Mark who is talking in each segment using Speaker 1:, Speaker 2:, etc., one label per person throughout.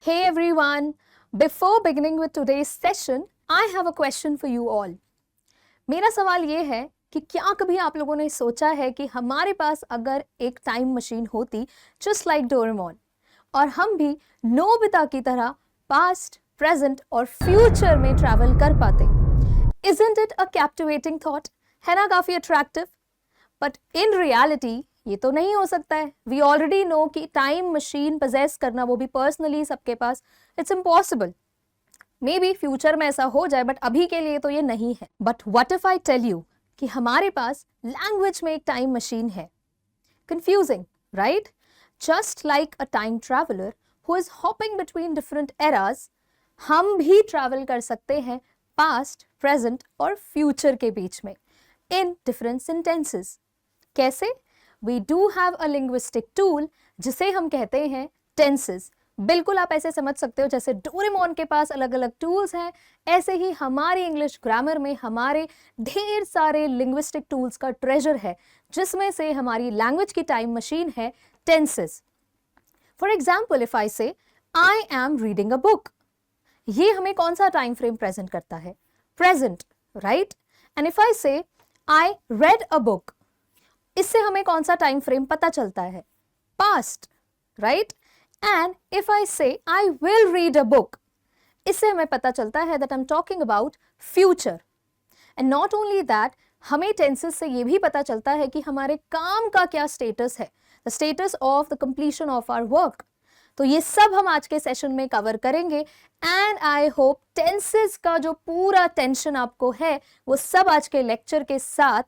Speaker 1: Hey everyone! Before beginning with today's session, I have a question for you all. मेरा सवाल ये है कि क्या कभी आप लोगों ने सोचा है कि हमारे पास अगर एक टाइम मशीन होती जस्ट लाइक डोरेमोन और हम भी नोबिता की तरह पास्ट, प्रेजेंट और फ्यूचर में ट्रैवल कर पाते? Isn't it a captivating thought? है ना काफी अट्रैक्टिव? बट इन रियलिटी ये तो नहीं हो सकता है. वी ऑलरेडी नो कि टाइम मशीन पजेस करना, वो भी पर्सनली सबके पास, it's impossible. Maybe future में ऐसा हो जाए, बट अभी के लिए तो ये नहीं है. But what if I tell you कि हमारे पास लैंग्वेज में एक टाइम मशीन है? Confusing, right? Just like a time traveller who is hopping between different eras, हम भी ट्रैवल कर सकते हैं पास्ट, प्रेजेंट और फ्यूचर के बीच में इन डिफरेंट सेंटेंसेस. कैसे? We do have a linguistic tool जिसे हम कहते हैं टेंसेस. बिल्कुल आप ऐसे समझ सकते हो जैसे डोरेमोन के पास अलग अलग टूल्स हैं, ऐसे ही हमारी इंग्लिश ग्रामर में हमारे ढेर सारे लिंग्विस्टिक टूल्स का ट्रेजर है, जिसमें से हमारी लैंग्वेज की टाइम मशीन है tenses. For example, if I say I am reading a book, ये हमें कौन सा टाइम फ्रेम प्रेजेंट करता है? Present, right? And if I say I red a book, इससे हमें कौन सा टाइम फ्रेम पता चलता है? Past, right? And if I say I will read a book, इससे हमें पता चलता है that I am talking about future. And not only that, हमें टेंसेस से ये भी पता चलता है कि हमारे काम का क्या स्टेटस है, the status of the completion of our work. तो ये सब हम आज के सेशन में कवर करेंगे एंड आई होप टेंसेस का जो पूरा टेंशन आपको है वो सब आज के लेक्चर के साथ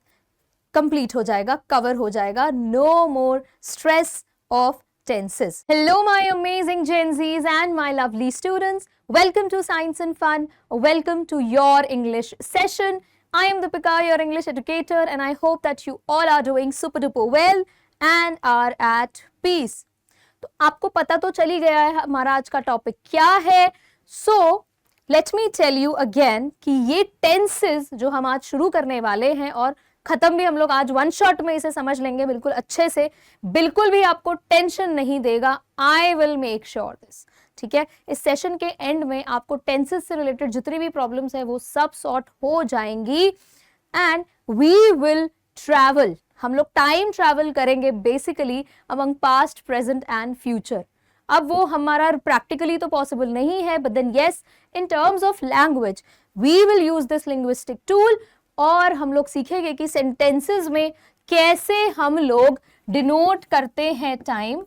Speaker 1: कंप्लीट हो जाएगा, कवर हो जाएगा. No more stress of tenses. Hello my amazing Gen Zs and my lovely students. Welcome to Science and Fun. Welcome to your English session. I am Deepika, your English educator, and I hope that you all are doing super duper well and are at peace. तो आपको पता तो चली गया है हमारा आज का टॉपिक क्या है. So let me tell you again कि ये tenses जो हम आज शुरू करने वाले हैं और खत्म भी हम लोग आज वन शॉट में इसे समझ लेंगे बिल्कुल अच्छे से, बिल्कुल भी आपको टेंशन नहीं देगा. I will make sure this. ठीक है, इस सेशन के एंड में आपको टेंसेस से रिलेटेड जितनी भी प्रॉब्लम्स है वो सब सॉर्ट हो जाएंगी एंड वी विल ट्रैवल. हम लोग टाइम ट्रैवल करेंगे basically among past, present and future. अब वो हमारा प्रैक्टिकली तो पॉसिबल नहीं है, but then yes, in terms of language we will use this linguistic tool और हम लोग सीखेंगे कि सेंटेंसेस में कैसे हम लोग डिनोट करते हैं टाइम.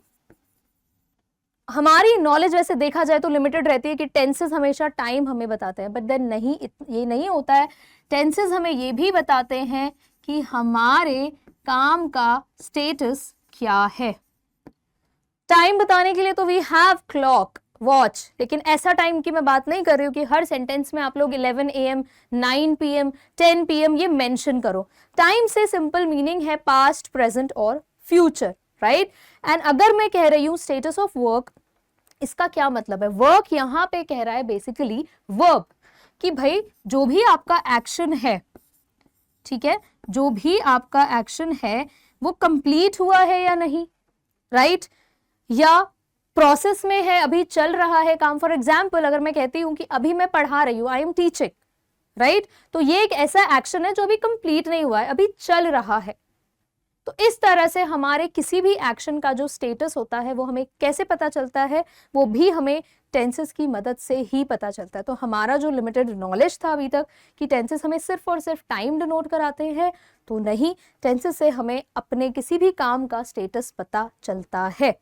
Speaker 1: हमारी नॉलेज वैसे देखा जाए तो लिमिटेड रहती है कि टेंसेस हमेशा टाइम हमें बताते हैं, बट देन नहीं, ये नहीं होता है. टेंसेस हमें ये भी बताते हैं कि हमारे काम का स्टेटस क्या है. टाइम बताने के लिए तो वी हैव क्लॉक, वॉच, लेकिन ऐसा टाइम की मैं बात नहीं कर रही हूँ कि हर सेंटेंस में आप लोग 11 AM, 9 PM, 10 PM ये मेंशन करो. टाइम से सिंपल मीनिंग है पास्ट, प्रेजेंट और फ्यूचर, राइट? एंड अगर मैं कह रही हूँ स्टेटस ऑफ वर्क, इसका क्या मतलब है? वर्क यहाँ पे कह रहा है बेसिकली वर्ब, कि भाई जो भी आपका एक्शन है, ठीक है, जो भी आपका एक्शन है वो कंप्लीट हुआ है या नहीं, राइट? या प्रोसेस में है, अभी चल रहा है काम. फॉर एग्जाम्पल, अगर मैं कहती हूं कि अभी मैं पढ़ा रही हूं, आई एम टीचिंग, राइट? तो ये एक ऐसा एक्शन है जो अभी कंप्लीट नहीं हुआ है, अभी चल रहा है. तो इस तरह से हमारे किसी भी एक्शन का जो स्टेटस होता है वो हमें कैसे पता चलता है, वो भी हमें टेंसेस की मदद से ही पता चलता है. तो हमारा जो लिमिटेड नॉलेज था अभी तक कि टेंसेस हमें सिर्फ और सिर्फ टाइम डिनोट कराते हैं, तो नहीं, टेंसेस से हमें अपने किसी भी काम का स्टेटस पता चलता है.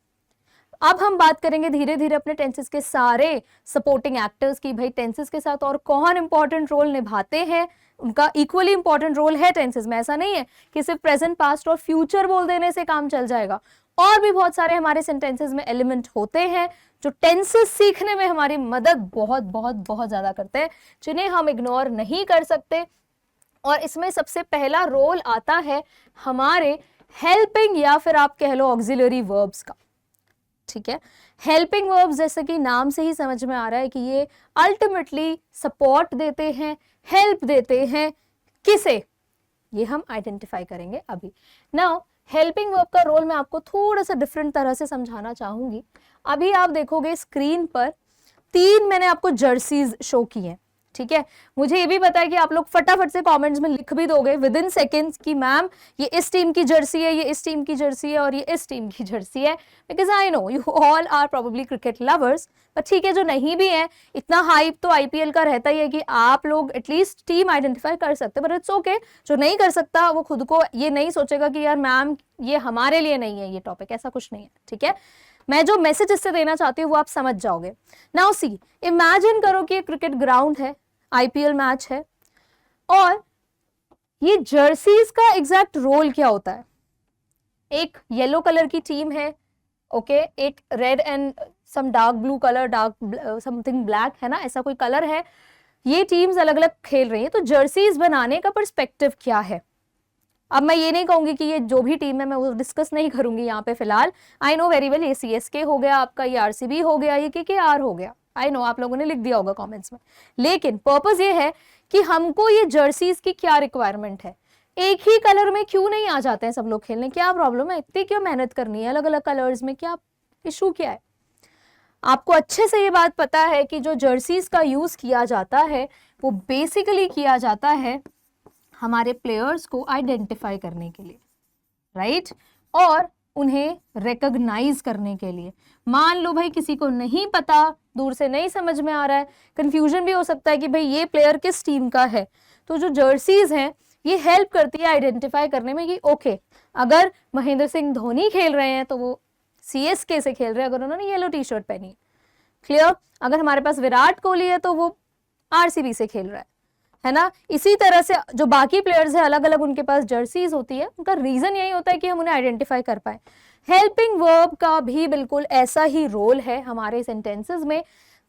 Speaker 1: अब हम बात करेंगे धीरे धीरे अपने टेंसेस के सारे सपोर्टिंग एक्टर्स की. भाई टेंसेस के साथ और कौन इंपॉर्टेंट रोल निभाते हैं, उनका इक्वली इंपॉर्टेंट रोल है टेंसेस में. ऐसा नहीं है कि सिर्फ प्रेजेंट, पास्ट और फ्यूचर बोल देने से काम चल जाएगा. और भी बहुत सारे हमारे सेंटेंसेस में एलिमेंट होते हैं जो टेंसेस सीखने में हमारी मदद बहुत बहुत बहुत ज्यादा करते हैं, जिन्हें हम इग्नोर नहीं कर सकते. और इसमें सबसे पहला रोल आता है हमारे हेल्पिंग या फिर आप कह लो ऑक्सिलरी वर्ब्स का. ठीक है, हेल्पिंग वर्ब्स जैसे कि नाम से ही समझ में आ रहा है कि ये अल्टीमेटली सपोर्ट देते हैं, हेल्प देते हैं. किसे? ये हम आइडेंटिफाई करेंगे अभी. नाउ हेल्पिंग वर्ब का रोल मैं आपको थोड़ा सा डिफरेंट तरह से समझाना चाहूंगी. अभी आप देखोगे स्क्रीन पर 3 मैंने आपको जर्सीज शो की हैं, ठीक है। मुझे ये भी पता है कि आप लोग फटाफट से कमेंट्स में लिख भी दोगे विद इन सेकेंड्स कि मैम ये इस टीम की जर्सी है, ये इस टीम की जर्सी है और ये इस टीम की जर्सी है, because I know you all are probably cricket lovers. पर ठीक है, जो नहीं भी है, इतना हाइप तो आईपीएल का रहता ही है कि आप लोग एटलीस्ट टीम आइडेंटिफाई कर सकते हैं, बट इट्स ओके। जो नहीं कर सकता वो खुद को ये नहीं सोचेगा कि यार मैम ये हमारे लिए नहीं है ये टॉपिक, ऐसा कुछ नहीं है, ठीक है। मैं जो मैसेज इससे देना चाहती हूँ वो आप समझ जाओगे। नाउ सी, इमेजिन करो कि क्रिकेट ग्राउंड है, आईपीएल मैच है, और ये जर्सीज का एग्जैक्ट रोल क्या होता है। एक येलो कलर की टीम है, ओके, एक red and some dark blue colour, dark something black, है ना, ऐसा कोई कलर है। ये टीम्स अलग अलग खेल रही हैं, तो जर्सीज बनाने का पर्सपेक्टिव क्या है। अब मैं ये नहीं कहूंगी कि ये जो भी टीम है मैं वो डिस्कस नहीं करूंगी यहाँ पे फिलहाल। आई नो वेरी वेल, ये सीएसके हो गया आपका, ये आरसीबी हो गया, ये केकेआर हो गया, आई नो आप लोगों ने लिख दिया होगा कमेंट्स में। लेकिन पर्पस ये है कि हमको ये जर्सीज की क्या रिक्वायरमेंट है। एक ही कलर में क्यों नहीं आ जाते हैं सब लोग खेलने, क्या प्रॉब्लम है, इतनी क्यों मेहनत करनी है अलग अलग कलर्स में, क्या इशू क्या है। आपको अच्छे से ये बात पता है कि जो जर्सीज का यूज किया जाता है वो बेसिकली किया जाता है हमारे प्लेयर्स को आइडेंटिफाई करने के लिए, राइट, और उन्हें रिकॉग्नाइज करने के लिए। मान लो भाई किसी को नहीं पता, दूर से नहीं समझ में आ रहा है, कंफ्यूजन भी हो सकता है कि भाई ये प्लेयर किस टीम का है, तो जो जर्सीज हैं ये हेल्प करती है आइडेंटिफाई करने में कि ओके, अगर महेंद्र सिंह धोनी खेल रहे हैं तो वो सीएसके से खेल रहे हैं, अगर उन्होंने येलो टी शर्ट पहनी है, क्लियर। अगर हमारे पास विराट कोहली है तो वो आरसीबी से खेल रहा है ना। इसी तरह से जो बाकी प्लेयर्स हैं अलग अलग उनके पास जर्सीज होती है, उनका रीजन यही होता है कि हम उन्हें आइडेंटिफाई कर पाए। हेल्पिंग वर्ब का भी बिल्कुल ऐसा ही रोल है हमारे सेंटेंसेस में,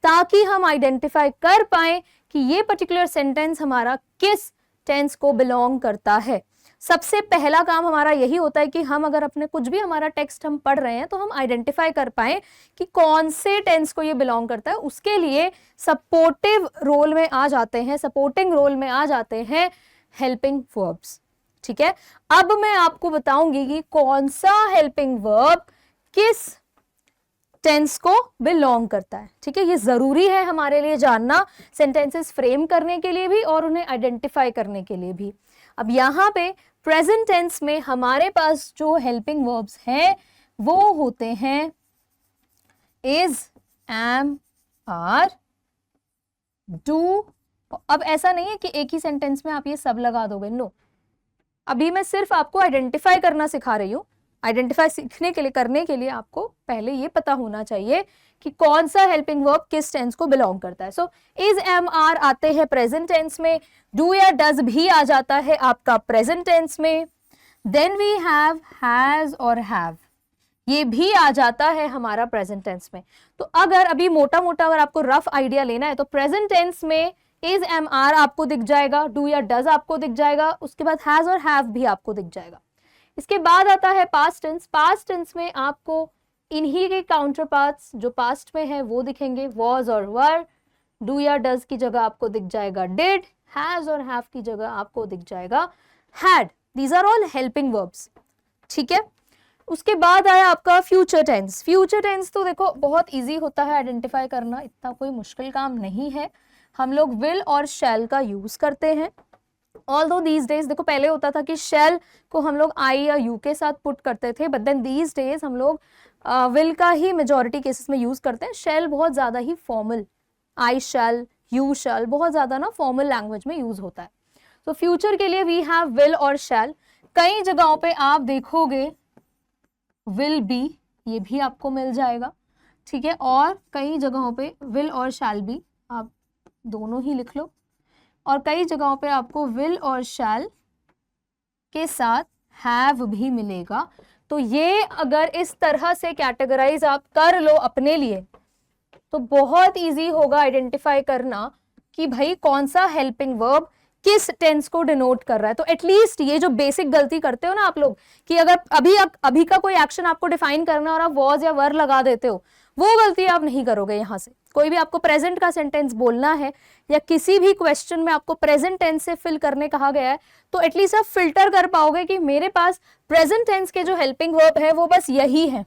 Speaker 1: ताकि हम आइडेंटिफाई कर पाए कि ये पर्टिकुलर सेंटेंस हमारा किस टेंस को बिलोंग करता है। सबसे पहला काम हमारा यही होता है कि हम अगर अपने कुछ भी हमारा टेक्स्ट हम पढ़ रहे हैं तो हम आइडेंटिफाई कर पाए कि कौन से टेंस को ये बिलोंग करता है। उसके लिए सपोर्टिव रोल में आ जाते हैं, सपोर्टिंग रोल में आ जाते हैं हेल्पिंग वर्ब्स, ठीक है। अब मैं आपको बताऊंगी कि कौन सा हेल्पिंग वर्ब किस टेंस को बिलोंग करता है, ठीक है। ये जरूरी है हमारे लिए जानना, सेंटेंसेस फ्रेम करने के लिए भी और उन्हें आइडेंटिफाई करने के लिए भी। अब यहाँ पे प्रेजेंट टेंस में हमारे पास जो हेल्पिंग वर्ब्स हैं वो होते हैं इज, एम, आर, डू। अब ऐसा नहीं है कि एक ही सेंटेंस में आप ये सब लगा दोगे, नो। अभी मैं सिर्फ आपको आइडेंटिफाई करना सिखा रही हूँ। आइडेंटिफाई सीखने के लिए, करने के लिए आपको पहले ये पता होना चाहिए कि कौन सा हेल्पिंग वर्ब किस टेंस को बिलोंग करता है। सो इज, एम, आर आते हैं प्रेजेंट टेंस में, डू या डज भी आ जाता है आपका प्रेजेंट टेंस में, देन वी हैव हैज और हैव, ये भी आ जाता है हमारा प्रेजेंट टेंस में। तो अगर अभी मोटा मोटा अगर आपको रफ आइडिया लेना है तो प्रेजेंट टेंस में इज, एम, आर आपको दिख जाएगा, डू या डज आपको दिख जाएगा, उसके बाद हैज और हैव भी आपको दिख जाएगा। इसके बाद आता है पास्ट टेंस। पास्ट टेंस में आपको इन्हीं के काउंटर पार्ट्स जो पास्ट में है वो दिखेंगे, वॉज और वर। डू या डज की जगह आपको दिख जाएगा डिड, हैज और हैव की जगह आपको दिख जाएगा had. These are all helping verbs, ठीक है। उसके बाद आया आपका फ्यूचर टेंस। फ्यूचर टेंस तो देखो बहुत इजी होता है आइडेंटिफाई करना, इतना कोई मुश्किल काम नहीं है। हम लोग विल और शैल का यूज करते हैं। ऑल्दो दीज डेज, देखो पहले होता था कि शेल को हम लोग आई या यू के साथ पुट करते थे, बट देन दीज डेज हम लोग विल का ही मेजॉरिटी केसेस में यूज करते हैं। शेल बहुत ज्यादा ही formal, I shell, you shall बहुत ज्यादा ना फॉर्मल लैंग्वेज में यूज होता है। तो फ्यूचर के लिए वी हैव विल और शैल। कई जगहों पे आप देखोगे विल बी, ये भी आपको मिल जाएगा, ठीक है। और कई जगहों पे विल और शैल बी, आप दोनों ही लिख लो। और कई जगहों पे आपको विल और शैल के साथ हैव भी मिलेगा। तो ये अगर इस तरह से कैटेगराइज आप कर लो अपने लिए तो बहुत इजी होगा आइडेंटिफाई करना कि भाई कौन सा हेल्पिंग वर्ब किस टेंस को डिनोट कर रहा है। तो एटलीस्ट ये जो बेसिक गलती करते हो ना आप लोग कि अगर अभी का कोई एक्शन आपको डिफाइन करना और आप वॉज या वर लगा देते हो, वो गलती आप नहीं करोगे। यहाँ से कोई भी आपको प्रेजेंट का सेंटेंस बोलना है या किसी भी क्वेश्चन में आपको प्रेजेंट टेंस से फिल करने कहा गया है तो एटलीस्ट आप फिल्टर कर पाओगे कि मेरे पास प्रेजेंट टेंस के जो हेल्पिंग वर्ब है वो बस यही है।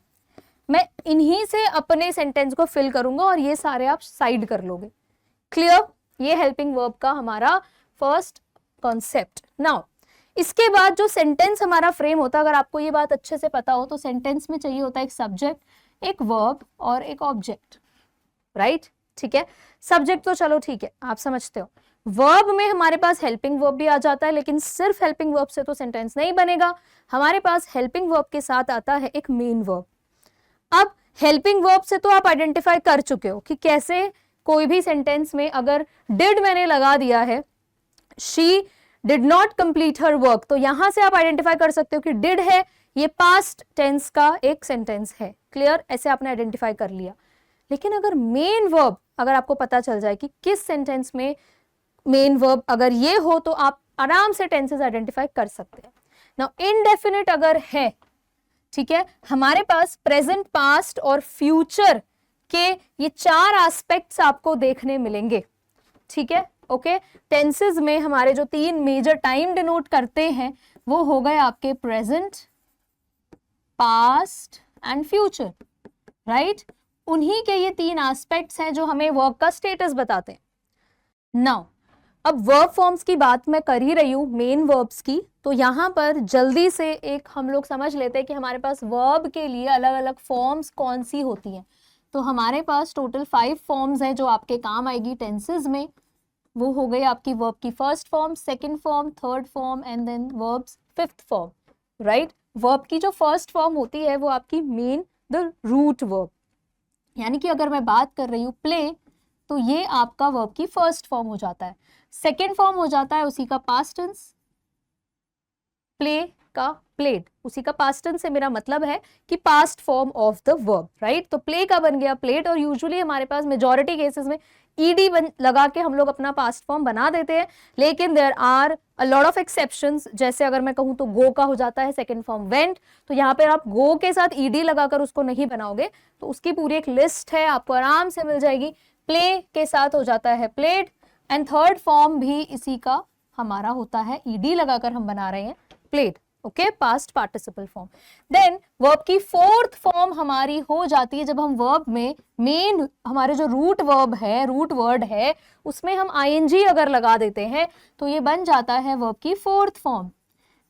Speaker 1: मैं इन्हीं से अपने सेंटेंस को फिल करूंगा और ये सारे आप साइड कर लोगे। क्लियर? ये हेल्पिंग वर्ब का हमारा फर्स्ट कॉन्सेप्ट। नाउ इसके बाद जो सेंटेंस हमारा फ्रेम होता है, अगर आपको ये बात अच्छे से पता हो तो सेंटेंस में चाहिए होता है एक सब्जेक्ट, एक वर्ब और एक ऑब्जेक्ट, राइट? ठीक है, सब्जेक्ट तो चलो ठीक है, आप समझते हो। वर्ब में हमारे पास हेल्पिंग वर्ब भी आ जाता है, लेकिन सिर्फ हेल्पिंग वर्ब से तो सेंटेंस नहीं बनेगा। हमारे पास हेल्पिंग वर्ब के साथ आता है एक मेन वर्ब। अब हेल्पिंग वर्ब से तो आप आइडेंटिफाई कर चुके हो कि कैसे कोई भी सेंटेंस में अगर डिड मैंने लगा दिया है, she did not complete her work, तो यहां से आप आइडेंटिफाई कर सकते हो कि डिड है, ये पास्ट टेंस का एक सेंटेंस है। क्लियर? ऐसे आपने आइडेंटिफाई कर लिया। लेकिन अगर मेन वर्ब अगर आपको पता चल जाए कि किस सेंटेंस में मेन वर्ब अगर ये हो, तो आप आराम से टेंसेस आइडेंटिफाई कर सकते हैं। नाउ इनडेफिनिट अगर है, ठीक है, हमारे पास प्रेजेंट, पास्ट और फ्यूचर के ये 4 एस्पेक्ट्स आपको देखने मिलेंगे। ठीक है, ओके। टेंसेस में हमारे जो 3 मेजर टाइम डिनोट करते हैं वो हो गए आपके present, past and future, right? उन्हीं के ये 3 एस्पेक्ट्स हैं जो हमें वर्ब का स्टेटस बताते हैं। नाउ अब वर्ब फॉर्म्स की बात मैं कर ही रही हूं, मेन वर्ब्स की, तो यहां पर जल्दी से एक हम लोग समझ लेते हैं कि हमारे पास वर्ब के लिए अलग अलग फॉर्म्स कौन सी होती हैं। तो हमारे पास टोटल 5 फॉर्म्स हैं जो आपके काम आएगी टेंसेस में। वो हो गई आपकी वर्ब की first form, second form, third form and then verbs fifth form, right? Verb की जो फर्स्ट फॉर्म होती है वो आपकी मेन द रूट वर्ब, यानी कि अगर मैं बात कर रही हूँ प्ले, तो ये आपका वर्ब की फर्स्ट फॉर्म हो जाता है। सेकेंड फॉर्म हो जाता है उसी का पास्ट टेंस, प्ले का प्लेड, उसी का पास्ट टेंस से मेरा मतलब है कि past form of the verb, right? तो प्ले का बन गया प्लेड, और यूजुअली हमारे पास मेजॉरिटी केसेस में ईडी लगा के हम लोग अपना पास्ट फॉर्म बना देते हैं, लेकिन there are a lot of exceptions. जैसे अगर मैं कहूँ तो गो का हो जाता है सेकंड फॉर्म वेंट, तो यहाँ पे आप गो के साथ ईडी लगाकर उसको नहीं बनाओगे, तो उसकी पूरी एक लिस्ट है, आपको आराम से मिल जाएगी। प्ले के साथ हो जाता है प्लेड, एंड थर्ड फॉर्म भी इसी का हमारा होता है, ईडी लगाकर हम बना रहे हैं played, okay, past participle form. Then verb की फोर्थ फॉर्म हमारी हो जाती है जब हम वर्ब में मेन हमारे जो रूट वर्ब है, रूट वर्ड है, उसमें हम आईएनजी अगर लगा देते हैं तो ये बन जाता है वर्ब की fourth form.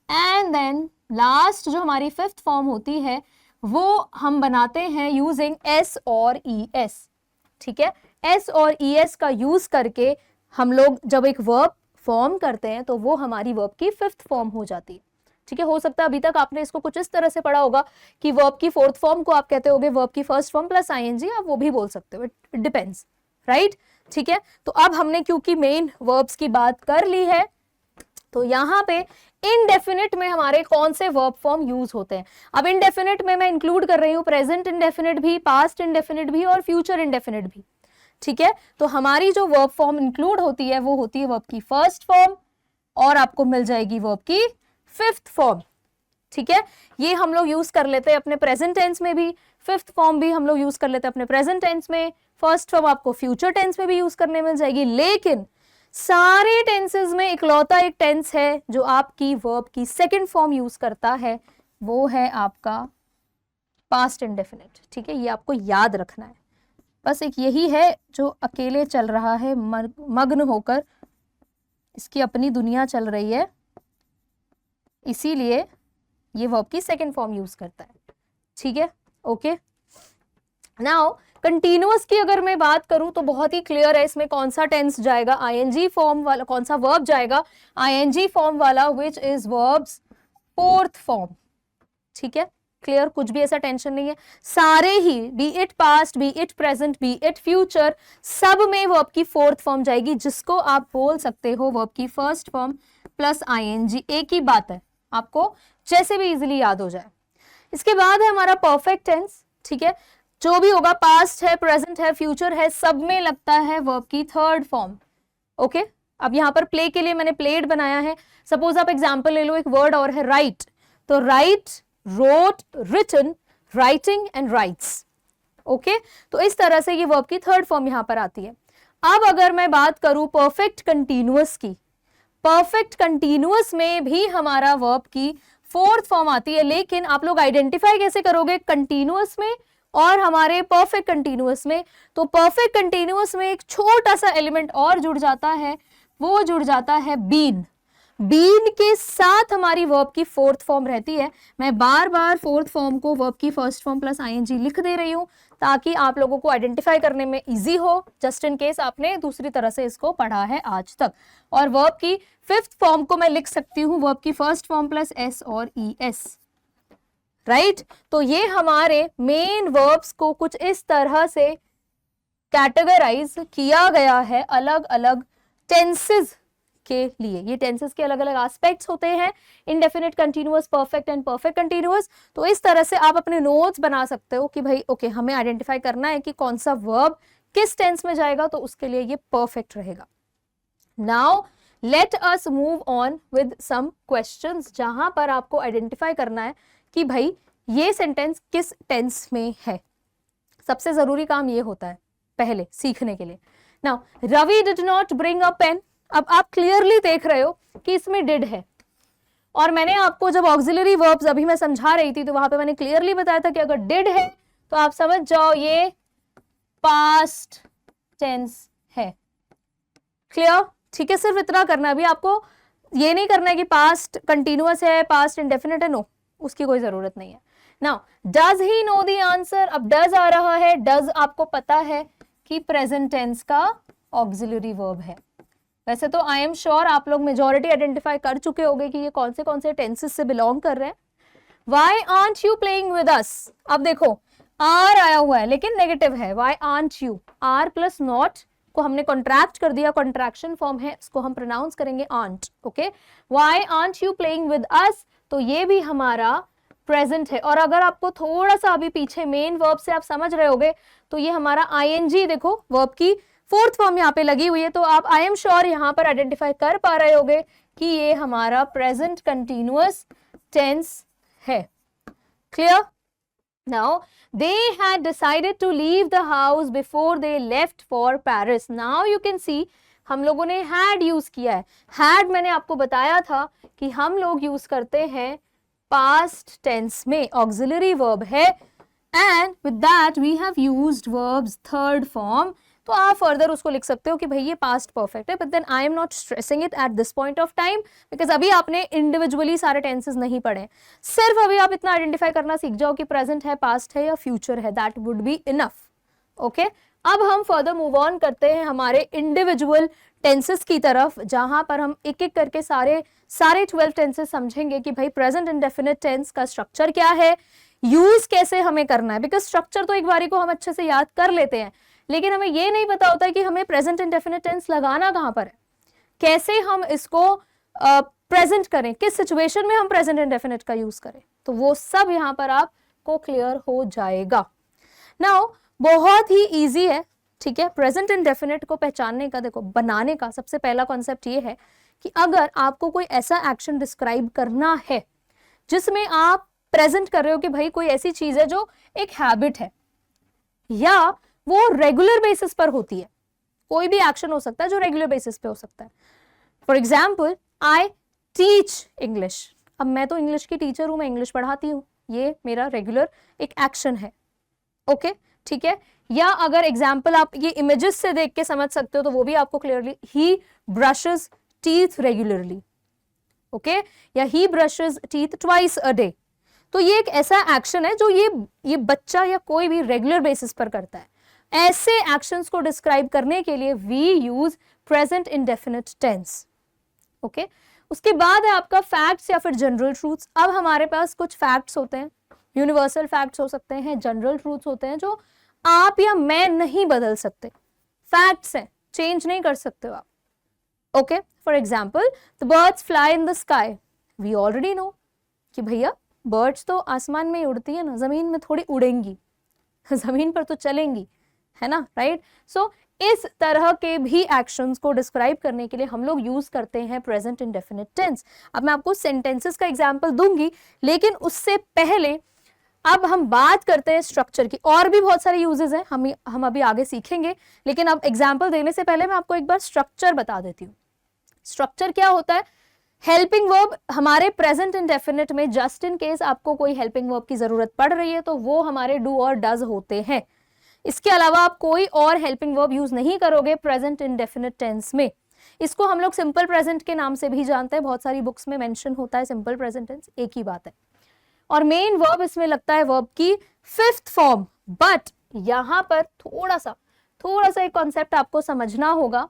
Speaker 1: And then last जो हमारी फिफ्थ फॉर्म होती है वो हम बनाते हैं यूजिंग एस और ई एस, ठीक है? एस और ई एस का यूज करके हम लोग जब एक वर्ब फॉर्म करते हैं तो वो हमारी वर्ब की फिफ्थ फॉर्म हो जाती है, ठीक है? हो सकता है अभी तक आपने इसको कुछ इस तरह से पढ़ा होगा कि वर्ब की फोर्थ फॉर्म को आप कहते होगे वर्ब की फर्स्ट फॉर्म प्लस आईएनजी, आप वो भी बोल सकते हो, इट डिपेंड्स, राइट? ठीक है, तो अब हमने क्योंकि मेन वर्ब्स की बात कर ली है, तो यहाँ पे इनडेफिनिट में हमारे कौन से वर्ब फॉर्म यूज होते हैं। अब इनडेफिनिट में मैं इंक्लूड कर रही हूँ प्रेजेंट इंडेफिनिट भी, पास्ट इंडेफिनिट भी और फ्यूचर इंडेफिनिट भी, ठीक है? तो हमारी जो वर्ब फॉर्म इंक्लूड होती है वो होती है वर्ब की फर्स्ट फॉर्म, और आपको मिल जाएगी वर्ब की फिफ्थ फॉर्म, ठीक है? ये हम लोग यूज कर लेते हैं अपने प्रेजेंट टेंस में भी, फिफ्थ फॉर्म भी हम लोग यूज कर लेते हैं अपने प्रेजेंट टेंस में, फर्स्ट फॉर्म आपको फ्यूचर टेंस में भी यूज करने मिल जाएगी। लेकिन सारे टेंसेस में इकलौता एक टेंस है जो आपकी वर्ब की सेकंड फॉर्म यूज करता है, वो है आपका पास्ट इंडेफिनिट, ठीक है? ये आपको याद रखना है, बस एक यही है जो अकेले चल रहा है मग्न होकर, इसकी अपनी दुनिया चल रही है, इसीलिए ये वर्ब की सेकंड फॉर्म यूज करता है, ठीक है? ओके, नाउ कंटिन्यूअस की अगर मैं बात करूं तो बहुत ही क्लियर है इसमें कौन सा टेंस जाएगा, आईएनजी फॉर्म वाला, कौन सा वर्ब जाएगा, आईएनजी फॉर्म वाला, which is verbs fourth form, ठीक है? क्लियर, कुछ भी ऐसा टेंशन नहीं है, सारे ही be it past, be it present, be it future, सब में वर्ब की फोर्थ फॉर्म जाएगी, जिसको आप बोल सकते हो वर्ब की फर्स्ट फॉर्म प्लस आईएनजी। एक ही बात है, आपको जैसे भी इजीली याद हो जाए। इसके बाद है हमारा परफेक्ट टेंस, ठीक है? जो भी होगा, पास्ट है, प्रेजेंट है, फ्यूचर है, सब में लगता है वर्ब की थर्ड फॉर्म, ओके? अब यहाँ पर प्ले के लिए मैंने प्लेड बनाया है, सपोज आप एग्जाम्पल ले लो, एक वर्ड और है राइट, तो write, wrote, written, writing and writes, okay? तो इस तरह से ये वर्ब की थर्ड फॉर्म यहाँ पर आती है। अब अगर मैं बात करूं परफेक्ट कंटिन्यूअस की, परफेक्ट कंटिन्यूअस में भी हमारा वर्ब की फोर्थ फॉर्म आती है, लेकिन आप लोग आइडेंटिफाई कैसे करोगे कंटिन्यूअस में और हमारे परफेक्ट कंटिन्यूअस में, तो परफेक्ट कंटिन्यूअस में एक छोटा सा एलिमेंट और जुड़ जाता है, वो जुड़ जाता है बीन। बीन के साथ हमारी वर्ब की फोर्थ फॉर्म रहती है। मैं बार बार फोर्थ फॉर्म को वर्ब की फर्स्ट फॉर्म प्लस आईएनजी लिख दे रही हूं ताकि आप लोगों को आइडेंटिफाई करने में इजी हो, जस्ट इन केस आपने दूसरी तरह से इसको पढ़ा है आज तक। और वर्ब की फिफ्थ फॉर्म को मैं लिख सकती हूँ वर्ब की फर्स्ट फॉर्म प्लस एस और ई एस, राइट। तो ये हमारे मेन वर्ब्स को कुछ इस तरह से कैटेगराइज किया गया है अलग अलग टेंसेस के लिए। ये टेंसेस के अलग अलग एस्पेक्ट्स होते हैं, indefinite, continuous, perfect and perfect continuous. तो इस तरह से आप अपने नोट्स बना सकते हो कि भाई ओके हमें आइडेंटिफाई करना है कि कौन सा वर्ब किस टेंस में जाएगा, तो उसके लिए ये परफेक्ट रहेगा। Now let us move on with some questions, जहां पर आपको आइडेंटिफाई करना है कि भाई ये सेंटेंस किस टेंस में है। सबसे जरूरी काम ये होता है पहले सीखने के लिए। Now Ravi did not bring a pen. अब आप क्लियरली देख रहे हो कि इसमें डिड है, और मैंने आपको जब ऑक्सिलरी वर्ब्स अभी मैं समझा रही थी तो वहां पे मैंने क्लियरली बताया था कि अगर डिड है तो आप समझ जाओ ये पास्ट टेंस है। क्लियर? ठीक है, सिर्फ इतना करना है। अभी आपको ये नहीं करना है कि पास्ट कंटिन्यूअस है, पास्ट इंडेफिनिट है, नो, उसकी कोई जरूरत नहीं है। Now does he know the answer. अब डज आ रहा है, डज आपको पता है कि प्रेजेंट टेंस का ऑक्सिलरी वर्ब है। वैसे तो आई एम श्योर आप लोग मेजॉरिटी आइडेंटिफाई कर चुके होंगे कि ये कौन से टेंसेस से बिलोंग कर रहे हैं। Why aren't you playing with us? अब देखो आर आया हुआ है लेकिन नेगेटिव है। Why aren't you? Are plus not को हमने कॉन्ट्रैक्ट कर दिया, कॉन्ट्रैक्शन फॉर्म है, इसको हम प्रोनाउंस करेंगे aren't. Okay, Why aren't you playing with us? तो ये भी हमारा प्रेजेंट है। और अगर आपको थोड़ा सा अभी पीछे मेन वर्ब से आप समझ रहे होगे तो ये हमारा आईएनजी, देखो वर्ब की फोर्थ फॉर्म यहाँ पे लगी हुई है, तो आप आई एम श्योर यहाँ पर आइडेंटिफाई कर पा रहे होगे कि ये हमारा प्रेजेंट कंटिन्यूअस टेंस है। Clear? Now they had decided to leave the house before they left for Paris. Now you can see हम लोगों ने हैड यूज किया है। हैड मैंने आपको बताया था कि हम लोग यूज करते हैं पास्ट टेंस में, ऑक्सिलरी वर्ब है, and with that we have used verbs third form. तो आप फर्दर उसको लिख सकते हो कि भाई ये पास्ट परफेक्ट है, but then I am not stressing it at this point of time because अभी आपने इंडिविजुअली सारे टेंसेस नहीं पढ़े। सिर्फ अभी आप इतना आइडेंटिफाई करना सीख जाओ कि प्रेजेंट है, पास्ट है या फ्यूचर है, that would be enough. Okay, अब हम फर्दर मूव ऑन करते हैं हमारे इंडिविजुअल टेंसेस की तरफ, जहां पर हम एक एक करके सारे 12 टेंसेस समझेंगे कि भाई प्रेजेंट इंडेफिनिट टेंस का स्ट्रक्चर क्या है, यूज कैसे हमें करना है। बिकॉज स्ट्रक्चर तो एक बारी को हम अच्छे से याद कर लेते हैं, लेकिन हमें ये नहीं पता होता है कि हमें प्रेजेंट इंडेफिनिट टेंस लगाना कहां पर है, कैसे हम इसको प्रेजेंट करें, किस सिचुएशन में हम प्रेजेंट इंडेफिनिट का यूज करें। तो वो सब यहां पर आपको क्लियर हो जाएगा। नाउ बहुत ही इजी है, ठीक है। प्रेजेंट इंडेफिनिट को पहचानने का, देखो बनाने का सबसे पहला कॉन्सेप्ट ये है कि अगर आपको कोई ऐसा एक्शन डिस्क्राइब करना है जिसमें आप प्रेजेंट कर रहे हो कि भाई कोई ऐसी चीज है जो एक हैबिट है या वो रेगुलर बेसिस पर होती है, कोई भी एक्शन हो सकता है जो रेगुलर बेसिस पे हो सकता है। For example I teach English. अब मैं तो इंग्लिश की टीचर हूं, मैं इंग्लिश पढ़ाती हूँ, ये मेरा रेगुलर एक एक्शन है। ओके, ठीक है। या अगर एग्जाम्पल आप ये इमेजेस से देख के समझ सकते हो तो वो भी आपको clearly, he brushes teeth regularly, okay, या he brushes teeth twice a day. तो ये एक ऐसा एक्शन है जो ये बच्चा या कोई भी रेगुलर बेसिस पर करता है। ऐसे एक्शंस को डिस्क्राइब करने के लिए we use present indefinite tense. Okay, उसके बाद है आपका फैक्ट्स या फिर जनरल ट्रूथ्स। अब हमारे पास कुछ फैक्ट्स होते हैं, यूनिवर्सल फैक्ट्स हो सकते हैं, जनरल ट्रूथ्स होते हैं जो आप या मैं नहीं बदल सकते, फैक्ट्स हैं, चेंज नहीं कर सकते हो आप। Okay, for example the birds fly in the sky. We already know कि भैया बर्ड्स तो आसमान में ही उड़ती है ना, जमीन में थोड़ी उड़ेंगी, जमीन पर तो चलेंगी, है ना, राइट। सो इस तरह के भी एक्शंस को डिस्क्राइब करने के लिए हम लोग यूज करते हैं प्रेजेंट इंडेफिनिट टेंस। अब मैं आपको सेंटेंसेस का एग्जांपल दूंगी, लेकिन उससे पहले अब हम बात करते हैं स्ट्रक्चर की। और भी बहुत सारे यूजेस हैं, हम अभी आगे सीखेंगे, लेकिन अब एग्जांपल देने से पहले मैं आपको एक बार स्ट्रक्चर बता देती हूँ। स्ट्रक्चर क्या होता है? हेल्पिंग वर्ब हमारे प्रेजेंट इंडेफिनिट में जस्ट इन केस आपको कोई हेल्पिंग वर्ब की जरूरत पड़ रही है तो वो हमारे डू और डज होते हैं। इसके अलावा आप कोई और हेल्पिंग वर्ब यूज नहीं करोगे प्रेजेंट इंडेफिनिट टेंस में। इसको हम लोग सिंपल प्रेजेंट के नाम से भी जानते हैं, बहुत सारी बुक्स में मेंशन होता है सिंपल प्रेजेंट टेंस, एक ही बात है। और मेन वर्ब इसमें लगता है वर्ब की फिफ्थ फॉर्म। बट यहां पर थोड़ा सा एक कॉन्सेप्ट आपको समझना होगा।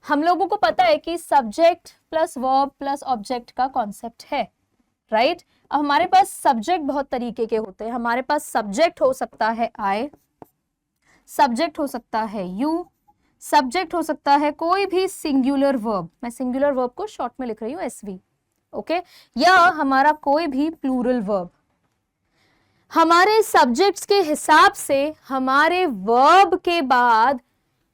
Speaker 1: हम लोगों को पता है कि subject plus verb plus object का कॉन्सेप्ट है, राइट? अब हमारे पास सब्जेक्ट बहुत तरीके के होते हैं। हमारे पास सब्जेक्ट हो सकता है आई, सब्जेक्ट हो सकता है यू, सब्जेक्ट हो सकता है कोई भी सिंगुलर वर्ब, मैं सिंगुलर वर्ब को शॉर्ट में लिख रही हूं एसवी, ओके, या हमारा कोई भी प्लूरल वर्ब। हमारे सब्जेक्ट्स के हिसाब से हमारे वर्ब के बाद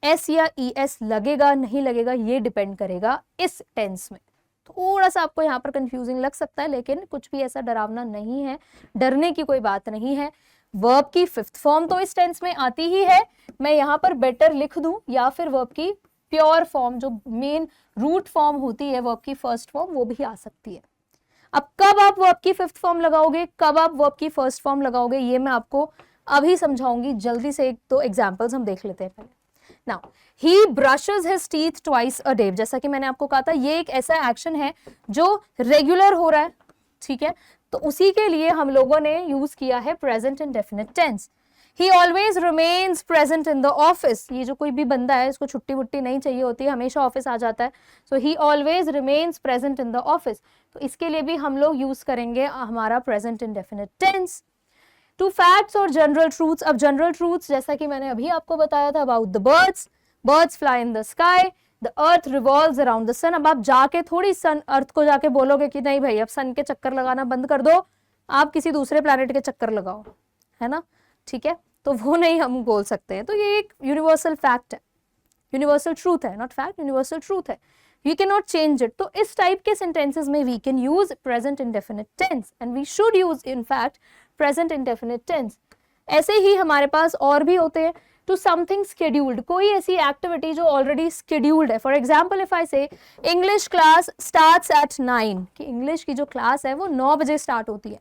Speaker 1: एस या ई एस लगेगा नहीं लगेगा ये डिपेंड करेगा इस टेंस में। थोड़ा सा आपको यहाँ पर कंफ्यूजिंग लग सकता है लेकिन कुछ भी ऐसा डरावना नहीं है, डरने की कोई बात नहीं है। वर्ब की फिफ्थ फॉर्म तो इस टेंस में आती ही है, मैं यहाँ पर बेटर लिख दूं, या फिर वर्ब की प्योर फॉर्म जो मेन रूट फॉर्म होती है वर्ब की फर्स्ट फॉर्म वो भी आ सकती है। अब कब आप वर्ब की फिफ्थ फॉर्म लगाओगे, कब आप वर्ब की फर्स्ट फॉर्म लगाओगे, ये मैं आपको अभी समझाऊंगी। जल्दी से एक दो एग्जांपल्स हम देख लेते हैं पहले। Now he brushes his teeth twice a day, जैसा कि मैंने आपको कहा था ये एक ऐसा एक्शन है जो रेगुलर हो रहा है, ठीक है, तो उसी के लिए हम लोगों ने यूज किया है present indefinite tense. He always remains present in the office, ये जो कोई भी बंदा है इसको छुट्टी वुट्टी नहीं चाहिए होती है, हमेशा ऑफिस आ जाता है, so he always remains present in the office, तो इसके लिए भी हम लोग यूज करेंगे हमारा present indefinite tense. Two facts और जनरल ट्रूथ्स, अब जनरल ट्रूथ्स जैसा कि मैंने अभी आपको बताया था about the birds, birds fly in the sky, the earth revolves around the sun. अब आप जाके थोड़ी सन अर्थ को जाके बोलोगे कि नहीं भाई अब सन के चक्कर लगाना बंद कर दो, आप किसी दूसरे प्लैनेट के चक्कर लगाओ, है ना, ठीक है, तो वो नहीं हम बोल सकते हैं। तो ये एक यूनिवर्सल फैक्ट है, यूनिवर्सल ट्रूथ है, नॉट फैक्ट, यूनिवर्सल ट्रूथ है, we can not change it. तो इस टाइप के सेंटेंसेस में we can use present indefinite tense and we should use in fact present indefinite tense. ऐसे ही हमारे पास और भी होते हैं। टू समथिंग स्केड्यूल्ड, कोई ऐसी एक्टिविटी जो ऑलरेडी स्केड्यूल्ड है। फॉर एग्जाम्पल इफ आई से इंग्लिश क्लास स्टार्ट्स एट 9, कि इंग्लिश की जो क्लास है वो 9 बजे स्टार्ट होती है,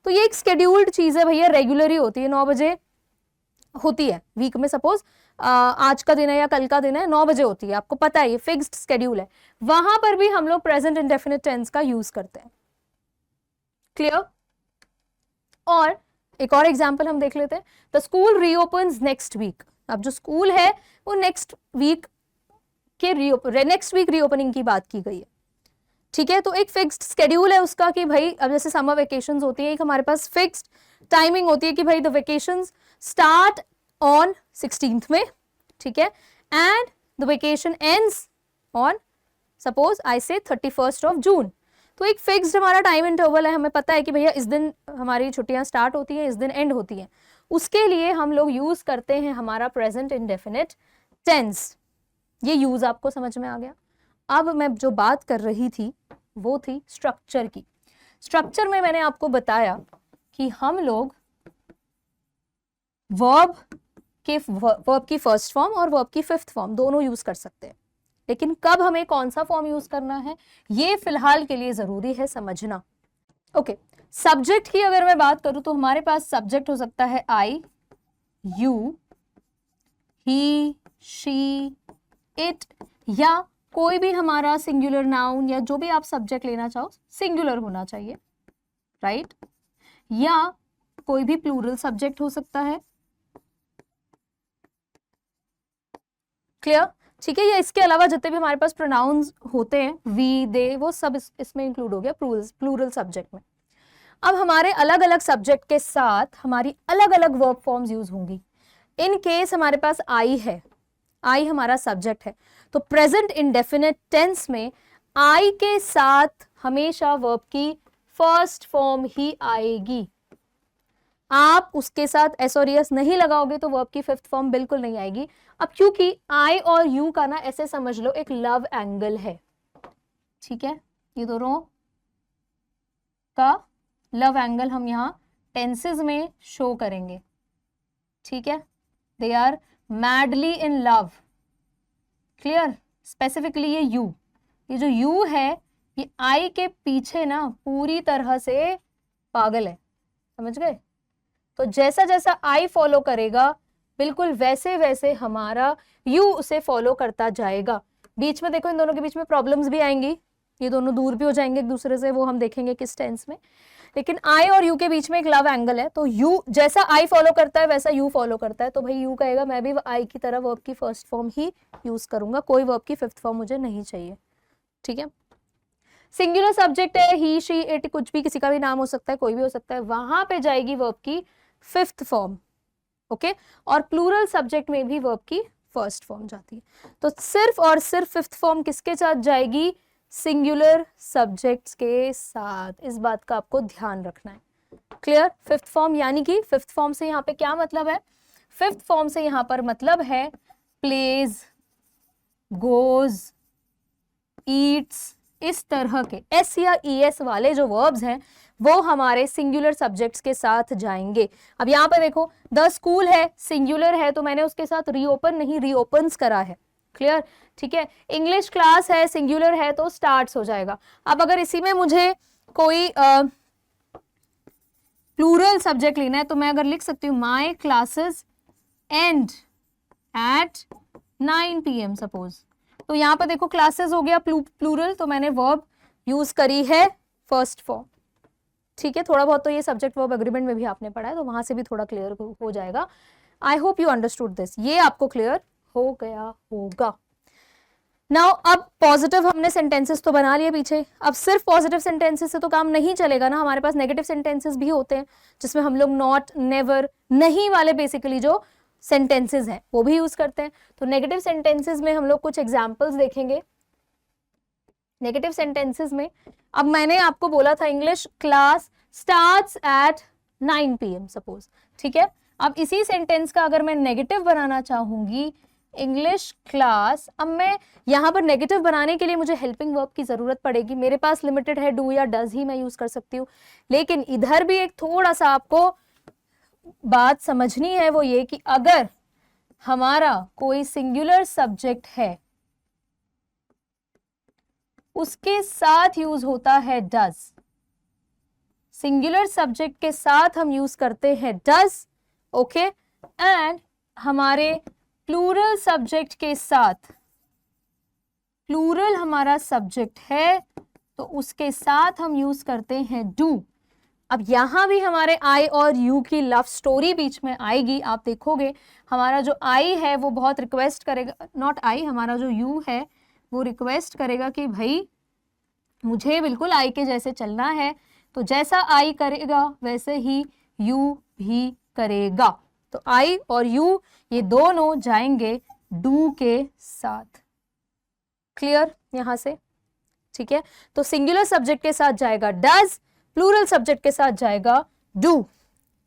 Speaker 1: तो ये एक स्केड्यूल्ड चीज है भैया, रेगुलर ही होती है, 9 बजे होती है। वीक में सपोज आज का दिन है या कल का दिन है, 9 बजे होती है, आपको पता है ये फिक्स्ड स्केड्यूल है, वहां पर भी हम लोग प्रेजेंट इंडेफिनिट टेंस का यूज करते हैं। क्लियर? और एक और एग्जांपल हम देख लेते हैं। द स्कूल रीओपन्स नेक्स्ट वीक, अब जो स्कूल है वो नेक्स्ट वीक रीओपनिंग की बात की गई है, ठीक है, तो एक फिक्स्ड स्केड्यूल है उसका कि भाई अब जैसे समर वेकेशंस होती है, एक हमारे पास फिक्स्ड टाइमिंग होती है कि भाई the vacations start on 16th में, ठीक है, and the vacation ends on suppose I से 31st ऑफ जून। तो एक फिक्स्ड हमारा टाइम इंटरवल है, हमें पता है कि भैया इस दिन हमारी छुट्टियां स्टार्ट होती हैं, इस दिन एंड होती हैं, उसके लिए हम लोग यूज करते हैं हमारा प्रेजेंट इंडेफिनिट टेंस। ये यूज आपको समझ में आ गया। अब मैं जो बात कर रही थी वो थी स्ट्रक्चर की। स्ट्रक्चर में मैंने आपको बताया कि हम लोग वर्ब की फर्स्ट फॉर्म और वर्ब की फिफ्थ फॉर्म दोनों यूज कर सकते हैं, लेकिन कब हमें कौन सा फॉर्म यूज करना है ये फिलहाल के लिए जरूरी है समझना। ओके, सब्जेक्ट की अगर मैं बात करूं तो हमारे पास सब्जेक्ट हो सकता है आई, यू, ही, शी, इट, या कोई भी हमारा सिंगुलर नाउन या जो भी आप सब्जेक्ट लेना चाहो सिंगुलर होना चाहिए, राइट, या कोई भी प्लूरल सब्जेक्ट हो सकता है। क्लियर? ठीक है, या इसके अलावा जितने भी हमारे पास प्रोनाउंस होते हैं वी, दे, वो सब इसमें इंक्लूड हो गया प्लूरल सब्जेक्ट में। अब हमारे अलग अलग सब्जेक्ट के साथ हमारी अलग अलग वर्ब फॉर्म्स यूज होंगी। इन केस हमारे पास आई है, आई हमारा सब्जेक्ट है, तो प्रेजेंट इंडेफिनिट टेंस में आई के साथ हमेशा वर्ब की फर्स्ट फॉर्म ही आएगी। आप उसके साथ एस और एस नहीं लगाओगे तो वर्ब की फिफ्थ फॉर्म बिल्कुल नहीं आएगी। अब क्योंकि आई और यू का ना ऐसे समझ लो एक लव एंगल है, ठीक है, ये दोनों का लव एंगल हम यहाँ टेंसेस में शो करेंगे, ठीक है, they are madly in love. Clear? Specifically ये जो यू है ये आई के पीछे ना पूरी तरह से पागल है, समझ गए? तो जैसा जैसा आई फॉलो करेगा बिल्कुल वैसे वैसे हमारा यू उसे फॉलो करता जाएगा। बीच में देखो इन दोनों के बीच में प्रॉब्लम्स भी आएंगी, ये दोनों दूर भी हो जाएंगे एक दूसरे से, वो हम देखेंगे किस टेंस में। लेकिन आई और यू के बीच में एक लव एंगल है, तो यू जैसा आई फॉलो करता है वैसा यू फॉलो करता है, तो भाई यू कहेगा मैं भी आई की तरह वर्ब की फर्स्ट फॉर्म ही यूज करूंगा, कोई वर्ब की फिफ्थ फॉर्म मुझे नहीं चाहिए, ठीक है। सिंगुलर सब्जेक्ट है, ही शी इट, कुछ भी, किसी का भी नाम हो सकता है, कोई भी हो सकता है, वहां पे जाएगी वर्ब की फिफ्थ फॉर्म, ओके। और प्लूरल सब्जेक्ट में भी वर्ब की फर्स्ट फॉर्म जाती है। तो सिर्फ और सिर्फ फिफ्थ फॉर्म किसके साथ जाएगी? सिंगुलर सब्जेक्ट्स के साथ। इस बात का आपको ध्यान रखना है, क्लियर? फिफ्थ फॉर्म यानी कि फिफ्थ फॉर्म से यहाँ पे क्या मतलब है? फिफ्थ फॉर्म से यहाँ पर मतलब है प्लेज, गोज, ईट्स, इस तरह के एस या ई एस वाले जो वर्ब्स हैं वो हमारे सिंगुलर सब्जेक्ट्स के साथ जाएंगे। अब यहाँ पे देखो द स्कूल है, सिंगुलर है, तो मैंने उसके साथ रीओपन नहीं रीओपन्स करा है, क्लियर? ठीक है। इंग्लिश क्लास है, सिंगुलर है, तो स्टार्ट्स हो जाएगा। अब अगर इसी में मुझे कोई प्लूरल सब्जेक्ट लेना है तो मैं अगर लिख सकती हूँ my classes and at 9 PM suppose, तो यहाँ पर देखो क्लासेस हो गया प्लूरल, तो मैंने वर्ब यूज करी है फर्स्ट फॉर्म, ठीक है। थोड़ा बहुत तो ये सब्जेक्ट वर्ब एग्रीमेंट में भी आपने पढ़ा है, तो वहां से भी थोड़ा क्लियर हो जाएगा। I hope you understood this, ये आपको क्लियर हो गया होगा। नाउ अब पॉजिटिव हमने सेंटेंसेस तो बना लिए पीछे, अब सिर्फ पॉजिटिव सेंटेंसेस से तो काम नहीं चलेगा ना, हमारे पास नेगेटिव सेंटेंसेस भी होते हैं जिसमें हम लोग नॉट, नेवर, नहीं वाले बेसिकली जो सेंटेंसेस हैं वो भी यूज करते हैं। तो नेगेटिव सेंटेंसेस में हम लोग कुछ एग्जांपल्स देखेंगे। नेगेटिव सेंटेंसेस में अब मैंने आपको बोला था English class starts at 9 PM suppose, ठीक है। अब इसी सेंटेंस का अगर मैं नेगेटिव बनाना चाहूंगी इंग्लिश क्लास, अब मैं यहाँ पर नेगेटिव बनाने के लिए मुझे हेल्पिंग वर्ब की जरूरत पड़ेगी, मेरे पास लिमिटेड है, डू या डज ही मैं यूज कर सकती हूँ। लेकिन इधर भी एक थोड़ा सा आपको बात समझनी है, वो ये कि अगर हमारा कोई सिंगुलर सब्जेक्ट है उसके साथ यूज होता है डज, सिंगुलर सब्जेक्ट के साथ हम यूज करते हैं डज, ओके। एंड हमारे प्लूरल सब्जेक्ट के साथ, प्लूरल हमारा सब्जेक्ट है तो उसके साथ हम यूज करते हैं डू। अब यहां भी हमारे आई और यू की लव स्टोरी बीच में आएगी। आप देखोगे हमारा जो आई है वो बहुत रिक्वेस्ट करेगा, नॉट आई, हमारा जो यू है वो रिक्वेस्ट करेगा कि भाई मुझे बिल्कुल आई के जैसे चलना है, तो जैसा आई करेगा वैसे ही यू भी करेगा। तो आई और यू ये दोनों जाएंगे डू के साथ, क्लियर यहां से, ठीक है। तो सिंगुलर सब्जेक्ट के साथ जाएगा डज, प्लूरल सब्जेक्ट के साथ जाएगा डू।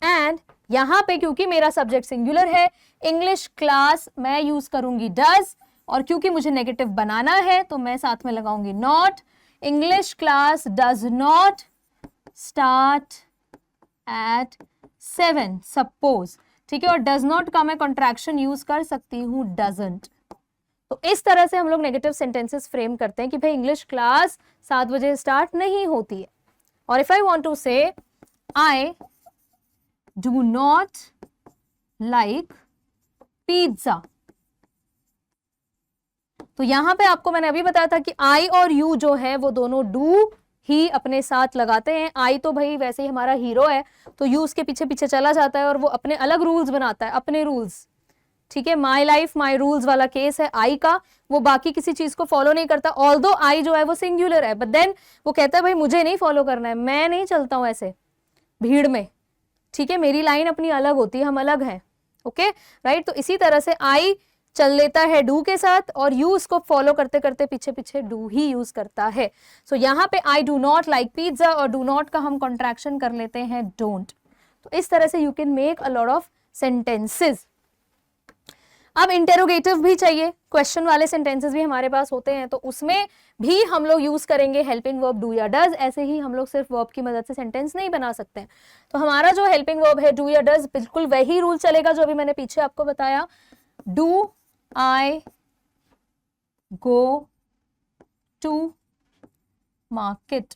Speaker 1: एंड यहां पे क्योंकि मेरा सब्जेक्ट सिंगुलर है, इंग्लिश क्लास मैं यूज करूंगी डज, और क्योंकि मुझे नेगेटिव बनाना है तो मैं साथ में लगाऊंगी not. English class does not start at 7 suppose, ठीक है। और डज नॉट का मैं कॉन्ट्रैक्शन यूज कर सकती हूँ डजंट। तो इस तरह से हम लोग नेगेटिव सेंटेंसेस फ्रेम करते हैं कि भाई इंग्लिश क्लास 7 बजे स्टार्ट नहीं होती है। और इफ आई वांट टू से I do not like pizza, तो यहां पे आपको मैंने अभी बताया था कि आई और यू जो है वो दोनों डू ही अपने साथ लगाते हैं। आई तो भाई वैसे ही हमारा हीरो है, तो यू उसके पीछे पीछे चला जाता है और वो अपने अलग रूल्स बनाता है, अपने रूल्स, ठीक है। माई लाइफ माई रूल्स वाला केस है आई का, वो बाकी किसी चीज को फॉलो नहीं करता, ऑल्दो आई जो है वो सिंगुलर है, बट देन वो कहता है भाई मुझे नहीं फॉलो करना है, मैं नहीं चलता हूं ऐसे भीड़ में, ठीक है, मेरी लाइन अपनी अलग होती है, हम अलग हैं, ओके राइट। तो इसी तरह से आई चल लेता है डू के साथ और यू उसको फॉलो करते करते पीछे पीछे डू ही यूज करता है। सो यहाँ पे I do not like pizza और डू नॉट का हम कॉन्ट्रैक्शन कर लेते हैं डोंट। तो इस तरह से you can make a lot of sentences. अब इंटेरोगेटिव भी चाहिए, क्वेश्चन वाले सेंटेंसेस भी हमारे पास होते हैं, तो उसमें भी हम लोग यूज करेंगे हेल्पिंग वर्ब डू या डज। ऐसे ही हम लोग सिर्फ वर्ब की मदद से सेंटेंस नहीं बना सकते हैं। तो हमारा जो हेल्पिंग वर्ब है डू या डज, बिल्कुल वही रूल चलेगा जो अभी मैंने पीछे आपको बताया। Do I go to market,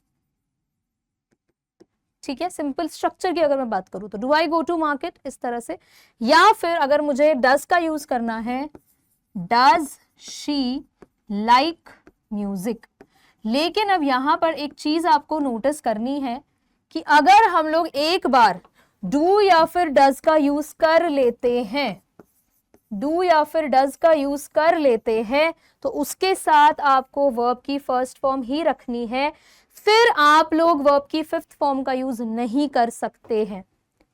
Speaker 1: ठीक है। सिंपल स्ट्रक्चर की अगर मैं बात करूं तो do I go to market, इस तरह से। या फिर अगर मुझे डज का यूज करना है, डज शी लाइक म्यूजिक। लेकिन अब यहां पर एक चीज आपको नोटिस करनी है कि अगर हम लोग एक बार डू या फिर डज का यूज कर लेते हैं, डू या फिर डज का यूज कर लेते हैं, तो उसके साथ आपको वर्ब की फर्स्ट फॉर्म ही रखनी है। फिर आप लोग वर्ब की फिफ्थ फॉर्म का यूज नहीं कर सकते हैं,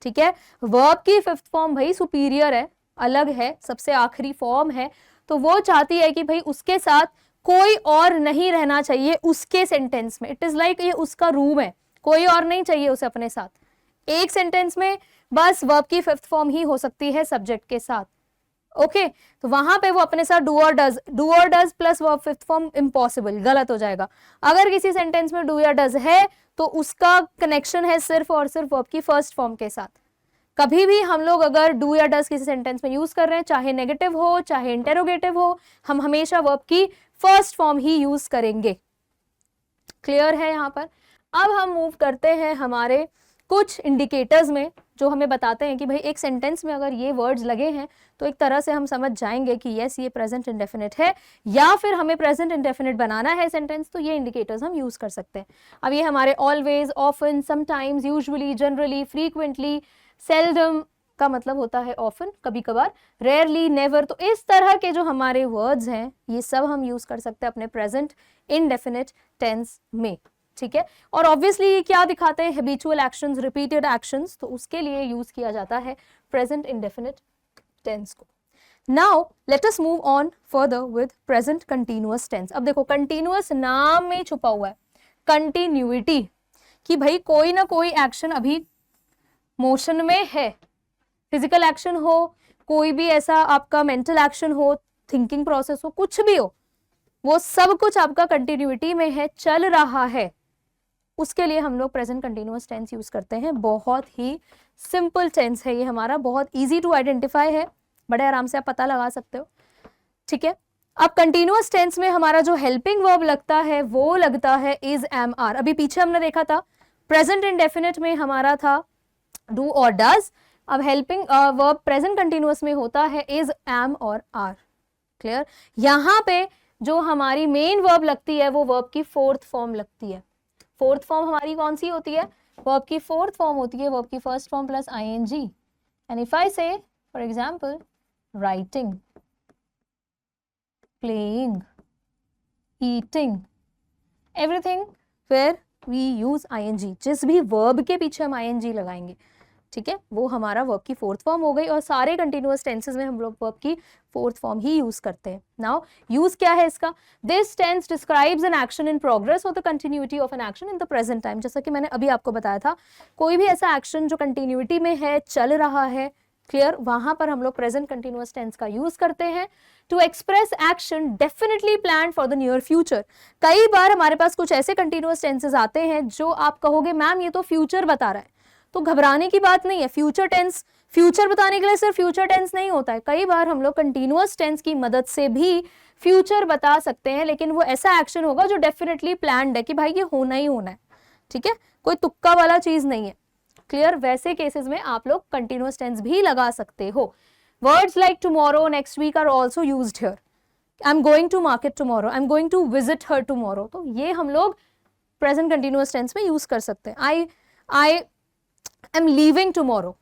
Speaker 1: ठीक है। वर्ब की फिफ्थ फॉर्म भाई सुपीरियर है, अलग है, सबसे आखिरी फॉर्म है, तो वो चाहती है कि भाई उसके साथ कोई और नहीं रहना चाहिए उसके सेंटेंस में। इट इज लाइक ये उसका रूम है, कोई और नहीं चाहिए उसे अपने साथ। एक सेंटेंस में बस वर्ब की फिफ्थ फॉर्म ही हो सकती है सब्जेक्ट के साथ, ओके। तो वहां पे वो अपने साथ डू और does plus verb fifth form impossible, गलत हो जाएगा। अगर किसी सेंटेंस में डू या डज है तो उसका कनेक्शन है सिर्फ और सिर्फ वर्ब की फर्स्ट फॉर्म के साथ। कभी भी हम लोग अगर डू या डज किसी सेंटेंस में यूज कर रहे हैं, चाहे नेगेटिव हो चाहे इंटेरोगेटिव हो, हम हमेशा वर्ब की फर्स्ट फॉर्म ही यूज करेंगे। क्लियर है यहाँ पर। अब हम मूव करते हैं हमारे कुछ इंडिकेटर्स में जो हमें बताते हैं कि भाई एक सेंटेंस में अगर ये वर्ड्स लगे हैं तो एक तरह से हम समझ जाएंगे कि यस ये प्रेजेंट इंडेफिनिट है, या फिर हमें प्रेजेंट इंडेफिनिट बनाना है सेंटेंस, तो ये इंडिकेटर्स हम यूज कर सकते हैं। अब ये हमारे always, often, sometimes, usually, generally, frequently, seldom का मतलब होता है ऑफन, कभी कभार, रेयरली, नेवर। तो इस तरह के जो हमारे वर्ड्स हैं ये सब हम यूज कर सकते हैं अपने प्रेजेंट इंडेफिनिट टेंस में, ठीक है। और ऑब्वियसली ये क्या दिखाते हैं, हैबिचुअल एक्शंस, रिपीटेड एक्शंस, तो उसके लिए यूज किया जाता है प्रेजेंट इंडेफिनिट टेंस को। Now let us move on further with present continuous tense. अब देखो कंटिन्यूअस नाम में छुपा हुआ है कंटिन्यूटी, कि भाई कोई ना कोई एक्शन अभी मोशन में है, फिजिकल एक्शन हो, कोई भी ऐसा आपका मेंटल एक्शन हो, थिंकिंग प्रोसेस हो, कुछ भी हो, वो सब कुछ आपका कंटिन्यूटी में है, चल रहा है। उसके लिए हम लोग प्रेजेंट कंटिन्यूअस टेंस यूज करते हैं। बहुत ही सिंपल टेंस है ये हमारा, बहुत इजी टू आइडेंटिफाई है, बड़े आराम से आप पता लगा सकते हो, ठीक है। अब कंटिन्यूअस टेंस में हमारा जो हेल्पिंग वर्ब लगता है वो लगता है इज, एम, आर। अभी पीछे हमने देखा था प्रेजेंट इंडेफिनिट में हमारा था डू और डज, अब हेल्पिंग वर्ब प्रेजेंट कंटिन्यूअस में होता है इज, एम और आर। क्लियर। यहां पे जो हमारी मेन वर्ब लगती है वो वर्ब की फोर्थ फॉर्म लगती है। फोर्थ फॉर्म हमारी कौन सी होती है, वर्ब की फोर्थ फॉर्म होती है वर्ब की first form plus I N G. And if I say for example writing, playing, eating, everything where we use I N G, जिस भी वर्ब के पीछे हम आईएनजी लगाएंगे, ठीक है, वो हमारा वर्ब की फोर्थ फॉर्म हो गई। और सारे कंटिन्यूअस टेंसेस में हम लोग वर्ब की फोर्थ फॉर्म ही यूज करते हैं। नाउ यूज क्या है इसका, this tense describes an action in progress और the continuity of an action in the present time. जैसा कि मैंने अभी आपको बताया था, कोई भी ऐसा एक्शन जो कंटिन्यूटी में है, चल रहा है, क्लियर, वहां पर हम लोग प्रेजेंट कंटिन्यूअस टेंस का यूज करते हैं to express action definitely plan for the near future. कई बार हमारे पास कुछ ऐसे कंटिन्यूअस टेंसेस आते हैं जो आप कहोगे मैम ये तो फ्यूचर बता रहा है, तो घबराने की बात नहीं है। फ्यूचर टेंस, फ्यूचर बताने के लिए सिर्फ फ्यूचर टेंस नहीं होता है, कई बार हम लोग कंटिन्यूअस टेंस की मदद से भी फ्यूचर बता सकते हैं, लेकिन वो ऐसा एक्शन होगा जो डेफिनेटली प्लान्ड है कि भाई ये होना ही होना है, ठीक है, कोई तुक्का वाला चीज नहीं है। क्लियर। वैसे केसेस में आप लोग कंटिन्यूअस टेंस भी लगा सकते हो। Words like tomorrow, next week are also used here. I am going to market tomorrow, I am going to visit her tomorrow, तो ये हम लोग प्रेजेंट कंटिन्यूअस टेंस में यूज कर सकते हैं। I am leaving tomorrow,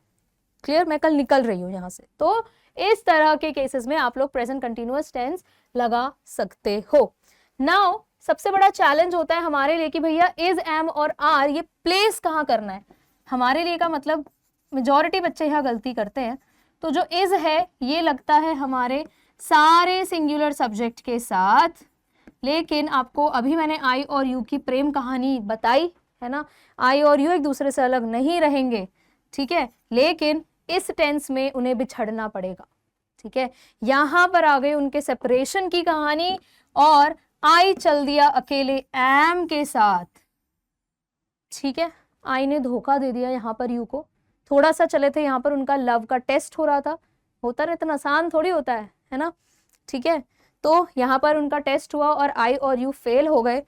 Speaker 1: clear, मैं कल निकल रही हूं यहां से। तो इस तरह के केसेस में आप लोग प्रेजेंट कंटिन्यूअस टेंस लगा सकते हो। नाउ सबसे बड़ा चैलेंज होता है हमारे लिए कि भैया इज, एम और आर ये प्लेस कहाँ करना है हमारे लिए का मतलब मेजॉरिटी बच्चे यहाँ गलती करते हैं। तो जो इज है ये लगता है हमारे सारे सिंगुलर सब्जेक्ट के साथ, लेकिन आपको अभी मैंने आई और यू की प्रेम कहानी बताई है ना, आई और यू एक दूसरे से अलग नहीं रहेंगे, ठीक है, लेकिन इस टेंस में उन्हें बिछड़ना पड़ेगा, ठीक है। यहां पर आ गई उनके सेपरेशन की कहानी और आई चल दिया अकेले एम के साथ, ठीक है, आई ने धोखा दे दिया यहाँ पर यू को। थोड़ा सा चले थे यहाँ पर, उनका लव का टेस्ट हो रहा था, होता ना, इतना आसान थोड़ी होता है ना, ठीक है। तो यहाँ पर उनका टेस्ट हुआ और आई और यू फेल हो गए।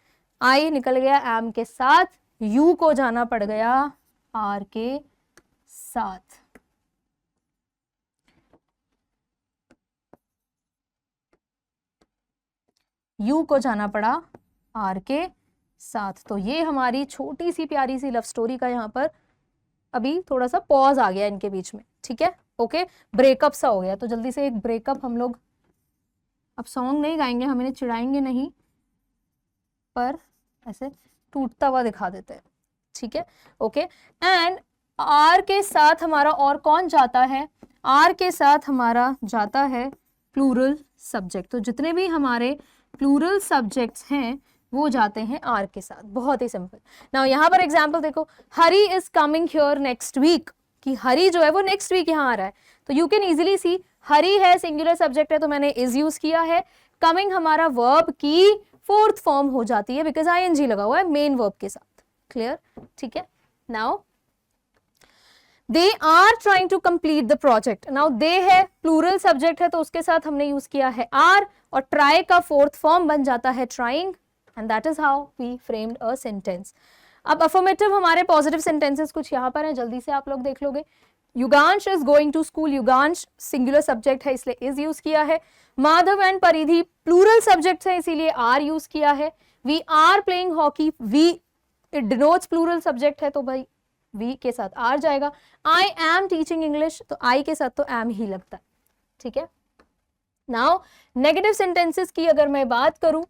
Speaker 1: आई निकल गया एम के साथ, यू को जाना पड़ गया आर के साथ। यू को जाना पड़ा आर के साथ। तो ये हमारी छोटी सी प्यारी सी लव स्टोरी का यहाँ पर अभी थोड़ा सा पॉज आ गया इनके बीच में, ठीक है, ओके, ब्रेकअप सा हो गया। तो जल्दी से एक ब्रेकअप हम लोग, अब सॉन्ग नहीं गाएंगे, हम इन्हें चिढ़ाएंगे नहीं, पर ऐसे टूटता हुआ दिखा देते हैं, ठीक है, ओके। एंड आर के साथ हमारा और कौन जाता है? आर के साथ हमारा जाता है प्लूरल सब्जेक्ट। तो जितने भी हमारे प्लूरल सब्जेक्ट्स हैं वो जाते हैं आर के साथ। बहुत ही सिंपल। नाउ यहाँ पर एग्जाम्पल देखो, Hari is coming here next week, कि हरी जो है वो नेक्स्ट वीक यहाँ आ रहा है। तो यू कैन इजीली सी, हरी है सिंगुलर सब्जेक्ट है तो मैंने इज यूज किया है। कमिंग हमारा वर्ब की फोर्थ फॉर्म हो जाती है बिकॉज आईएनजी लगा हुआ है मेन वर्ब के साथ। क्लियर, ठीक है। Now they are trying to complete the project. Now they है प्लूरल सब्जेक्ट है तो उसके साथ हमने यूज किया है आर, और ट्राई का फोर्थ फॉर्म बन जाता है trying, and that is how we framed a sentence. अब अफर्मेटिव हमारे पॉजिटिव सेंटेंसेस कुछ यहाँ पर हैं, जल्दी से आप लोग देख लोगे। Yugansh is going to school, Yugansh singular subject है इसलिए इज यूज किया है। Madhav and Paridhi plural subject है इसीलिए आर यूज किया है। We are playing hockey, we it denotes plural subject है तो भाई वी के साथ आर जाएगा। आई एम टीचिंग इंग्लिश, तो आई के साथ तो एम ही लगता है, ठीक है। नाउ नेगेटिव सेंटेंसेस की अगर मैं बात करूं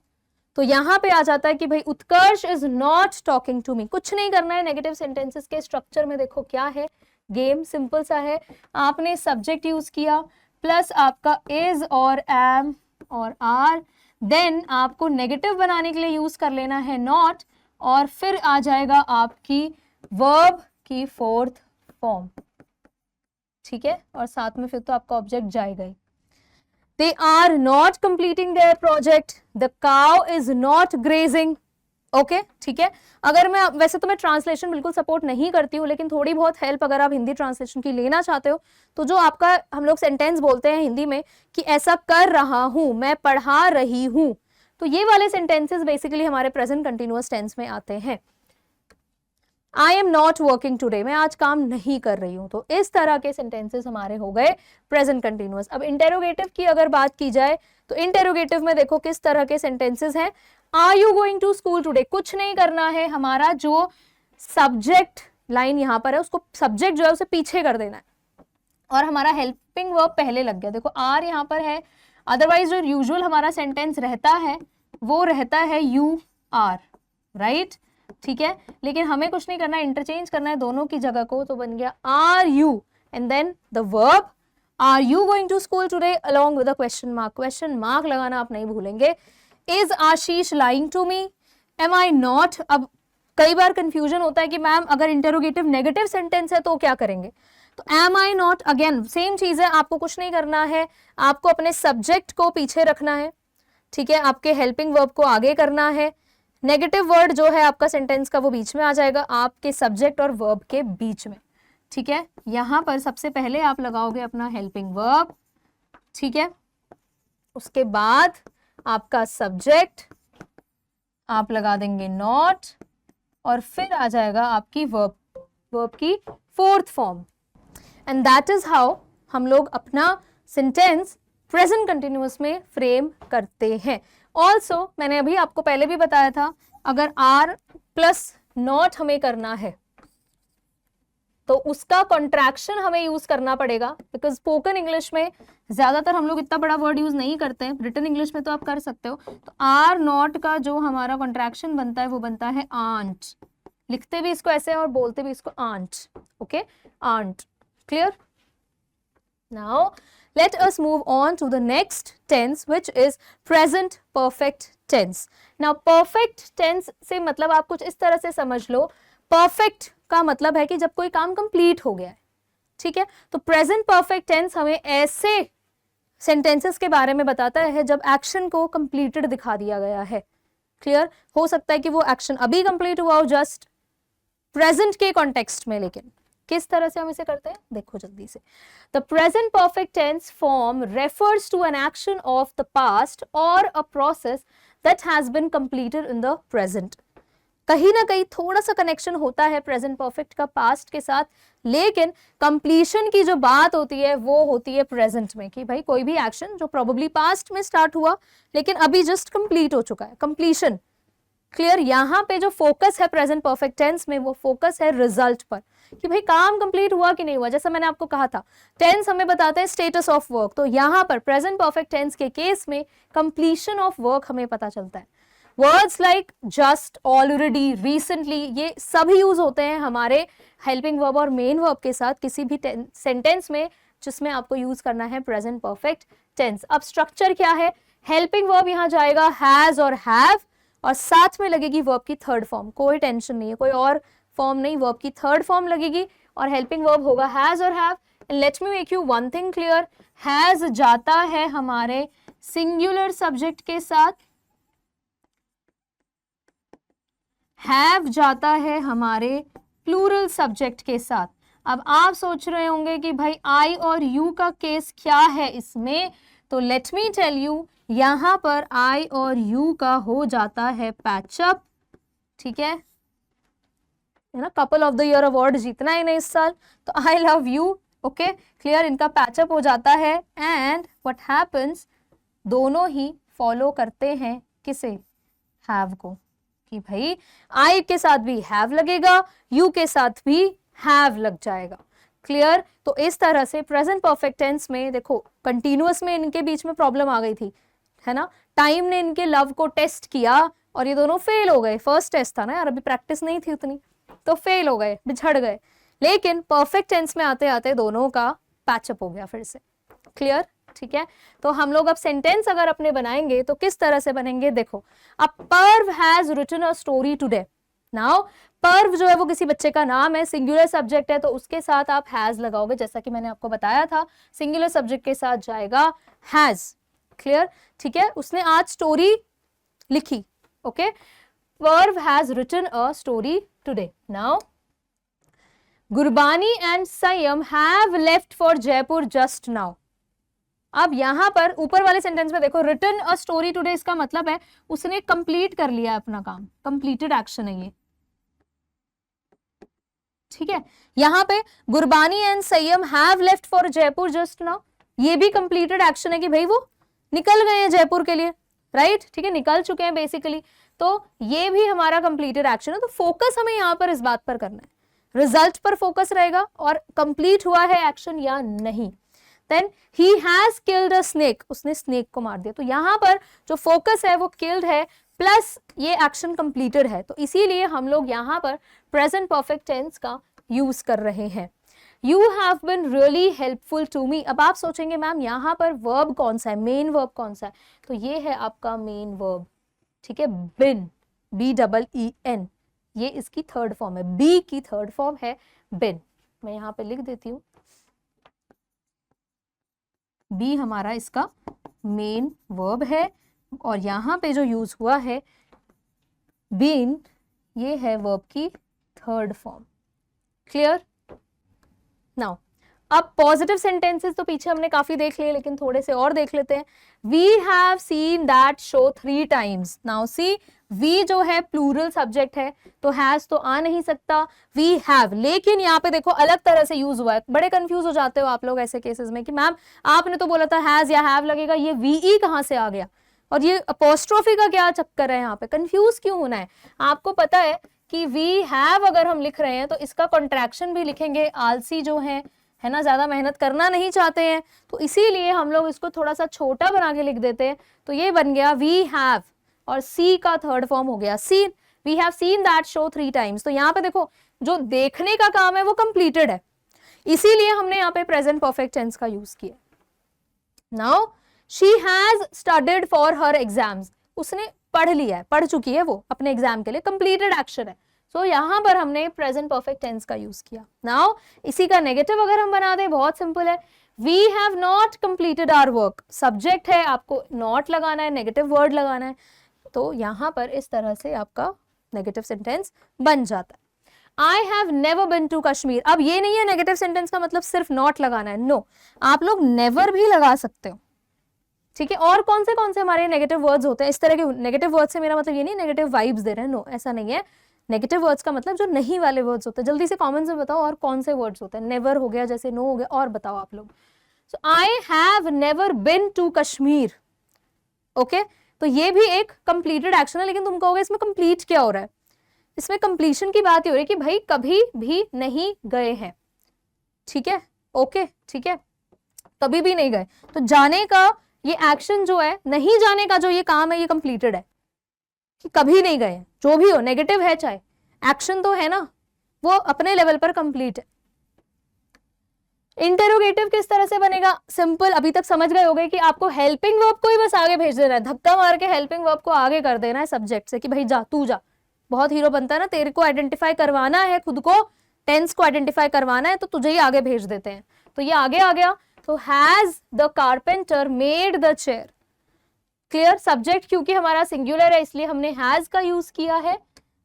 Speaker 1: तो यहां पे आ जाता है कि भाई Utkarsh is not talking to me. कुछ नहीं करना है, नेगेटिव सेंटेंसेस के स्ट्रक्चर में देखो क्या है, गेम सिंपल सा है। आपने सब्जेक्ट यूज किया प्लस आपका इज और एम और आर, देन आपको नेगेटिव बनाने के लिए यूज कर लेना है नॉट, और फिर आ जाएगा आपकी वर्ब की फोर्थ फॉर्म, ठीक है, और साथ में फिर तो आपका ऑब्जेक्ट जाएगा ही। They are not completing their project. The cow is not grazing. Okay, ठीक है। अगर मैं, वैसे तो मैं ट्रांसलेशन बिल्कुल सपोर्ट नहीं करती हूँ, लेकिन थोड़ी बहुत हेल्प अगर आप हिंदी ट्रांसलेशन की लेना चाहते हो तो जो आपका हम लोग सेंटेंस बोलते हैं हिंदी में कि ऐसा कर रहा हूँ, मैं पढ़ा रही हूँ, तो ये वाले सेंटेंसेस बेसिकली हमारे प्रेजेंट कंटिन्यूअस टेंस में आते हैं। I am not working today, मैं आज काम नहीं कर रही हूं। तो इस तरह के सेंटेंसेस हमारे हो गए प्रेजेंट कंटिन्यूअस। अब इंटेरोगेटिव की अगर बात की जाए तो इंटेरोगेटिव में देखो किस तरह के सेंटेंसेस हैं। Are you going to school today, कुछ नहीं करना है, हमारा जो सब्जेक्ट लाइन यहाँ पर है उसको सब्जेक्ट जो है उसे पीछे कर देना है, और हमारा हेल्पिंग वर्ब पहले लग गया। देखो आर यहाँ पर है, अदरवाइज जो यूजुअल हमारा सेंटेंस रहता है वो रहता है यू आर, राइट, ठीक है। लेकिन हमें कुछ नहीं करना है, इंटरचेंज करना है दोनों की जगह को, तो बन गया are you and then the verb are you going to school today along with a question mark. Question mark लगाना आप नहीं भूलेंगे। Is Ashish lying to me, am I not. अब कई बार कंफ्यूजन होता है कि मैम अगर इंटरोगेटिव नेगेटिव सेंटेंस है तो क्या करेंगे, तो am I not, again same चीज है, आपको कुछ नहीं करना है, आपको अपने सब्जेक्ट को पीछे रखना है, ठीक है, आपके हेल्पिंग वर्ब को आगे करना है, नेगेटिव वर्ड जो है आपका सेंटेंस का वो बीच में आ जाएगा, आपके सब्जेक्ट और वर्ब के बीच में, ठीक है। यहां पर सबसे पहले आप लगाओगे अपना हेल्पिंग वर्ब, ठीक है, उसके बाद आपका सब्जेक्ट आप लगा देंगे नॉट, और फिर आ जाएगा आपकी वर्ब की fourth form, and that is how हम लोग अपना सेंटेंस प्रेजेंट कंटिन्यूअस में फ्रेम करते हैं। ऑल्सो मैंने अभी आपको पहले भी बताया था, अगर आर प्लस नॉट हमें करना है तो उसका कॉन्ट्रैक्शन हमें यूज करना पड़ेगा, बिकॉज स्पोकन इंग्लिश में ज्यादातर हम लोग इतना बड़ा वर्ड यूज नहीं करते हैं, रिटन इंग्लिश में तो आप कर सकते हो। तो आर नॉट का जो हमारा कॉन्ट्रैक्शन बनता है वो बनता है आंट, लिखते भी इसको ऐसे और बोलते भी इसको aren't, okay, aren't, clear. Now let us move on to the next tense which is present perfect tense. Now perfect tense से मतलब आप कुछ इस तरह से समझ लो, perfect का मतलब है कि जब कोई काम कंप्लीट हो गया है, ठीक है। तो present perfect tense हमें ऐसे sentences के बारे में बताता है जब एक्शन को completed दिखा दिया गया है, क्लियर। हो सकता है कि वो एक्शन अभी कंप्लीट हुआ हो जस्ट प्रेजेंट के कॉन्टेक्स्ट में, लेकिन किस तरह से हम इसे करते हैं देखो जल्दी से। The present perfect tense form refers to an action of the past और a process that has been completed in the present. कहीं ना कहीं थोड़ा सा कनेक्शन होता है प्रेजेंट परफेक्ट का पास्ट के साथ, लेकिन कंप्लीशन की जो बात होती है वो होती है प्रेजेंट में, कि भाई कोई भी एक्शन जो प्रोबेबली पास्ट में स्टार्ट हुआ लेकिन अभी जस्ट कंप्लीट हो चुका है, कंप्लीशन। क्लियर? यहाँ पे जो फोकस है प्रेजेंट परफेक्ट टेंस में, वो फोकस है रिजल्ट पर, कि भाई काम कंप्लीट हुआ कि नहीं हुआ। जैसा मैंने आपको कहा था, टेंस हमें बताते हैं स्टेटस ऑफ वर्क, तो यहाँ पर प्रेजेंट परफेक्ट टेंस के केस में कंप्लीशन ऑफ वर्क हमें पता चलता है। Words like just, already, recently, ये सभी यूज होते हैं हमारे हेल्पिंग वर्ब और मेन वर्ब के साथ किसी भी सेंटेंस में जिसमें आपको यूज करना है प्रेजेंट परफेक्ट टेंस। अब स्ट्रक्चर क्या है? हेल्पिंग वर्ब यहाँ जाएगा हैज और हैव, और साथ में लगेगी वर्ब की थर्ड फॉर्म। कोई टेंशन नहीं है, कोई और फॉर्म नहीं, वर्ब की थर्ड फॉर्म लगेगी और हेल्पिंग वर्ब होगा हैज और have. And let me make you one thing clear, has जाता है हमारे सिंगुलर सब्जेक्ट के साथ, हैव जाता है हमारे प्लूरल सब्जेक्ट के साथ। अब आप सोच रहे होंगे कि भाई आई और यू का केस क्या है इसमें, तो लेट मी टेल यू, यहां पर आई और यू का हो जाता है पैचअप, ठीक है ना। Couple of the year award जीतना है इन्हें इस साल, तो I love you, okay clear, इनका पैचअप हो जाता है। एंड व्हाट हैपेंस, दोनों ही फॉलो करते हैं किसे? हैव को, कि भाई आई के साथ भी हैव लगेगा, यू के साथ भी हैव लग जाएगा। क्लियर? तो इस तरह से प्रेजेंट परफेक्ट टेंस में देखो, कंटिन्यूअस में इनके बीच में प्रॉब्लम आ गई थी, है ना। टाइम ने इनके लव को टेस्ट किया और ये दोनों फेल हो गए। फर्स्ट टेस्ट था ना यार, अभी प्रैक्टिस नहीं थी उतनी, तो फेल हो गए, बिछड़ गए। लेकिन परफेक्ट टेंस में आते आते दोनों का पैचअप हो गया फिर से। क्लियर? ठीक है, तो हम लोग अब सेंटेंस अगर अपने बनाएंगे तो किस तरह से बनेंगे, देखो। अब Parv has written a story today. Now Parv जो है वो किसी बच्चे का नाम है, सिंगुलर सब्जेक्ट है, तो उसके साथ आप हैज लगाओगे, जैसा कि मैंने आपको बताया था, सिंगुलर सब्जेक्ट के साथ जाएगा हैज। क्लियर? ठीक है, उसने आज स्टोरी लिखी, okay. Parv has written a story today. Now Gurbani and Sanyam have left for Jaipur just now. अब यहां पर ऊपर वाले सेंटेंस में देखो, रिटन अ स्टोरी टुडे, इसका मतलब है उसने कंप्लीट कर लिया अपना काम, कंप्लीटेड एक्शन है ये, ठीक है। यहां पे Gurbani and Sanyam have left for Jaipur just now, ये भी कंप्लीटेड एक्शन है कि भाई वो निकल गए हैं जयपुर के लिए, राइट, ठीक है, निकल चुके हैं बेसिकली, तो ये भी हमारा कंप्लीटेड एक्शन है। तो फोकस हमें यहां पर इस बात पर करना है, रिजल्ट पर फोकस रहेगा और कंप्लीट हुआ है एक्शन या नहीं। Then he has killed a snake, उसने स्नेक को मार दिया, तो यहां पर जो फोकस है वो किल्ड है प्लस ये एक्शन कंप्लीटेड है, तो इसीलिए हम लोग यहां पर प्रेजेंट परफेक्ट टेंस का यूज कर रहे हैं। You have been really helpful to me। अब आप सोचेंगे मैम यहाँ पर वर्ब कौन सा है, मेन वर्ब कौन सा है, तो ये है आपका मेन वर्ब, ठीक है, बिन, BEEN, ये इसकी थर्ड फॉर्म है, बी की थर्ड फॉर्म है बिन। मैं यहाँ पे लिख देती हूँ, बी हमारा इसका मेन वर्ब है और यहाँ पे जो यूज हुआ है बीन, ये है वर्ब की थर्ड फॉर्म। क्लियर? नाउ अब पॉजिटिव सेंटेंसेस तो पीछे हमने काफी देख लिए, लेकिन थोड़े से और देख लेते हैं। We have seen that show 3 times। Now see, we जो है प्लूरल सब्जेक्ट है तो हैज तो आ नहीं सकता, वी हैव, लेकिन यहाँ पे देखो अलग तरह से यूज हुआ है। बड़े कंफ्यूज हो जाते हो आप लोग ऐसे केसेस में कि मैम आपने तो बोला था हैज या हैव लगेगा, ये वी कहाँ से आ गया और ये अपोस्ट्रोफी का क्या चक्कर है, यहाँ पे कंफ्यूज क्यों होना है। आपको पता है कि वी हैव अगर हम लिख रहे हैं तो इसका कॉन्ट्रैक्शन भी लिखेंगे, आलसी जो है ना, ज्यादा मेहनत करना नहीं चाहते हैं, तो इसीलिए हम लोग इसको थोड़ा सा छोटा बना के लिख देते हैं, तो ये बन गया वी हैव और सी का थर्ड फॉर्म हो गया seen. We have seen that show 3 times। तो यहाँ पे देखो जो देखने का काम है वो कंप्लीटेड है, इसीलिए हमने यहाँ पे प्रेजेंट परफेक्ट टेंस का यूज किया। Now she has studied for her exams, उसने पढ़ लिया है, पढ़ चुकी है वो अपने एग्जाम के लिए, कंप्लीटेड एक्शन है, तो यहां पर हमने प्रेजेंट परफेक्ट टेंस का यूज किया। नाउ इसी का नेगेटिव अगर हम बना दें, बहुत सिंपल है, we have not completed our work, subject है, आपको नॉट लगाना है, नेगेटिव वर्ड लगाना है, तो यहां पर इस तरह से आपका नेगेटिव सेंटेंस बन जाता है। I have never been to Kashmir, अब ये नहीं है नेगेटिव सेंटेंस का मतलब सिर्फ नॉट लगाना है, नो, आप लोग नेवर भी लगा सकते हो, ठीक है। और कौन से हमारे नेगेटिव वर्ड्स होते हैं, इस तरह के नेगेटिव वर्ड से मेरा मतलब ये नहीं नेगेटिव वाइब्स दे रहे हैं, नो, ऐसा नहीं है। नेगेटिव वर्ड्स का मतलब जो नहीं वाले वर्ड्स होते हैं। जल्दी से कॉमन से बताओ और कौन से वर्ड्स होते हैं। नेवर हो गया, जैसे नो हो गया, और बताओ आप लोग। So I have never been to Kashmir. Okay, तो ये भी एक कंप्लीटेड एक्शन है, लेकिन तुम कहोगे इसमें कंप्लीट क्या हो रहा है? इसमें कंप्लीशन की बात ही हो रही है कि भाई कभी भी नहीं गए हैं। ठीक है, ओके, ठीक है, कभी भी नहीं गए। तो जाने का ये एक्शन जो है, नहीं जाने का जो ये काम है, ये कंप्लीटेड है कि कभी नहीं गए। जो भी हो, नेगेटिव है चाहे, एक्शन तो है ना, वो अपने लेवल पर कंप्लीट है। इंटेरोगेटिव किस तरह से बनेगा? सिंपल, अभी तक समझ गए होंगे कि आपको हेल्पिंग वर्ब को ही बस आगे भेज देना है, धक्का मार के हेल्पिंग वर्ब को आगे कर देना है सब्जेक्ट से कि भाई जा, तू जा। बहुत हीरो बनता है ना, तेरे को आइडेंटिफाई करवाना है, खुद को टेंस को आइडेंटिफाई करवाना है, तो तुझे ही आगे भेज देते हैं। तो ये आगे आ गया। तो has the carpenter made the chair. Clear? Subject क्योंकि हमारा सिंगुलर है इसलिए हमने हैज का यूज किया है।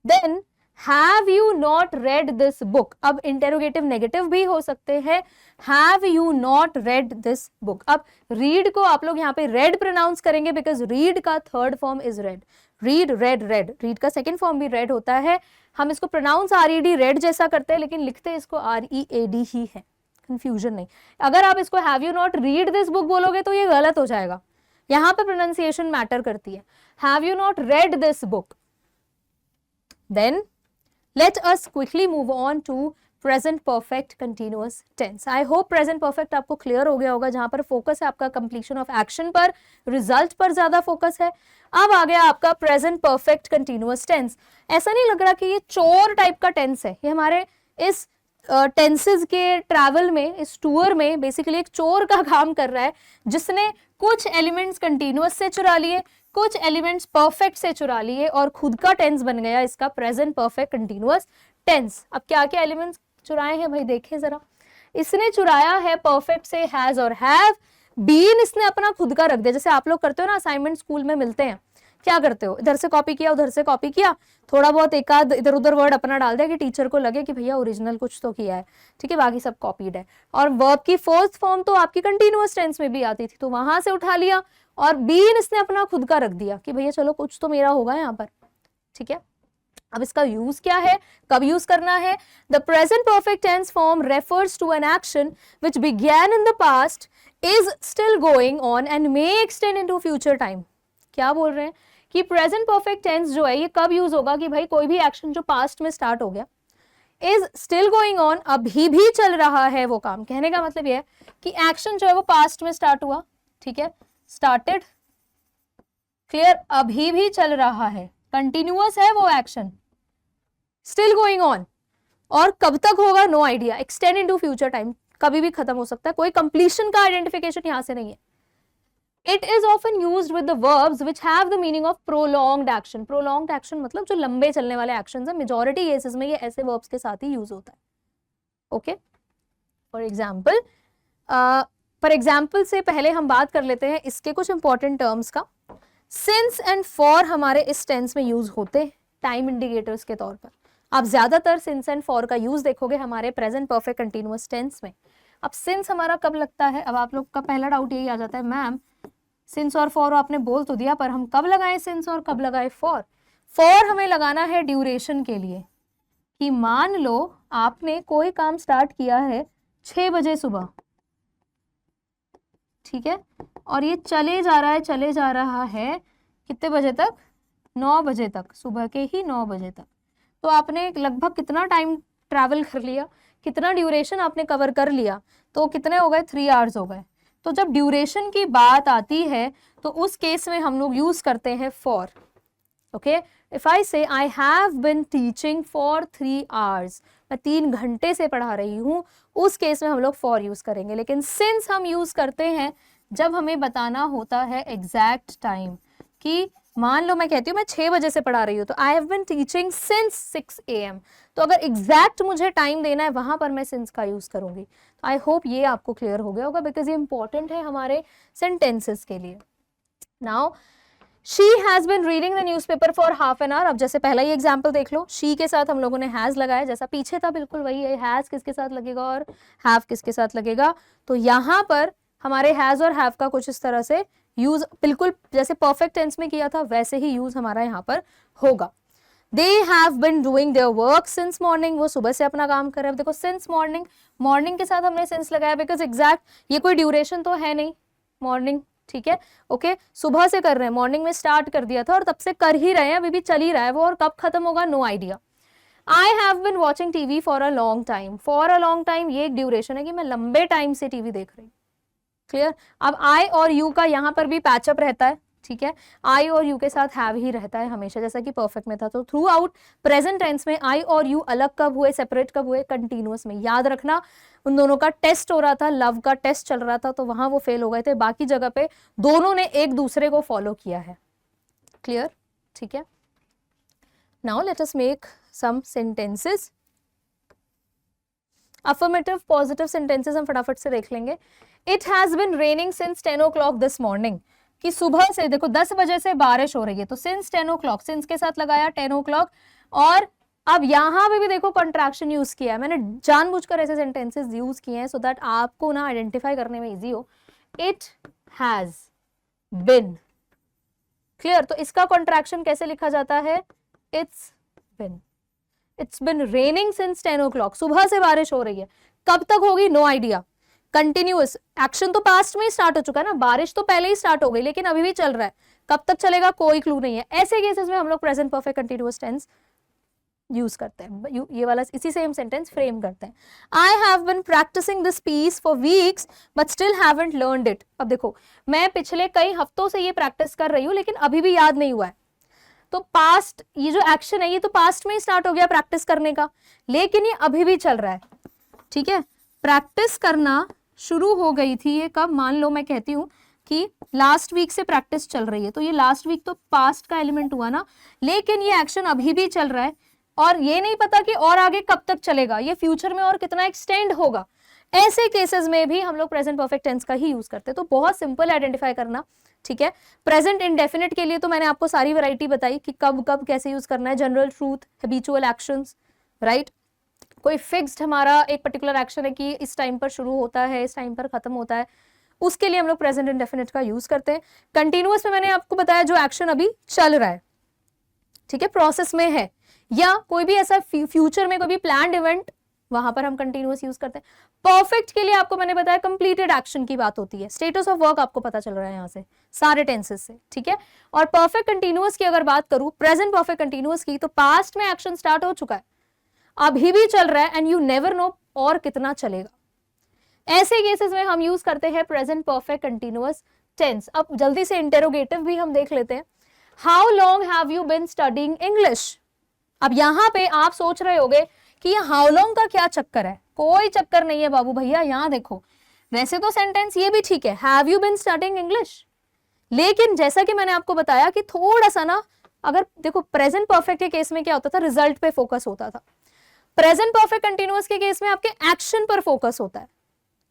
Speaker 1: Then have you not read this book. अब इंटेरोगेटिव नेगेटिव भी हो सकते हैं। Have you not read this book. अब रीड को आप लोग यहाँ पे रेड प्रोनाउंस करेंगे बिकॉज रीड का third form is read. Read, read, read, रीड का सेकेंड फॉर्म भी रेड होता है। हम इसको प्रोनाउंस RED रेड जैसा करते हैं, लेकिन लिखते इसको READ ही है। कंफ्यूजन नहीं। अगर आप इसको have you not read this book बोलोगे तो ये गलत हो जाएगा। यहां पे प्रोनाउंसिएशन मैटर करती है। Have you not read this book. Then let us quickly move on to present perfect continuous tense. I hope present perfect आपको क्लियर हो गया होगा, जहां पर फोकस है आपका कंप्लीशन ऑफ एक्शन पर, रिजल्ट पर ज्यादा फोकस है। अब आ गया आपका प्रेजेंट परफेक्ट कंटिन्यूअस टेंस। ऐसा नहीं लग रहा कि ये चोर टाइप का टेंस है। ये हमारे इस टेंसेज के ट्रैवल में, इस टूर में बेसिकली एक चोर का काम कर रहा है, जिसने कुछ एलिमेंट्स कंटिन्यूअस से चुरा लिए, कुछ एलिमेंट्स परफेक्ट से चुरा लिए, और खुद का टेंस बन गया इसका प्रेजेंट परफेक्ट कंटिन्यूअस टेंस। अब क्या क्या एलिमेंट्स चुराए हैं भाई, देखें जरा। इसने चुराया है परफेक्ट से हैज और हैव। बीन इसने अपना खुद का रख दिया। जैसे आप लोग करते हो ना, असाइनमेंट स्कूल में मिलते हैं, क्या करते हो? इधर से कॉपी किया, उधर से कॉपी किया, थोड़ा बहुत एक आध इधर उधर वर्ड अपना डाल दिया कि टीचर को लगे कि भैया ओरिजिनल कुछ तो किया है। ठीक है, बाकी सब कॉपीड है। और वर्ब की फोर्थ फॉर्म तो आपकी कंटिन्यूअस टेंस में भी आती थी, तो वहां से उठा लिया, और बीन इसने अपना खुद का रख दिया कि भैया चलो कुछ तो मेरा होगा यहाँ पर। ठीक है, अब इसका यूज क्या है, कब यूज करना है? The present perfect tense form refers to an action which began in the past, is still going on and may extend into future time. क्या बोल रहे हैं कि प्रेजेंट परफेक्ट टेंस जो है ये कब यूज होगा? कि भाई कोई भी एक्शन जो पास्ट में स्टार्ट हो गया, इज स्टिल गोइंग ऑन, अभी भी चल रहा है वो काम। कहने का मतलब ये है कि एक्शन जो है वो पास्ट में स्टार्ट हुआ, ठीक है, स्टार्टेड, क्लियर, अभी भी चल रहा है, कंटिन्यूअस है वो एक्शन, स्टिल गोइंग ऑन, और कब तक होगा no idea, extend into future time, कभी भी खत्म हो सकता है, कोई कंप्लीशन का आइडेंटिफिकेशन यहां से नहीं है। It is often used with the verbs which have the meaning of prolonged action. Prolonged action मतलब जो लंबे चलने वाले actions हैं, majority cases में ये ऐसे verbs के साथ ही use होता है। Okay? For example से पहले हम बात कर लेते हैं इसके कुछ important terms का। Since and for हमारे इस tense में use होते हैं time indicators के तौर पर। आप ज्यादातर since and for का use देखोगे हमारे present perfect continuous tense में। अब since हमारा कब लगता है? अब आप लोग का पहला डाउट यही आ जाता है, मैम सिंस और फॉर आपने बोल तो दिया, पर हम कब लगाएं सिंस और कब लगाएं फॉर? फॉर हमें लगाना है ड्यूरेशन के लिए, कि मान लो आपने कोई काम स्टार्ट किया है 6 बजे सुबह, ठीक है, और ये चले जा रहा है कितने बजे तक? 9 बजे तक, सुबह के ही 9 बजे तक। तो आपने लगभग कितना टाइम ट्रैवल कर लिया, कितना ड्यूरेशन आपने कवर कर लिया? तो कितने हो गए? 3 आवर्स हो गए। तो जब ड्यूरेशन की बात आती है तो उस केस में हम लोग यूज करते हैं for. Okay, if I say I have been teaching for 3 hours, मैं 3 घंटे से पढ़ा रही हूँ, उस केस में हम लोग फॉर यूज करेंगे। लेकिन सिंस हम यूज करते हैं जब हमें बताना होता है एग्जैक्ट टाइम, कि मान लो मैं कहती हूँ मैं 6 बजे से पढ़ा रही हूँ, तो आई have been teaching since 6 AM। तो अगर एग्जैक्ट मुझे टाइम देना है वहां पर मैं सिंस का यूज करूंगी। तो आई होप ये आपको क्लियर हो गया होगा, बिकॉज ये इंपॉर्टेंट है हमारे सेंटेंसेस के लिए। Now she has been reading the newspaper for half an hour. अब जैसे पहला ही एग्जाम्पल देख लो, शी के साथ हम लोगों ने हैज लगाया, जैसा पीछे था बिल्कुल वही है, हैज किसके साथ लगेगा और हैव किसके साथ लगेगा। तो यहाँ पर हमारे हैज और हैव का कुछ इस तरह से यूज, बिल्कुल जैसे परफेक्ट टेंस में किया था वैसे ही यूज हमारा यहाँ पर होगा। दे have been doing their work since morning, वो सुबह से अपना काम कर रहे हैं। देखो सिंस मॉर्निंग, मॉर्निंग के साथ हमने सिंस लगाया बिकॉज एग्जैक्ट ये कोई ड्यूरेशन तो है नहीं मॉर्निंग, ठीक है ओके, सुबह से कर रहे हैं, मॉर्निंग में स्टार्ट कर दिया था और तब से कर ही रहे हैं, अभी भी चल ही रहा है वो, और कब खत्म होगा no idea. I have been watching TV for a long time, for a long time ये एक ड्यूरेशन है कि मैं लंबे टाइम से टीवी देख रही हूँ, क्लियर। अब आई और यू का यहाँ पर भी पैचअप रहता है, ठीक है, आई और यू के साथ हैव ही रहता है हमेशा, जैसा कि परफेक्ट में था। तो थ्रू आउट प्रेजेंट टेंस में आई और यू अलग कब हुए, सेपरेट कब हुए, कंटिन्यूअस में। याद रखना उन दोनों का टेस्ट हो रहा था, लव का टेस्ट चल रहा था, तो वहां वो फेल हो गए थे, बाकी जगह पे दोनों ने एक दूसरे को फॉलो किया है, क्लियर, ठीक है। Now let us make some sentences, affirmative positive sentences हम फटाफट से देख लेंगे। It has been raining since 10 o'clock this morning, कि सुबह से देखो 10 बजे से बारिश हो रही है, तो सिंस 10 o'clock, सिंस के साथ लगाया 10 o'clock, और अब यहां पे भी देखो कंट्रैक्शन यूज किया है, मैंने जानबूझकर ऐसे सेंटेंसेस यूज किए हैं सो दैट आपको ना आइडेंटिफाई करने में इजी हो। इट हैज बिन, क्लियर, तो इसका कंट्रैक्शन कैसे लिखा जाता है, it's been. It's been raining since 10 o'clock, सुबह से बारिश हो रही है, कब तक होगी नो आइडिया, कंटिन्यूअस, एक्शन तो पास्ट में ही स्टार्ट हो चुका है ना, बारिश तो पहले ही स्टार्ट हो गई लेकिन अभी भी चल रहा है, कब तक चलेगा कोई क्लू नहीं है। ऐसे केसेस में हम लोग present perfect continuous tense use करते हैं, ये वाला इसी से हम सेंटेंस फ्रेम करते हैं। I have been practising this piece for weeks but still haven't learned it, अब देखो मैं पिछले कई हफ्तों से ये प्रैक्टिस कर रही हूँ लेकिन अभी भी याद नहीं हुआ है, तो पास्ट, ये जो एक्शन है ये तो पास्ट में ही स्टार्ट हो गया प्रैक्टिस करने का, लेकिन ये अभी भी चल रहा है, ठीक है। प्रैक्टिस करना शुरू हो गई थी ये कब, मान लो मैं कहती हूँ कि लास्ट वीक से प्रैक्टिस चल रही है, तो ये लास्ट वीक तो पास्ट का एलिमेंट हुआ ना, लेकिन ये एक्शन अभी भी चल रहा है और ये नहीं पता कि और आगे कब तक चलेगा, ये फ्यूचर में और कितना एक्सटेंड होगा। ऐसे केसेस में भी हम लोग प्रेजेंट परफेक्ट टेंस का ही यूज करते हैं, तो बहुत सिंपल आइडेंटिफाई करना, ठीक है। प्रेजेंट इंडेफिनिट के लिए तो मैंने आपको सारी वैरायटी बताई कि कब कब कैसे यूज करना है, general truth, habitual actions, right, कोई फिक्स्ड हमारा एक पर्टिकुलर एक्शन है कि इस टाइम पर शुरू होता है इस टाइम पर खत्म होता है, उसके लिए हम लोग प्रेजेंट इंडेफिनिट का यूज करते हैं। कंटिन्यूअस में मैंने आपको बताया जो एक्शन अभी चल रहा है, ठीक है, प्रोसेस में है, या कोई भी ऐसा फ्यूचर में कोई भी प्लान्ड इवेंट, वहां पर हम कंटिन्यूअस यूज करते हैं। परफेक्ट के लिए आपको मैंने बताया कंप्लीटेड एक्शन की बात होती है, स्टेटस ऑफ वर्क आपको पता चल रहा है यहाँ से सारे टेंसेस से, ठीक है। और परफेक्ट कंटिन्यूअस की अगर बात करूं, प्रेजेंट परफेक्ट कंटिन्यूअस की, तो पास्ट में एक्शन स्टार्ट हो चुका है, अभी भी चल रहा है, एंड यू नेवर नो और कितना चलेगा। ऐसे केसेस में हम यूज करते हैं प्रेजेंट परफेक्ट कंटिन्यूअस टेंस। अब जल्दी से इंटेरोगेटिव भी हम देख लेते हैं। How long have you been studying English, अब यहां पे आप सोच रहे होगे कि ये हाउ लॉन्ग का क्या चक्कर है, कोई चक्कर नहीं है बाबू भैया, यहां देखो वैसे तो सेंटेंस ये भी ठीक है, have you been studying English, लेकिन जैसा कि मैंने आपको बताया कि थोड़ा सा ना, अगर देखो प्रेजेंट परफेक्ट के केस में क्या होता था, रिजल्ट पे फोकस होता था, प्रेजेंट परफेक्ट कंटिन्यूअस के केस में आपके एक्शन पर फोकस होता है,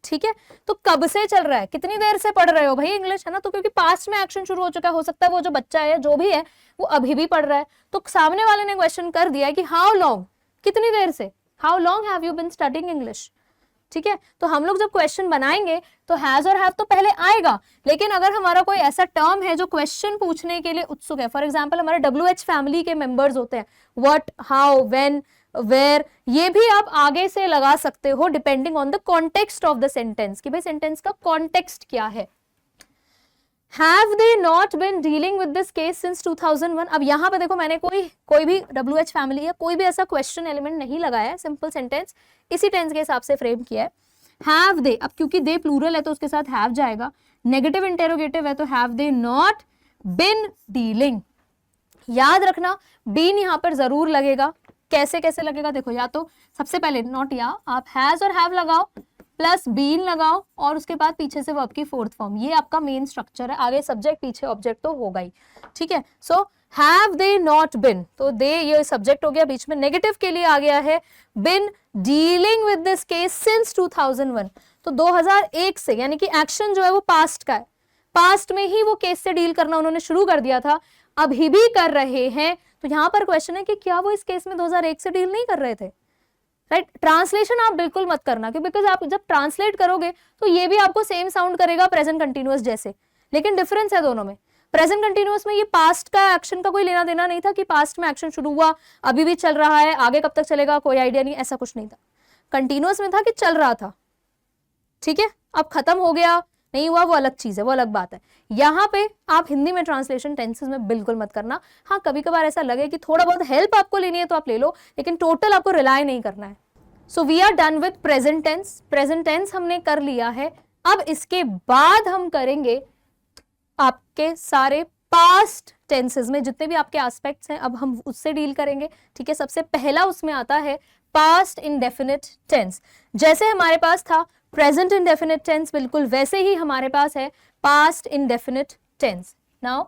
Speaker 1: ठीक है। तो कब से चल रहा है, कितनी देर से पढ़ रहे हो भाई इंग्लिश, है ना, तो क्योंकि पास्ट में एक्शन शुरू हो चुका है, हो सकता है वो जो बच्चा है जो भी है वो अभी भी पढ़ रहा है, तो सामने वाले ने क्वेश्चन कर दिया है कि हाउ लॉन्ग, कितनी देर से, how long have you been studying English, ठीक है। तो हम लोग जब क्वेश्चन बनाएंगे तो हैज और हैव तो पहले आएगा, लेकिन अगर हमारा कोई ऐसा टर्म है जो क्वेश्चन पूछने के लिए उत्सुक है, फॉर एग्जांपल हमारे WH फैमिली के मेंबर्स होते हैं, व्हाट, हाउ, व्हेन, वेयर, ये भी आप आगे से लगा सकते हो depending on the context of the sentence, कि भाई सेंटेंस का कॉन्टेक्स्ट क्या है। Have they not been dealing with this case since 2001? अब यहाँ पे देखो मैंने कोई भी WH फैमिली या कोई भी ऐसा क्वेश्चन एलिमेंट नहीं लगाया है, सिंपल सेंटेंस इसी टेंस के हिसाब से फ्रेम किया है। Have they, अब क्योंकि दे प्लूरल है तो उसके साथ have जाएगा, नेगेटिव इंटेरोगेटिव है तो have they not been dealing, याद रखना been यहाँ पर जरूर लगेगा। कैसे कैसे लगेगा देखो, या तो सबसे पहले नॉट, या आप हैज और हैव लगाओ प्लस बीन लगाओ और उसके बाद पीछे से वर्ब की फोर्थ फॉर्म, ये आपका मेन स्ट्रक्चर है, आगे सब्जेक्ट पीछे ऑब्जेक्ट तो होगा ही, ठीक है। So have they not been, तो दे ये सब्जेक्ट हो गया, बीच में नेगेटिव के लिए आ गया है been dealing with this case since 2001, तो 2001 से, यानी कि एक्शन जो है वो पास्ट का है, पास्ट में ही वो केस से डील करना उन्होंने शुरू कर दिया था, अभी भी कर रहे हैं। तो यहां पर क्वेश्चन है कि क्या वो इस केस में 2001 से डील नहीं कर रहे थे, राइट। ट्रांसलेशन आप बिल्कुल मत करना, क्योंकि बिकॉज आप जब ट्रांसलेट करोगे तो ये भी आपको सेम साउंड करेगा प्रेजेंट कंटिन्यूअस जैसे, लेकिन डिफरेंस है दोनों में। प्रेजेंट कंटिन्यूअस में ये पास्ट का एक्शन का कोई लेना देना नहीं था कि पास्ट में एक्शन शुरू हुआ, अभी भी चल रहा है, आगे कब तक चलेगा कोई आइडिया नहीं, ऐसा कुछ नहीं था। कंटिन्यूअस में था कि चल रहा था, ठीक है। अब खत्म हो गया नहीं हुआ वो अलग चीज है, वो अलग बात है। यहाँ पे आप हिंदी में ट्रांसलेशन टेंसेस में बिल्कुल मत करना। हाँ, कभी कभार ऐसा लगे कि थोड़ा बहुत हेल्प आपको लेनी है तो आप ले लो, लेकिन टोटल आपको रिलाय नहीं करना है। So we are done with present tense. Present tense हमने कर लिया है। अब इसके बाद हम करेंगे आपके सारे पास्ट टेंसेस में जितने भी आपके एस्पेक्ट्स हैं, अब हम उससे डील करेंगे, ठीक है। सबसे पहला उसमें आता है पास्ट इंडेफिनिट टेंस। जैसे हमारे पास था प्रेजेंट इंडेफिनिट टेंस, बिल्कुल वैसे ही हमारे पास है पास्ट इंडेफिनिट टेंस। नाउ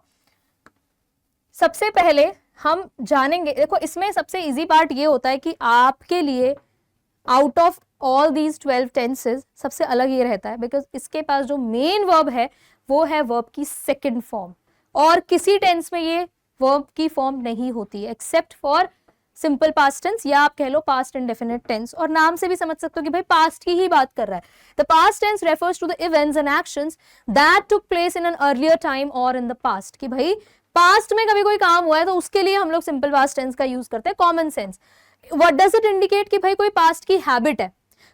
Speaker 1: सबसे पहले हम जानेंगे, देखो इसमें सबसे इजी पार्ट ये होता है कि आपके लिए out of all these 12 tenses सबसे अलग ये रहता है बिकॉज इसके पास जो मेन वर्ब है वो है वर्ब की सेकंड फॉर्म, और किसी टेंस में ये वर्ब की फॉर्म नहीं होती है except for simple past tense, या आप कह लो पास्ट इंडेफिनिट टेंस। और नाम से भी समझ सकते हो कि भाई पास्ट की ही बात कर रहा है। The past tense refers to the events and actions that took place in an earlier time और इन द पास्ट, कि भाई पास्ट में कभी कोई काम हुआ है तो उसके लिए हम लोग सिंपल पास्ट टेंस का यूज करते हैं। Common sense. What does it indicate कि भाई कोई पास्ट की हैबिट है,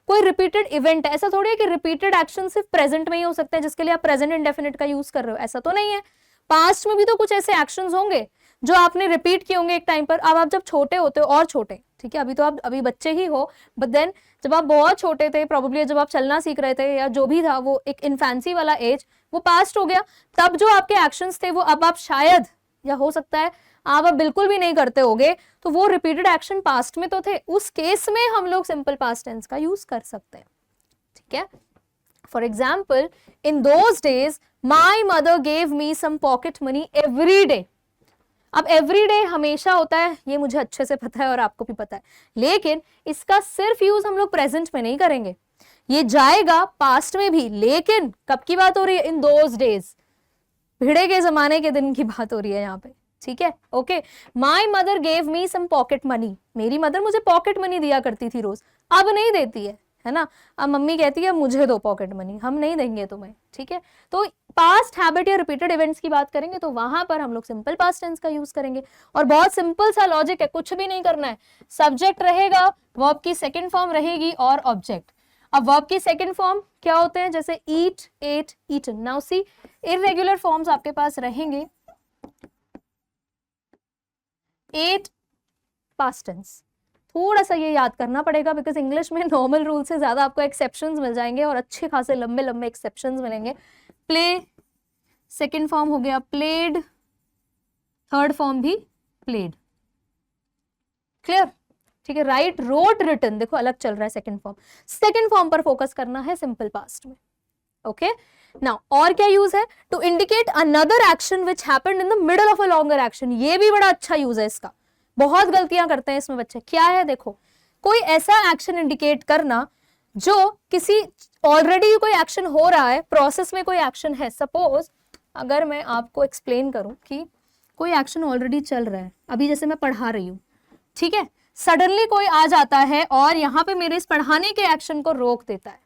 Speaker 1: कोई रिपीटेड इवेंट है। ऐसा थोड़ी है कि रिपीटेड एक्शन सिर्फ प्रेजेंट में ही हो सकते हैं जिसके लिए आप प्रेजेंट इंडेफिनिट का यूज कर रहे हो, ऐसा तो नहीं है। पास्ट में भी तो कुछ ऐसे एक्शंस होंगे जो आपने रिपीट किए होंगे एक टाइम पर। अब आप जब छोटे होते हो और छोटे, ठीक है, अभी तो आप अभी बच्चे ही हो, बट देन जब आप बहुत छोटे थे, प्रोबेबली जब आप चलना सीख रहे थे या जो भी था, वो एक इन्फेंसी वाला एज, वो पास्ट हो गया। तब जो आपके एक्शंस थे वो अब आप शायद, या हो सकता है आप अब बिल्कुल भी नहीं करते होगे, तो वो रिपीटेड एक्शन पास्ट में तो थे। उस केस में हम लोग सिंपल पास्ट टेंस का यूज कर सकते हैं, ठीक है। For example, in those days my mother gave me some pocket money every day. अब एवरी डे हमेशा होता है, ये मुझे अच्छे से पता है और आपको भी पता है, लेकिन इसका सिर्फ यूज हम लोग प्रेजेंट में नहीं करेंगे, ये जाएगा पास्ट में भी। लेकिन कब की बात हो रही है? इन दोज डेज, भिड़े के जमाने के दिन की बात हो रही है यहाँ पे, ठीक है। Okay, my mother gave me some pocket money. मेरी मदर मुझे पॉकेट मनी दिया करती थी रोज, अब नहीं देती है ना। अब मम्मी कहती है मुझे दो पॉकेट मनी, हम नहीं देंगे तुम्हें, ठीक है। तो पास्ट हैबिट या रिपीटेड इवेंट्स की बात करेंगे तो वहां पर हम लोग सिंपल पास्ट टेंस का यूज करेंगे। और बहुत सिंपल सा लॉजिक है, कुछ भी नहीं करना है। सब्जेक्ट रहेगा, वर्ब की सेकंड फॉर्म रहेगी और ऑब्जेक्ट। अब वर्ब की सेकंड फॉर्म क्या होते हैं? जैसे eat, ate, eaten. Now see, irregular forms आपके पास रहेंगे। एट पास्ट टेंस, थोड़ा सा ये याद करना पड़ेगा बिकॉज इंग्लिश में नॉर्मल रूल से ज्यादा आपको एक्सेप्शंस मिल जाएंगे और अच्छे खासे लंबे लंबे एक्सेप्शंस मिलेंगे। प्ले सेकंड फॉर्म हो गया प्लेड, थर्ड फॉर्म भी प्लेड। क्लियर? ठीक है। राइट, रोट, रिटन, देखो अलग चल रहा है सेकंड फॉर्म। सेकंड फॉर्म पर फोकस करना है सिंपल पास्ट में। ओके, नाउ और क्या यूज है? To indicate another action which happened in the middle of a longer action. ये भी बड़ा अच्छा यूज है इसका, बहुत गलतियां करते हैं इसमें बच्चे। क्या है? देखो, कोई ऐसा एक्शन इंडिकेट करना जो किसी ऑलरेडी कोई एक्शन हो रहा है, प्रोसेस में कोई एक्शन है। सपोज अगर मैं आपको एक्सप्लेन करूं कि कोई एक्शन ऑलरेडी चल रहा है, अभी जैसे मैं पढ़ा रही हूं, ठीक है, सडनली कोई आ जाता है और यहाँ पे मेरे इस पढ़ाने के एक्शन को रोक देता है,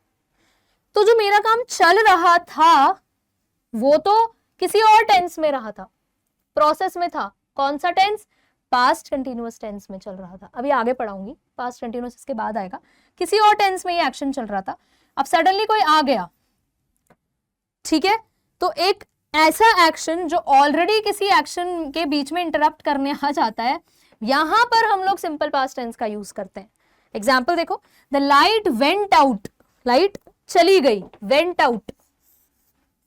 Speaker 1: तो जो मेरा काम चल रहा था वो तो किसी और टेंस में रहा था, प्रोसेस में था। कौन सा टेंस? पास्ट कंटिन्यूअस टेंस में चल रहा था। अभी आगे पढ़ाऊंगी, पास्ट कंटिन्यूअस इसके बाद आएगा। किसी और टेंस में ये एक्शन चल रहा था, अब सडनली कोई आ गया, ठीक है, तो एक ऐसा एक्शन जो ऑलरेडी किसी एक्शन के बीच में इंटरप्ट करने आ जाता है, यहां पर हम लोग सिंपल पास्ट टेंस का यूज करते हैं। एग्जाम्पल देखो, the light went out, light चली गई, went out,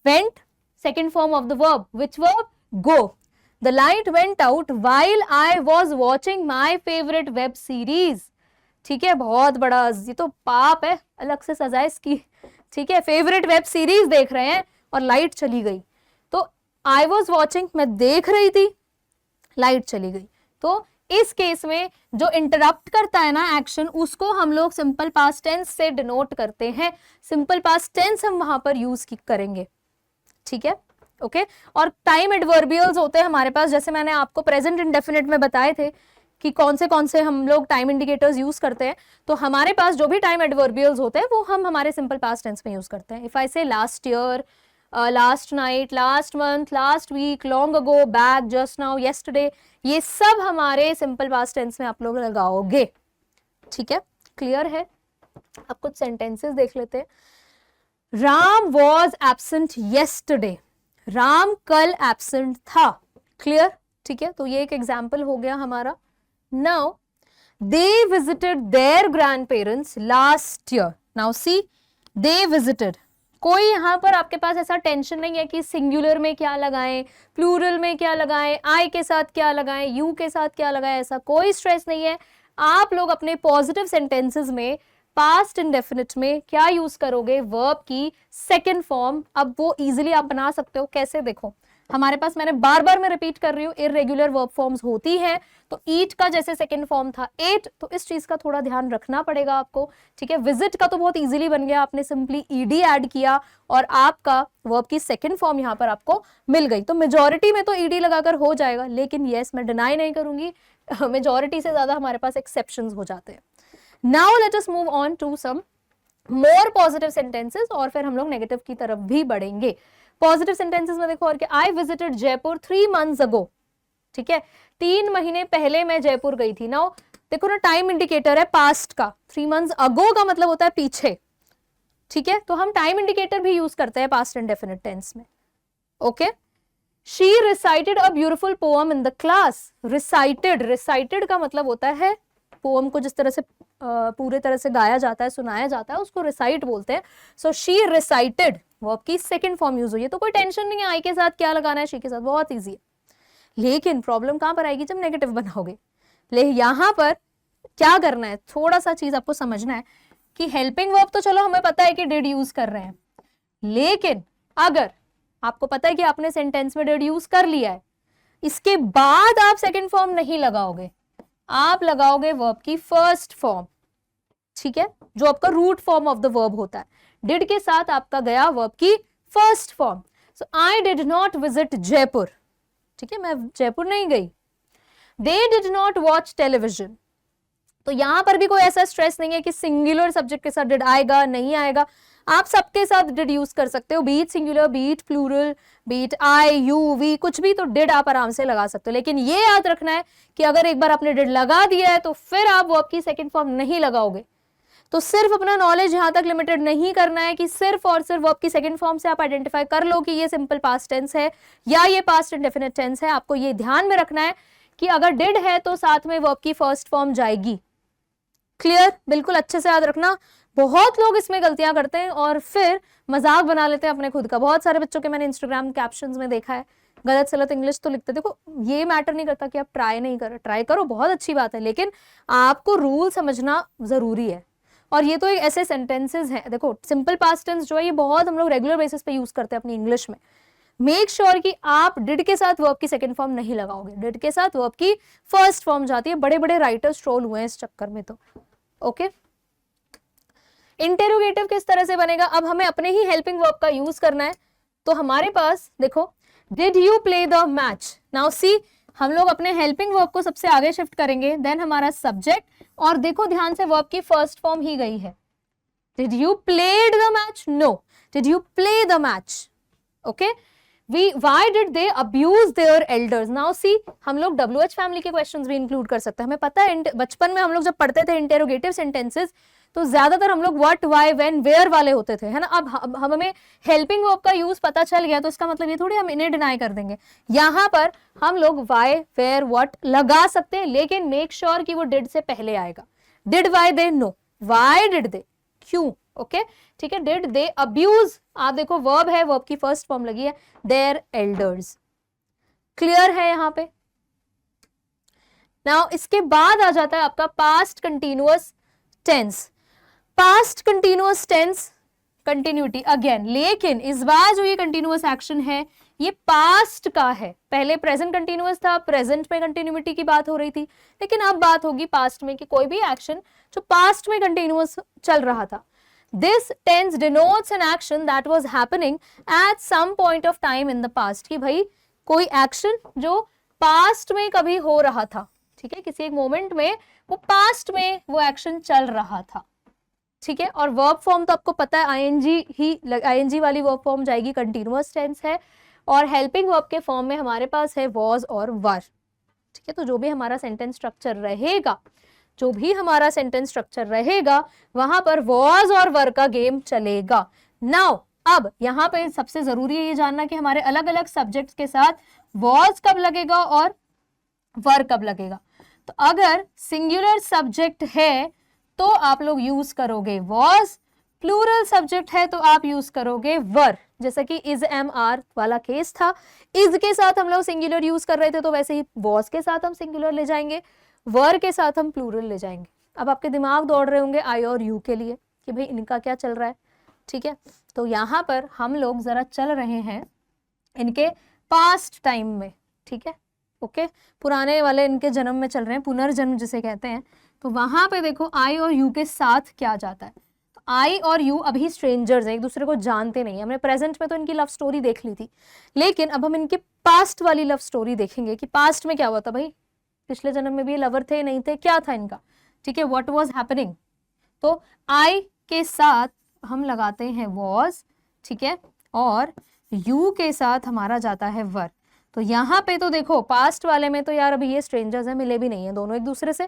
Speaker 1: went second form of the verb, which verb? Go. The light went out while I was watching my favorite web series. ठीक है, बहुत बड़ा, ये तो पाप है, अलग से सजा इसकी, ठीक है। फेवरेट वेब सीरीज देख रहे हैं और लाइट चली गई, तो I was watching, मैं देख रही थी, लाइट चली गई। तो इस केस में जो इंटरप्ट करता है ना एक्शन, उसको हम लोग सिंपल पास्ट टेंस से डिनोट करते हैं। सिंपल पास्ट टेंस हम वहां पर यूज करेंगे, ठीक है। ओके, और टाइम एडवर्बियल्स होते हैं हमारे पास, जैसे मैंने आपको प्रेजेंट इंडेफिनिट में बताए थे कि कौन से हम लोग टाइम इंडिकेटर्स यूज करते हैं। तो हमारे पास जो भी टाइम एडवर्बियल्स होते हैं वो हम हमारे सिंपल पास्ट टेंस में यूज करते हैं। If I say last year, last night, last month, last week, long ago, back, just now, yesterday, ये सब हमारे सिंपल पास्ट टेंस में आप लोग लगाओगे। ठीक है, क्लियर है? अब कुछ सेंटेंसेस देख लेते हैं। Ram was absent yesterday, Ram कल एब्सेंट था। क्लियर? ठीक है, तो ये एक एग्जाम्पल हो गया हमारा। Now they visited their grandparents last year. Now see, they visited. कोई यहाँ पर आपके पास ऐसा टेंशन नहीं है कि सिंगुलर में क्या लगाएं, प्लूरल में क्या लगाएं, आई के साथ क्या लगाएं, यू के साथ क्या लगाएं, ऐसा कोई स्ट्रेस नहीं है। आप लोग अपने पॉजिटिव सेंटेंसेस में पास्ट इंडेफिनिट में क्या यूज करोगे? वर्ब की सेकेंड फॉर्म। अब वो इजिली आप बना सकते हो। कैसे? देखो, हमारे पास, मैंने बार बार मैं रिपीट कर रही हूँ, इररेगुलर वर्ब फॉर्म्स होती है। तो ईट का जैसे सेकंड फॉर्म था एट, तो इस चीज का थोड़ा ध्यान रखना पड़ेगा आपको। ठीक है, विजिट का तो बहुत इजीली बन गया, आपने सिंपली ईडी ऐड किया और आपका वर्ब की सेकंड फॉर्म यहाँ पर आपको मिल गई। तो मेजॉरिटी में तो ईडी लगाकर हो जाएगा, लेकिन यस, मैं डिनाई नहीं करूंगी, मेजॉरिटी से ज्यादा हमारे पास एक्सेप्शंस हो जाते हैं। Now let us move on to some more positive sentences और फिर हम लोग नेगेटिव की तरफ भी बढ़ेंगे। पॉजिटिव सेंटेंसेस में देखो, और क्या, आई विजिटेड जयपुर 3 months अगो। ठीक है, 3 महीने पहले मैं जयपुर गई थी। नाउ देखो ना, टाइम इंडिकेटर है पास्ट का, 3 months अगो का मतलब होता है पीछे। ठीक है, तो हम टाइम इंडिकेटर भी यूज करते हैं पास्ट इंडेफिनिट टेंस में। Okay, she recited a beautiful poem in the class. Recited का मतलब होता है पोएम को जिस तरह से पूरे तरह से गाया जाता है, सुनाया जाता है, उसको रिसाइट बोलते हैं। सो शी रिसाइटेड, वर्ब की सेकंड फॉर्म यूज हुई है। तो कोई टेंशन नहीं है आई के साथ क्या लगाना है, शी के साथ, बहुत इजी है। लेकिन प्रॉब्लम कहां पर आएगी? जब नेगेटिव बनाओगे। ले यहां पर क्या करना है, थोड़ा सा चीज आपको समझना है कि हेल्पिंग वर्ब तो चलो हमें पता है कि डिड यूज कर रहे हैं, लेकिन अगर आपको पता है कि आपने सेंटेंस में डिड यूज कर लिया है, इसके बाद आप सेकेंड फॉर्म नहीं लगाओगे, आप लगाओगे वर्ब की फर्स्ट फॉर्म। ठीक है, जो आपका root form of the verb होता है। डिड के साथ आपका गया वर्ब की first form. So I did not visit Jaipur. ठीक है, मैं जयपुर नहीं गई। They did not watch television. तो यहां पर भी कोई ऐसा स्ट्रेस नहीं है कि सिंगुलर सब्जेक्ट के साथ डिड आएगा नहीं आएगा, आप सबके साथ डिड यूज कर सकते हो, be it singular, be it plural, be it I, you, we, कुछ भी, तो डिड आप आराम से लगा सकते हो। लेकिन ये याद रखना है कि अगर एक बार आपने डिड लगा दिया है तो फिर आप वर्ब की सेकंड फॉर्म नहीं लगाओगे। तो सिर्फ अपना नॉलेज यहां तक लिमिटेड नहीं करना है कि सिर्फ और सिर्फ वर्ब की सेकंड फॉर्म से आप आइडेंटिफाई कर लो कि ये सिंपल पास्ट टेंस है या ये पास्ट इंडेफिनिट टेंस है। आपको ये ध्यान में रखना है कि अगर डिड है तो साथ में वर्ब की फर्स्ट फॉर्म जाएगी। क्लियर? बिल्कुल अच्छे से याद रखना। बहुत लोग इसमें गलतियां करते हैं और फिर मजाक बना लेते हैं अपने खुद का। बहुत सारे बच्चों के मैंने इंस्टाग्राम कैप्शंस में देखा है, गलत सलत इंग्लिश तो लिखते। देखो, ये मैटर नहीं करता कि आप ट्राई नहीं करो, ट्राई करो, बहुत अच्छी बात है, लेकिन आपको रूल समझना जरूरी है। और ये तो एक ऐसे सेंटेंसेस हैं, देखो सिंपल पास्ट टेंस जो है ये बहुत हम लोग रेगुलर बेसिस पे यूज करते हैं अपनी इंग्लिश में। मेक श्योर कि आप डिड के साथ वर्ब की सेकंड फॉर्म नहीं लगाओगे, डिड के साथ वर्ब की फर्स्ट फॉर्म जाती है। बड़े बड़े राइटर्स ट्रोल हुए हैं इस चक्कर में। तो ओके, इंटेरोगेटिव किस तरह से बनेगा? अब हमें अपने ही हेल्पिंग वर्ब का यूज करना है। तो हमारे पास देखो, did you play the match. Now see, हम लोग अपने हेल्पिंग वर्ब को सबसे आगे शिफ्ट करेंगे, देन हमारा सब्जेक्ट, और देखो ध्यान से वर्ब की फर्स्ट फॉर्म ही गई है। Did you played the match? No, did you play the match? Okay, why did they abuse their elders? Now see, हम लोग WH फैमिली के क्वेश्चंस भी इंक्लूड कर सकते हैं। हमें पता है बचपन में हम लोग जब पढ़ते थे इंटेरोगेटिव सेंटेंसेस, तो ज्यादातर हम लोग व्हाट, व्हाई, व्हेन, वेयर वाले होते थे, है ना। अब हमें हेल्पिंग वर्ब का यूज पता चल गया, तो इसका मतलब ये थोड़ी हम इन्हें डिनाई कर देंगे। यहाँ पर हम लोग व्हाई, वेयर, व्हाट लगा सकते हैं, लेकिन मेक श्योर कि वो डिड से पहले आएगा। Did why they? No, why did they, क्यों? ओके, ठीक है। डिड दे अब्यूज, आप देखो वर्ब है, वर्ब की फर्स्ट फॉर्म लगी है, देयर एल्डर्स। क्लियर है यहाँ पे? नाउ इसके बाद आ जाता है आपका past continuous tense. Past continuous tense, continuity again, लेकिन इस बार जो ये कंटिन्यूअस एक्शन है ये पास्ट का है। पहले प्रेजेंट कंटिन्यूअस था, प्रेजेंट में कंटिन्यूटी की बात हो रही थी, लेकिन अब बात होगी पास्ट में कि कोई भी एक्शन जो पास्ट में कंटिन्यूअस चल रहा था। This tense denotes an action that was happening at some point of time in the past, कि भाई कोई एक्शन जो पास्ट में कभी हो रहा था, ठीक है, किसी एक मोमेंट में वो पास्ट में वो एक्शन चल रहा था, ठीक है। और वर्ब फॉर्म तो आपको पता है आईएनजी वाली वर्ब फॉर्म जाएगी, कंटिन्यूअस टेंस है। और हेल्पिंग वर्ब के फॉर्म में हमारे पास है वॉज और वर। ठीक है, तो जो भी हमारा सेंटेंस स्ट्रक्चर रहेगा, वहां पर वॉज और वर का गेम चलेगा। नाउ अब यहाँ पे सबसे जरूरी है ये जानना कि हमारे अलग अलग सब्जेक्ट्स के साथ वॉज कब लगेगा और वर कब लगेगा। तो अगर सिंगुलर सब्जेक्ट है तो आप लोग यूज करोगे वॉज, प्लूरल सब्जेक्ट है तो आप यूज करोगे वर। जैसा कि इज एम आर वाला केस था, इज के साथ हम लोग सिंगुलर यूज कर रहे थे, तो वैसे ही वॉज के साथ हम सिंगुलर ले जाएंगे, वर के साथ हम प्लूरल ले जाएंगे। अब आपके दिमाग दौड़ रहे होंगे आई और यू के लिए कि भाई इनका क्या चल रहा है। ठीक है, तो यहाँ पर हम लोग जरा चल रहे हैं इनके पास्ट टाइम में। ठीक है, ओके, पुराने वाले इनके जन्म में चल रहे हैं, पुनर्जन्म जिसे कहते हैं। तो वहां पे देखो आई और यू के साथ क्या जाता है। तो आई और यू अभी स्ट्रेंजर्स हैं, एक दूसरे को जानते नहीं। हमने प्रेजेंट में तो इनकी लव स्टोरी देख ली थी, लेकिन अब हम इनके पास्ट वाली लव स्टोरी देखेंगे कि पास्ट में क्या हुआ था। भाई पिछले जन्म में भी लवर थे नहीं थे, क्या था इनका। ठीक है, व्हाट वाज हैपनिंग। तो आई के साथ हम लगाते हैं वॉज, ठीक है, और यू के साथ हमारा जाता है वर। तो यहाँ पे तो देखो पास्ट वाले में तो यार अभी ये स्ट्रेंजर्स हैं, मिले भी नहीं है दोनों एक दूसरे से।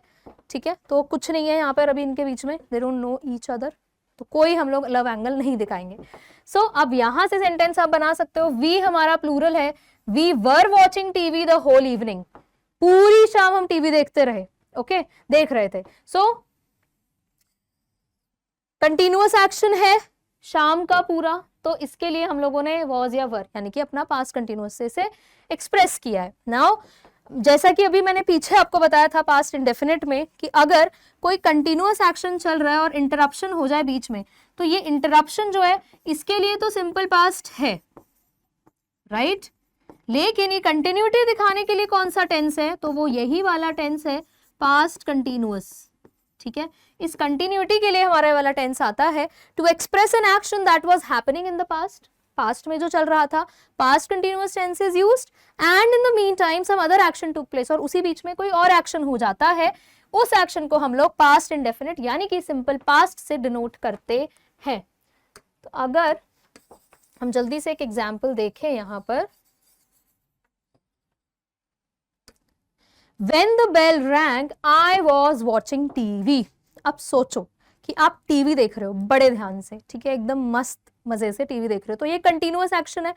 Speaker 1: ठीक है, तो कुछ नहीं है यहाँ पर अभी इनके बीच में, they don't know each other, तो कोई हम लोग लव एंगल नहीं दिखाएंगे। सो अब यहाँ से सेंटेंस आप बना सकते हो, वी हमारा प्लूरल है, we were watching TV the whole evening, पूरी शाम हम टीवी देखते रहे। ओके, देख रहे थे। सो कंटिन्यूअस एक्शन है शाम का पूरा, तो इसके लिए हम लोगों ने वॉज या वर यानी कि अपना पास्ट कंटिन्यूअस से एक्सप्रेस किया है। नाउ जैसा कि अभी मैंने पीछे आपको बताया था पास्ट इंडेफिनिट में कि अगर कोई कंटिन्यूअस एक्शन चल रहा है और इंटरप्शन हो जाए बीच में, तो ये इंटरप्शन जो है इसके लिए तो सिंपल पास्ट है, राइट। लेकिन ये कंटिन्यूटी दिखाने के लिए कौन सा टेंस है, तो वो यही वाला टेंस है, पास्ट कंटिन्यूअस। ठीक है, इस कंटिन्यूटी के लिए हमारा वाला टेंस आता है to express an action that was happening in the past. Past में जो चल रहा था, past continuous tense is used and in the meantime some other action took place, और उसी बीच में कोई और एक्शन हो जाता है, उस एक्शन को हम लोग पास्ट इंडेफिनिट यानी कि सिंपल पास्ट से डिनोट करते हैं। तो अगर हम जल्दी से एक एग्जाम्पल देखें यहां पर, When the bell rang, I was watching TV। अब सोचो कि आप टीवी देख रहे हो बड़े ध्यान से, ठीक है, एकदम मस्त मजे से टीवी देख रहे हो, तो ये कंटिन्यूअस एक्शन है,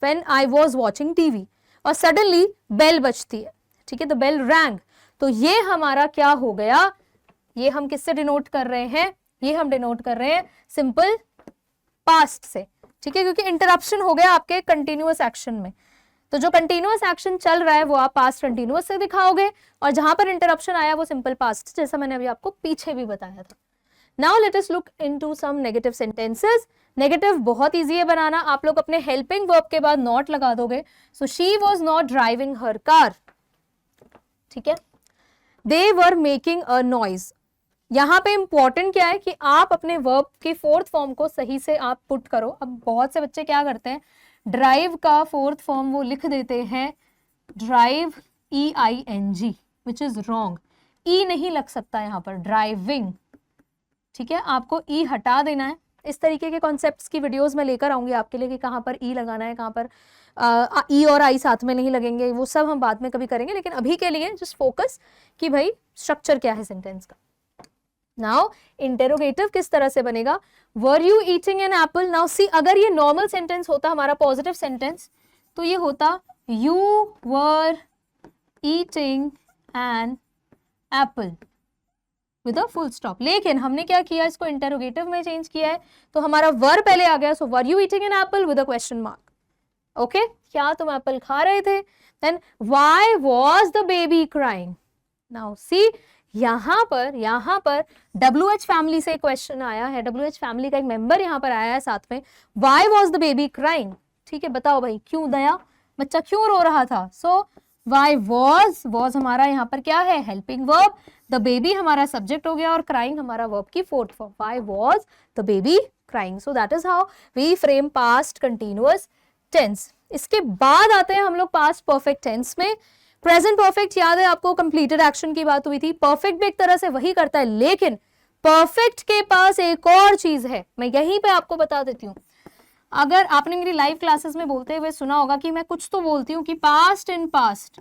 Speaker 1: when I was watching TV, और सडनली बेल बजती है, ठीक है, तो बेल रैंग, तो ये हमारा क्या हो गया, ये हम किससे डिनोट कर रहे हैं, ये हम डिनोट कर रहे हैं सिंपल पास्ट से। ठीक है, क्योंकि इंटरप्शन हो गया आपके कंटिन्यूअस एक्शन में, तो जो कंटिन्यूअस एक्शन चल रहा है वो आप पास्ट कंटिन्यूअस से दिखाओगे, और जहां पर इंटरप्शन आया वो सिंपल पास्ट, जैसा मैंने अभी आपको पीछे भी बताया था। Now let us look into some negative sentences. Negative बहुत इजी है बनाना, आप लोग अपने हेल्पिंग वर्ब के बाद नॉट लगा दोगे। So she was not driving her car, ठीक है, दे वर मेकिंग अ नॉइज। यहाँ पे इंपॉर्टेंट क्या है कि आप अपने वर्ब के फोर्थ फॉर्म को सही से आप पुट करो। अब बहुत से बच्चे क्या करते हैं, ड्राइव का फोर्थ फॉर्म वो लिख देते हैं drive EING, which is wrong. E नहीं लग सकता यहाँ पर, ड्राइविंग। ठीक है, आपको ई हटा देना है। इस तरीके के कॉन्सेप्ट्स की वीडियोस मैं लेकर आऊंगी आपके लिए कि कहाँ पर ई लगाना है, कहाँ पर ई और आई साथ में नहीं लगेंगे, वो सब हम बाद में कभी करेंगे, लेकिन अभी के लिए जस्ट फोकस कि भाई स्ट्रक्चर क्या है सेंटेंस का। नाउ इंटेरोगेटिव किस तरह से बनेगा, वर you eating an Apple. Now see, अगर ये नॉर्मल सेंटेंस होता हमारा पॉजिटिव सेंटेंस, तो ये होता you were eating an apple with a full stop. लेकिन हमने क्या किया, इसको इंटेरोगेटिव में चेंज किया है, तो हमारा वर पहले आ गया, so were you eating an apple with a question mark. Okay, क्या तुम एप्पल खा रहे थे। Then why was the baby crying. Now see, यहाँ पर WH फैमिली से क्वेश्चन आया है, WH फैमिली का एक मेंबर यहाँ पर आया है साथ में, why was the baby crying. ठीक है, बताओ भाई क्यों, दया बच्चा क्यों रो रहा था। सो व्हाई वाज हमारा यहाँ पर क्या है, हेल्पिंग वर्ब, द बेबी हमारा सब्जेक्ट हो गया, और क्राइंग हमारा वर्ब की fourth form, why was the baby crying. So that is how we frame past continuous tense. इसके बाद आते हैं हम लोग पास्ट परफेक्ट टेंस में। प्रेजेंट परफेक्ट याद है आपको, कंप्लीटेड एक्शन की बात हुई थी। परफेक्ट भी एक तरह से वही करता है, लेकिन परफेक्ट के पास एक और चीज है, मैं यहीं पे आपको बता देती हूँ। अगर आपने मेरी लाइव क्लासेस में बोलते हुए सुना होगा कि मैं कुछ तो बोलती हूँ कि पास्ट इन पास्ट,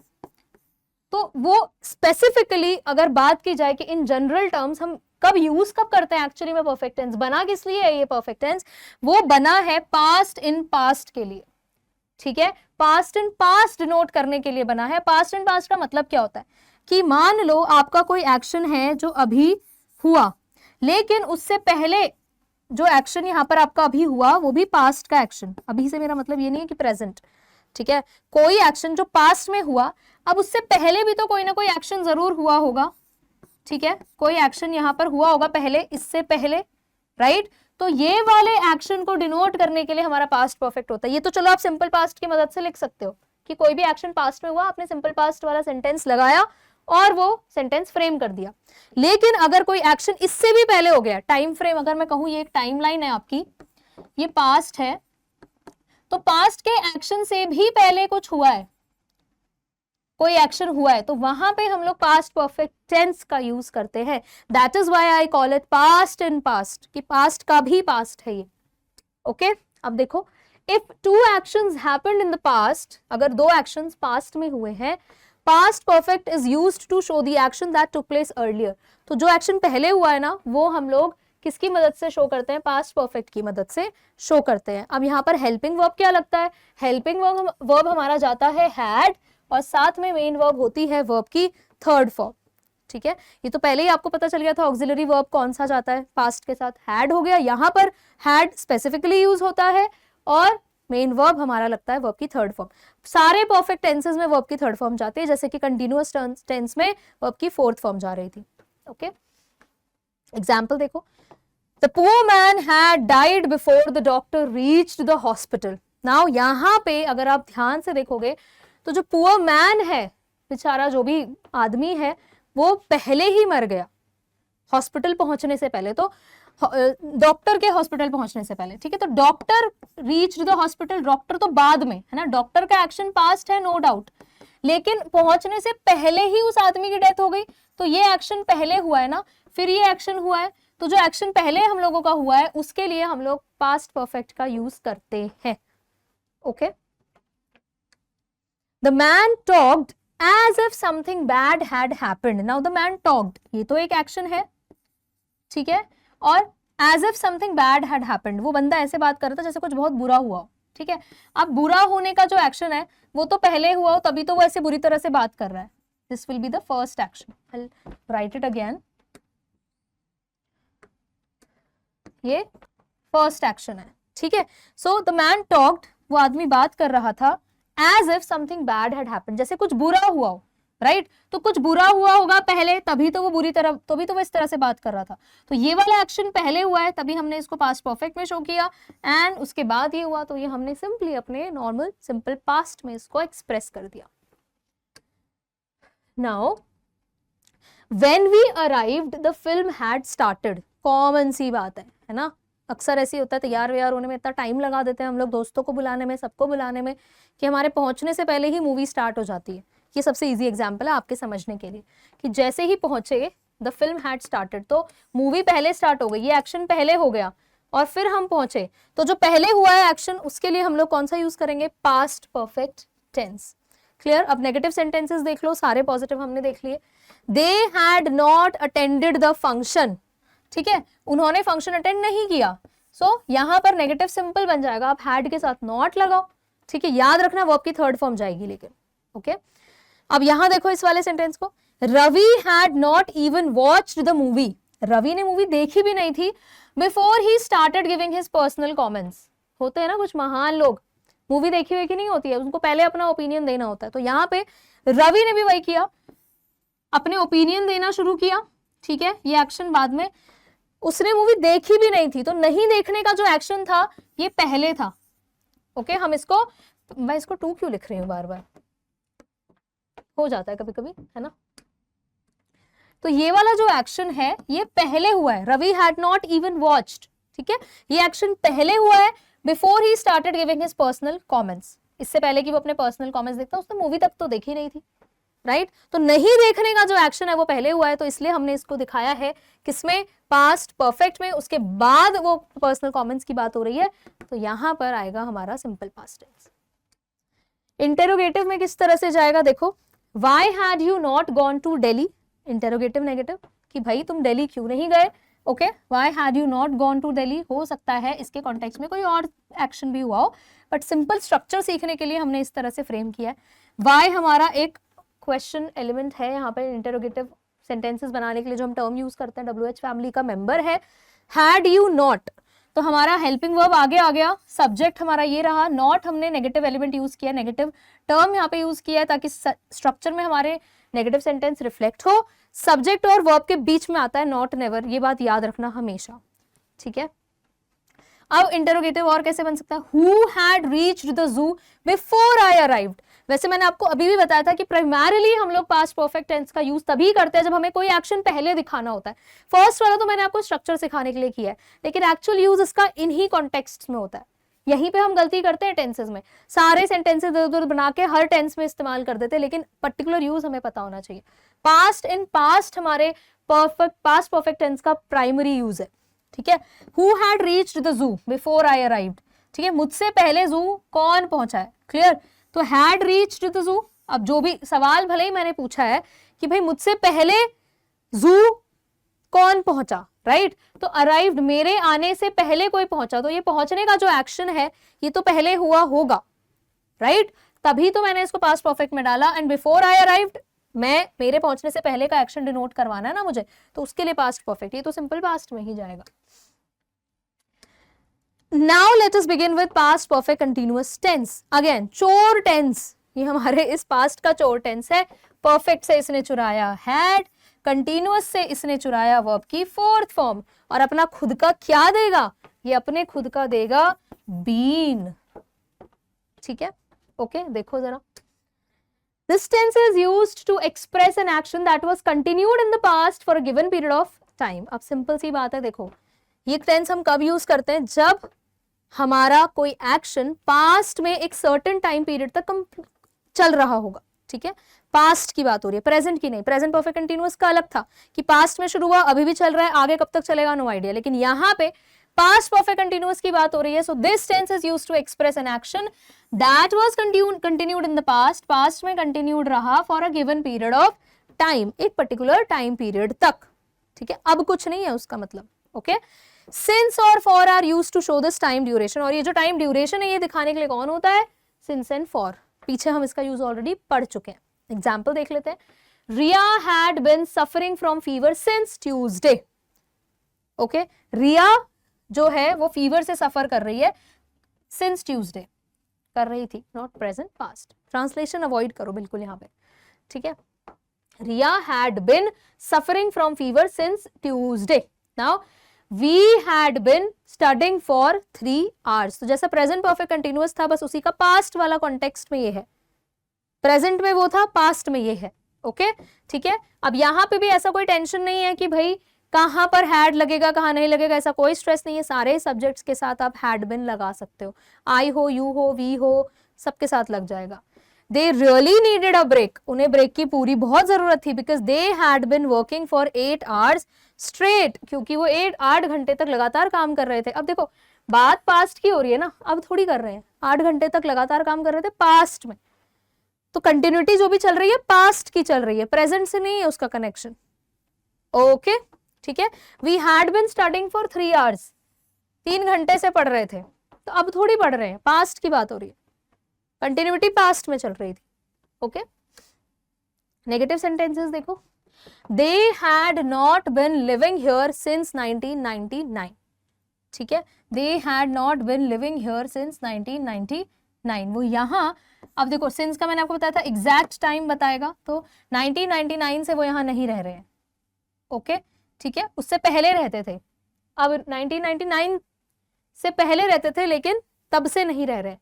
Speaker 1: तो वो स्पेसिफिकली अगर बात की जाए कि इन जनरल टर्म्स हम कब यूज कब करते हैं एक्चुअली में परफेक्ट टेंस, बना किस लिए है ये परफेक्ट टेंस, वो बना है पास्ट इन पास्ट के लिए, ठीक है, पास्ट इन पास्ट डिनोट करने के लिए बना है। पास्ट इन पास्ट का मतलब क्या होता है कि मान लो आपका कोई एक्शन है जो अभी हुआ, लेकिन उससे पहले जो एक्शन यहां पर आपका अभी हुआ वो भी पास्ट का एक्शन, अभी से मेरा मतलब ये नहीं है कि प्रेजेंट, ठीक है, कोई एक्शन जो पास्ट में हुआ, अब उससे पहले भी तो कोई ना कोई एक्शन जरूर हुआ होगा, ठीक है, कोई एक्शन यहां पर हुआ होगा पहले, इससे पहले, राइट, तो ये वाले एक्शन को डिनोट करने के लिए हमारा पास्ट परफेक्ट होता है। ये तो चलो आप सिंपल पास्ट की मदद से लिख सकते हो कि कोई भी एक्शन पास्ट में हुआ, आपने सिंपल पास्ट वाला सेंटेंस लगाया और वो सेंटेंस फ्रेम कर दिया। लेकिन अगर कोई एक्शन इससे भी पहले हो गया, टाइम फ्रेम अगर मैं कहूं, ये एक टाइमलाइन है आपकी, ये पास्ट है, तो पास्ट के एक्शन से भी पहले कुछ हुआ है, कोई एक्शन हुआ है, तो वहां पे हम लोग पास्ट परफेक्ट टेंस का यूज करते हैं। That is why I call it past in past, कि पास्ट का भी पास्ट है ये। ओके अब देखो, if two actions happened in the past, अगर दो एक्शंस पास्ट में हुए हैं, past perfect is used to show the action that took place earlier. तो जो एक्शन पहले हुआ है ना, वो हम लोग किसकी मदद से शो करते हैं, पास्ट परफेक्ट की मदद से शो करते हैं। अब यहाँ पर हेल्पिंग वर्ब क्या लगता है, हेल्पिंग वर्ब हमारा जाता है हैड, और साथ में मेन वर्ब होती है वर्ब की थर्ड फॉर्म, ठीक है, ये तो पहले ही आपको पता चल गया था ऑक्सिलरी वर्ब कौन सा जाता है पास्ट के साथ, हैड हो गया, यहाँ पर हैड स्पेसिफिकली यूज होता है और मेन वर्ब हमारा लगता है वर्ब की थर्ड फॉर्म। सारे परफेक्ट टेंसेस में वर्ब की थर्ड फॉर्म जाती है, जैसे कि कंटिन्यूअस टेंस में वर्ब की फोर्थ फॉर्म जा रही थी। ओके एग्जाम्पल देखो, the poor man had died before the doctor reached the hospital. Now यहाँ पे अगर आप ध्यान से देखोगे तो जो पुअर मैन है, बेचारा जो भी आदमी है, वो पहले ही मर गया हॉस्पिटल पहुंचने से पहले, तो डॉक्टर के हॉस्पिटल पहुंचने से पहले, ठीक है, तो doctor reached the hospital, doctor तो बाद में है ना, डॉक्टर का एक्शन पास्ट है नो डाउट, लेकिन पहुंचने से पहले ही उस आदमी की डेथ हो गई, तो ये एक्शन पहले हुआ है ना, फिर ये एक्शन हुआ है, तो जो एक्शन पहले हम लोगों का हुआ है उसके लिए हम लोग पास्ट परफेक्ट का यूज करते हैं। Okay The man talked as if something bad had happened. Now the man talked, ये तो एक एक्शन है, ठीक है, और as if something bad had happened, वो बंदा ऐसे बात कर रहा था जैसे कुछ बहुत बुरा हुआ हो, ठीक है। अब बुरा होने का जो एक्शन है वो तो पहले हुआ हो, तभी तो वो ऐसे बुरी तरह से बात कर रहा है। This will be the first action. I'll write it again. ये फर्स्ट एक्शन है, ठीक है। So the man talked, वो आदमी बात कर रहा था as if something bad had happened, जैसे कुछ बुरा हुआ हो, राइट, तो कुछ बुरा हुआ होगा पहले, तभी तो वो बुरी तरह, तभी तो वो इस तरह से बात कर रहा था, तो ये वाला एक्शन पहले हुआ है, तभी हमने इसको पास्ट परफेक्ट में शो किया, एंड उसके बाद ये हुआ, तो ये हमने सिंपली अपने नॉर्मल सिंपल पास्ट में इसको एक्सप्रेस कर दिया। Now when we arrived the film had started, common सी बात है ना, अक्सर ऐसे होता है, तैयार व्यार होने में इतना टाइम लगा देते हैं हम लोग, दोस्तों को बुलाने में, सबको बुलाने में, कि हमारे पहुंचने से पहले ही मूवी स्टार्ट हो जाती है। ये सबसे इजी एग्जांपल है आपके समझने के लिए, कि जैसे ही पहुंचे द फिल्म हैड स्टार्टेड, तो मूवी पहले स्टार्ट हो गई, ये एक्शन पहले हो गया, और फिर हम पहुंचे, तो जो पहले हुआ है एक्शन, उसके लिए हम लोग कौन सा यूज करेंगे, पास्ट परफेक्ट टेंस। क्लियर। अब नेगेटिव सेंटेंसेस देख लो, सारे पॉजिटिव हमने देख लिए। They had not attended the function, ठीक है, उन्होंने फंक्शन अटेंड नहीं किया, सो यहाँ पर नेगेटिव सिंपल बन जाएगा, आप हैड के साथ नॉट लगाओ, ठीक है, याद रखना वर्ब की थर्ड फॉर्म जाएगी लेकिन। ओके अब यहां देखो इस वाले सेंटेंस को, Ravi had not even watched the movie, Ravi ने मूवी देखी भी नहीं थी, बिफोर ही started giving his personal comments. होते हैं ना कुछ महान लोग, मूवी देखी हुई की नहीं होती है, उनको पहले अपना ओपिनियन देना होता है, तो यहाँ पे रवि ने भी वही किया, अपने ओपिनियन देना शुरू किया, ठीक है, ये एक्शन बाद में, उसने मूवी देखी भी नहीं थी, तो नहीं देखने का जो एक्शन था ये पहले था। ओके हम इसको, मैं इसको टू क्यों लिख रही हूँ बार बार, हो जाता है कभी कभी, है ना, तो ये वाला जो एक्शन है ये पहले हुआ है, Ravi had not even watched, ठीक है, ये एक्शन पहले हुआ है, बिफोर ही started giving his personal comments, इससे पहले कि वो अपने पर्सनल कमेंट्स देखता, उसने मूवी तक तो देखी नहीं थी, राइट तो नहीं देखने का जो एक्शन है वो पहले हुआ है, तो इसलिए हमने इसको दिखाया है किसमें, पास्ट परफेक्ट में, उसके बाद वो पर्सनल कमेंट्स की बात हो रही है, तो यहां पर आएगा हमारा सिंपल पास्ट टेंस। इंटेरोगेटिव में किस तरह से जाएगा, देखो, why had you not gone to Delhi, interrogative negative, कि भाई तुम दिल्ली क्यों नहीं गए, okay, why had you not gone to Delhi, हो सकता है इसके कॉन्टेक्स्ट में कोई और एक्शन भी हुआ हो, बट सिंपल स्ट्रक्चर सीखने के लिए हमने इस तरह से फ्रेम किया है। वाई हमारा एक क्वेश्चन एलिमेंट है, यहाँ पे इंटेरोगेटिव सेंटेंसेस बनाने के लिए जो हम टर्म यूज करते हैं, WH फैमिली का मेंबर है। हैड यू नॉट, तो हमारा हेल्पिंग वर्ब आगे आ गया, सब्जेक्ट हमारा ये रहा, नॉट हमने नेगेटिव एलिमेंट यूज किया, नेगेटिव टर्म यहाँ पे यूज किया है ताकि स्ट्रक्चर में हमारे नेगेटिव सेंटेंस रिफ्लेक्ट हो। सब्जेक्ट और वर्ब के बीच में आता है नॉट नेवर, ये बात याद रखना हमेशा, ठीक है। अब इंटरोगेटिव और कैसे बन सकता है, who had reached the zoo before I arrived. वैसे मैंने आपको अभी भी बताया था कि प्राइमरीली हम लोग पास्ट परफेक्ट टेंस का यूज तभी करते हैं जब हमें कोई एक्शन पहले दिखाना होता है। फर्स्ट वाला तो मैंने आपको स्ट्रक्चर सिखाने के लिए किया है, लेकिन एक्चुअल यूज इसका इन्हीं कॉन्टेक्स्ट में होता है। यहीं पे हम गलती करते हैं टेंसेस में, सारे सेंटेंसेस इधर उधर बना के हर टेंस में इस्तेमाल कर देते हैं, लेकिन पर्टिकुलर यूज हमें पता होना चाहिए। पास्ट इन पास्ट हमारे पास्ट परफेक्ट टेंस का प्राइमरी यूज है, ठीक है। Who had reached the zoo before I arrived, ठीक है, मुझसे पहले जू कौन पहुंचा है, क्लियर। तो हैड रीच्ड द जू, अब जो भी सवाल भले ही मैंने पूछा है कि भाई मुझसे पहले जू कौन पहुंचा, राइट, तो अराइव्ड मेरे आने से पहले कोई पहुंचा, तो ये पहुंचने का जो एक्शन है ये तो पहले हुआ होगा, राइट, तभी तो मैंने इसको पास्ट परफेक्ट में डाला। एंड बिफोर आई अराइव्ड, मैं मेरे पहुंचने से पहले का एक्शन डिनोट करवाना है ना मुझे, तो उसके लिए पास्ट परफेक्ट, ये तो सिंपल पास्ट में ही जाएगा। Now let us begin with past perfect continuous tense. Again, चोर टेंस, ये हमारे इस पास्ट का चोर टेंस है। परफेक्ट से इसने चुराया हैड, कंटिन्यूअस से इसने चुराया वर्ब की फोर्थ फॉर्म, और अपना खुद का क्या देगा, ये अपने खुद का देगा बीन, ठीक है, ओके। देखो जरा, this tense is used to express an action that was continued in the past for a given period of time. अब सिंपल सी बात है, देखो ये टेंस हम कब यूज करते हैं, जब हमारा कोई एक्शन पास्ट में एक सर्टेन टाइम पीरियड तक चल रहा होगा, ठीक है। पास्ट की बात हो रही है, प्रेजेंट की नहीं। प्रेजेंट परफेक्ट कंटीन्यूअस का अलग था कि पास्ट में शुरू हुआ, अभी भी चल रहा है, आगे कब तक चलेगा नो आइडिया, लेकिन यहाँ पे पास्ट परफेक्ट कंटीन्यूअस की बात हो रही है। So this tense is used to express an action that was continued in the past, past में कंटिन्यूड रहा for a given period of time, एक पर्टिकुलर टाइम पीरियड तक, ठीक है। अब कुछ नहीं है उसका मतलब, ओके। सिंस और for are used to show this time duration, और ये जो टाइम ड्यूरेशन है ये दिखाने के लिए कौन होता है, सिंस एंड फॉर। पीछे हम इसका यूज ऑलरेडी पढ़ चुके हैं, एग्जाम्पल देख लेते हैं। Riya had been suffering from fever since Tuesday, okay. Riya जो है वो फीवर से सफर कर रही है, सिंस ट्यूसडे कर रही थी, not present past. Translation avoid करो बिल्कुल यहाँ पे, ठीक है। Riya had been suffering from fever since Tuesday. Now we had been studying for 3 hours, तो जैसा प्रेजेंट परफेक्ट कंटिन्यूअस था, बस उसी का पास्ट वाला कॉन्टेक्स्ट में ये है। प्रेजेंट में वो था, पास्ट में ये है, ओके, ठीक है। अब यहाँ पे भी ऐसा कोई टेंशन नहीं है कि भाई कहाँ पर हैड लगेगा कहाँ नहीं लगेगा, ऐसा कोई स्ट्रेस नहीं है। सारे सब्जेक्ट्स के साथ आप हैड बिन लगा सकते हो, आई हो, यू हो, वी हो, सबके साथ लग जाएगा। They really needed a break, उन्हें ब्रेक की पूरी बहुत जरूरत थी, because they had been working for 8 hours straight, क्योंकि वो 8 घंटे तक लगातार काम कर रहे थे। अब देखो बात पास्ट की हो रही है ना, अब थोड़ी कर रहे हैं, 8 घंटे तक लगातार काम कर रहे थे पास्ट में, तो कंटिन्यूटी जो भी चल रही है पास्ट की चल रही है, प्रेजेंट से नहीं है उसका कनेक्शन, ओके, ठीक है। We had been studying for 3 hours, 3 घंटे से पढ़ रहे थे, तो अब थोड़ी पढ़ रहे हैं, पास्ट की बात हो रही है, कंटिन्यूटी पास्ट में चल रही थी, ओके। नेगेटिव सेंटेंसेस देखो, they had not been living here since 1999, ठीक है। They had not been living here since 1999, वो यहाँ, अब देखो सिंस का मैंने आपको बताया था एग्जैक्ट टाइम बताएगा, तो 1999 से वो यहाँ नहीं रह रहे हैं, ओके, ठीक है। उससे पहले रहते थे, अब 1999 से पहले रहते थे लेकिन तब से नहीं रह रहे,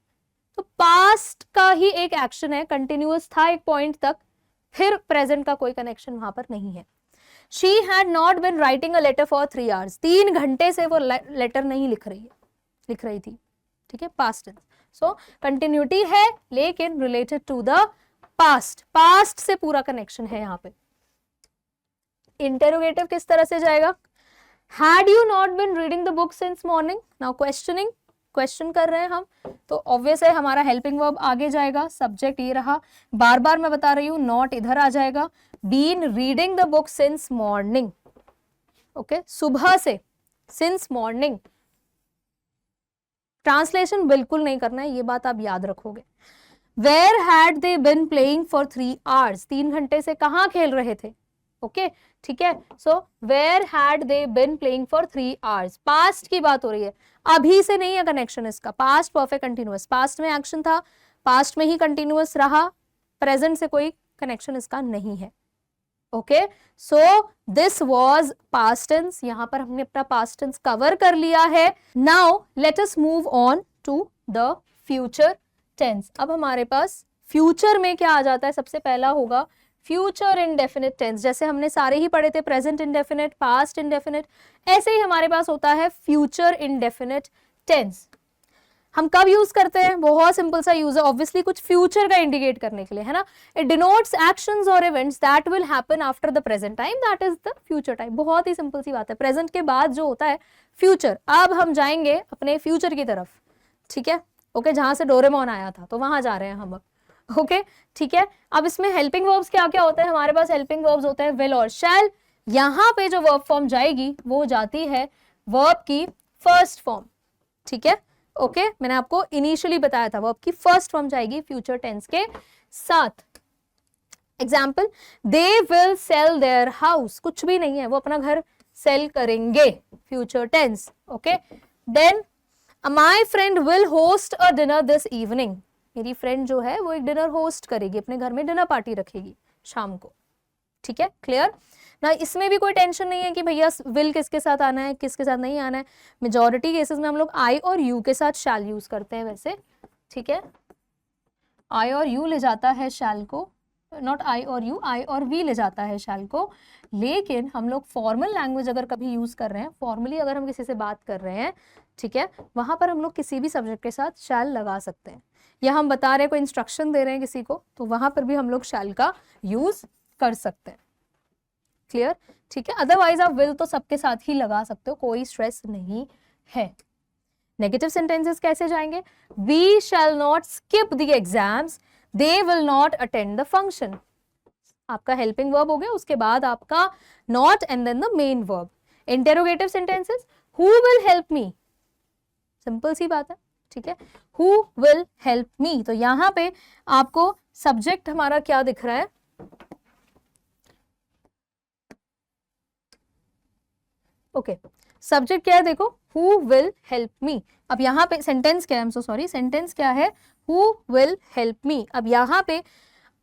Speaker 1: तो पास्ट का ही एक एक्शन है, कंटिन्यूअस था एक पॉइंट तक, फिर प्रेजेंट का कोई कनेक्शन वहां पर नहीं है। She had not been writing a letter for 3 hours, 3 घंटे से वो लेटर नहीं लिख रही थी, ठीक है, पास्ट टेंस। सो कंटिन्यूटी है लेकिन related to the past, past से पूरा कनेक्शन है यहाँ पे। इंटेरोगेटिव किस तरह से जाएगा? Had you not been reading the book since morning? Now questioning, question कर रहे हैं हम, तो ऑब्वियस है हमारा हेल्पिंग वर्ब आगे जाएगा, सब्जेक्ट ये रहा, बार बार मैं बता रही हूँ नॉट इधर आ जाएगा, been reading the book since morning, okay, सुबह से, सिंस मॉर्निंग। ट्रांसलेशन बिल्कुल नहीं करना है, ये बात आप याद रखोगे। Where had they been playing for 3 hours? 3 घंटे से कहाँ खेल रहे थे? ओके, ठीक है। So where had they been playing for 3 hours? Past की बात हो रही है, अभी से नहीं है कनेक्शन इसका, पास्ट परफेक्ट कंटिन्यूअस, पास्ट में एक्शन था, पास्ट में ही कंटिन्यूअस रहा, प्रेजेंट से कोई कनेक्शन इसका नहीं है। Okay, so this was past tense, यहां पर हमने अपना पास्ट टेंस कवर कर लिया है। Now let us move on to the future tense. अब हमारे पास फ्यूचर में क्या आ जाता है? सबसे पहला होगा फ्यूचर इंडेफिनिट टेंस। जैसे हमने सारे ही पढ़े थे प्रेजेंट इंडेफिनिट, पास्ट इंडेफिनिट, ऐसे ही हमारे पास होता है फ्यूचर इंडेफिनिट टेंस। हम कब यूज करते हैं? बहुत सिंपल सा यूज है, ऑब्वियसली कुछ फ्यूचर का इंडिकेट करने के लिए, है ना। इट डिनोट्स एक्शंस और events that will happen after the present time, that is the future time. बहुत ही सिंपल सी बात है, प्रेजेंट के बाद जो होता है फ्यूचर। अब हम जाएंगे अपने फ्यूचर की तरफ, ठीक है, ओके, जहां से डोरेमोन आया था तो वहां जा रहे हैं हम अब, ओके, ठीक है। अब इसमें हेल्पिंग वर्ब्स क्या क्या होते हैं? हमारे पास हेल्पिंग वर्ब्स होते हैं विल और शैल। यहां पे जो वर्ब फॉर्म जाएगी वो जाती है वर्ब की फर्स्ट फॉर्म, ठीक है, ओके, मैंने आपको इनिशियली बताया था वर्ब की फर्स्ट फॉर्म जाएगी फ्यूचर टेंस के साथ। Example, they will sell their house, कुछ भी नहीं है, वो अपना घर सेल करेंगे, future tense, okay. Then my friend will host a dinner this evening, मेरी फ्रेंड जो है वो एक डिनर होस्ट करेगी, अपने घर में डिनर पार्टी रखेगी शाम को, ठीक है, क्लियर ना। इसमें भी कोई टेंशन नहीं है कि भैया विल किसके साथ आना है, किसके साथ नहीं आना है। मेजॉरिटी केसेस में हम लोग आई और यू के साथ शैल यूज करते हैं वैसे, ठीक है, आई और यू ले जाता है शैल को, नॉट आई और यू, आई और वी ले जाता है शैल को। लेकिन हम लोग फॉर्मल लैंग्वेज अगर कभी यूज कर रहे हैं, फॉर्मली अगर हम किसी से बात कर रहे हैं, ठीक है, वहां पर हम लोग किसी भी सब्जेक्ट के साथ शैल लगा सकते हैं, या हम बता रहे हैं कोई इंस्ट्रक्शन दे रहे हैं किसी को, तो वहां पर भी हम लोग शैल का यूज कर सकते हैं, क्लियर, ठीक है। अदरवाइज आप विल तो सबके साथ ही लगा सकते हो, कोई स्ट्रेस नहीं है। नेगेटिव सेंटेंसेस कैसे जाएंगे? We shall not skip the exams, they will not attend the function. आपका हेल्पिंग वर्ब हो गया, उसके बाद आपका not and then the main verb. Interrogative sentences, who will help me, simple सी बात है, ठीक है, हु विल हेल्प मी। तो यहां पे आपको सब्जेक्ट हमारा क्या दिख रहा है? ओके, सब्जेक्ट क्या है देखो, हु विल हेल्प मी। अब यहाँ पे सेंटेंस क्या है? I am so sorry, sentence क्या है? हु विल हेल्प मी। अब यहाँ पे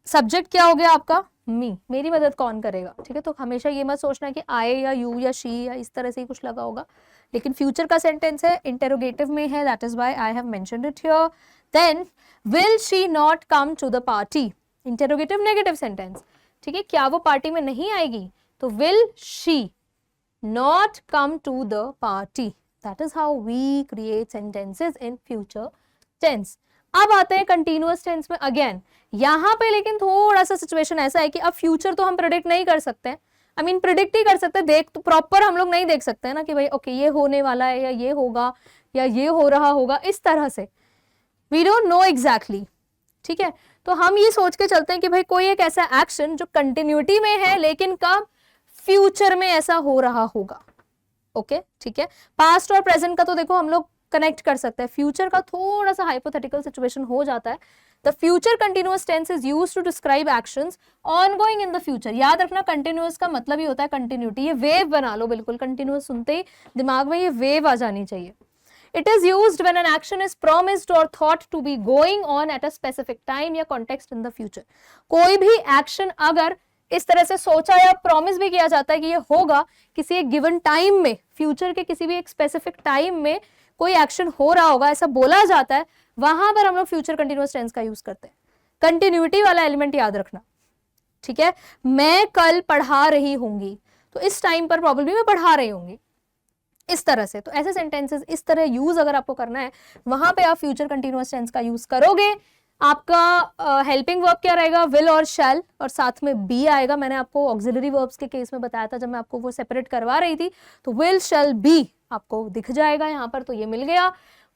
Speaker 1: सब्जेक्ट क्या हो गया आपका? मी, मेरी मदद कौन करेगा, ठीक है। तो हमेशा ये मत सोचना कि आई या यू या शी या इस तरह से ही कुछ लगा होगा, लेकिन फ्यूचर का सेंटेंस है, इंटेरोगेटिव में है, that is why I have mentioned it here. Then will she not come to the party, interrogative negative sentence, ठीक है, क्या वो पार्टी में नहीं आएगी? तो will she not come to the party. That is how we create sentences in future tense. अब आते हैं continuous tense में अगेन, यहाँ पे लेकिन थोड़ा सा सिचुएशन ऐसा है कि अब फ्यूचर तो हम प्रेडिक्ट नहीं कर सकते, आई मीन प्रेडिक्ट ही कर सकते, देख तो प्रॉपर हम लोग नहीं देख सकते हैं ना कि भाई ओके ये होने वाला है या ये होगा या ये हो रहा होगा, इस तरह से वी डोंट नो एग्जैक्टली, ठीक है। तो हम ये सोच के चलते हैं कि भाई कोई एक ऐसा एक्शन जो कंटिन्यूटी में है लेकिन कब? फ्यूचर में ऐसा हो रहा होगा, ओके, ठीक है। पास्ट और प्रेजेंट का तो देखो हम लोग कनेक्ट कर सकते हैं, फ्यूचर का थोड़ा सा हाइपोथेटिकल सिचुएशन हो जाता है। The future continuous tense is used to describe actions ongoing in the future. याद रखना कंटिन्यूअस का मतलब ही होता है कंटिन्यूटी, ये वेव बना लो बिल्कुल, कंटिन्यूअस सुनते ही दिमाग में ये वेव आ जानी चाहिए। It is used when an action is promised or thought to be going on at a specific time या context in the future. कोई भी एक्शन अगर इस तरह से सोचा या प्रॉमिस भी किया जाता है कि ये होगा किसी एक गिवन टाइम में, फ्यूचर के किसी भी एक स्पेसिफिक टाइम में कोई एक्शन हो रहा होगा, ऐसा बोला जाता है, वहां पर हम लोग फ्यूचर कंटिन्यूअस टेंस का यूज करते हैं। कंटिन्यूटी वाला एलिमेंट याद रखना, ठीक है। मैं कल पढ़ा रही होंगी, तो इस टाइम पर प्रॉब्लम मैं पढ़ा रही होंगी, इस तरह से। तो ऐसे सेंटेंसेस इस तरह यूज अगर आपको करना है, वहां पे आप फ्यूचर कंटिन्यूअस टेंस का यूज करोगे। आपका हेल्पिंग वर्ब क्या रहेगा, विल और शैल, और साथ में बी आएगा। मैंने आपको ऑक्सिलरी वर्ब्स के केस में बताया था जब मैं आपको वो सेपरेट करवा रही थी, तो विल शैल बी आपको दिख जाएगा यहाँ पर, तो ये मिल गया।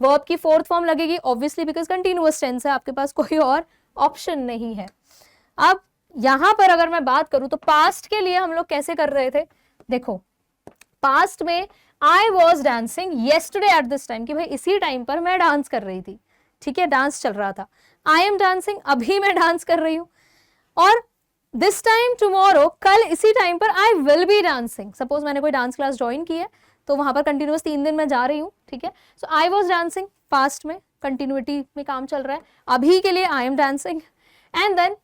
Speaker 1: वर्ब की फोर्थ फॉर्म लगेगी ऑब्वियसली, बिकॉज कंटिन्यूअस टेंस है, आपके पास कोई और ऑप्शन नहीं है। अब यहां पर अगर मैं बात करूं तो पास्ट के लिए हम लोग कैसे कर रहे थे, देखो पास्ट में आई was dancing yesterday at this time, कि भाई इसी टाइम पर मैं डांस कर रही थी, ठीक है, डांस चल रहा था। आई एम डांसिंग, अभी मैं डांस कर रही हूं। और दिस टाइम टुमारो, कल इसी टाइम पर I will be dancing. Suppose मैंने कोई डांस क्लास ज्वाइन की है तो वहां पर कंटिन्यूअस 3 दिन मैं जा रही हूँ, ठीक है। So I was dancing past में, कंटिन्यूटी में काम चल रहा है। अभी के लिए I am dancing, and then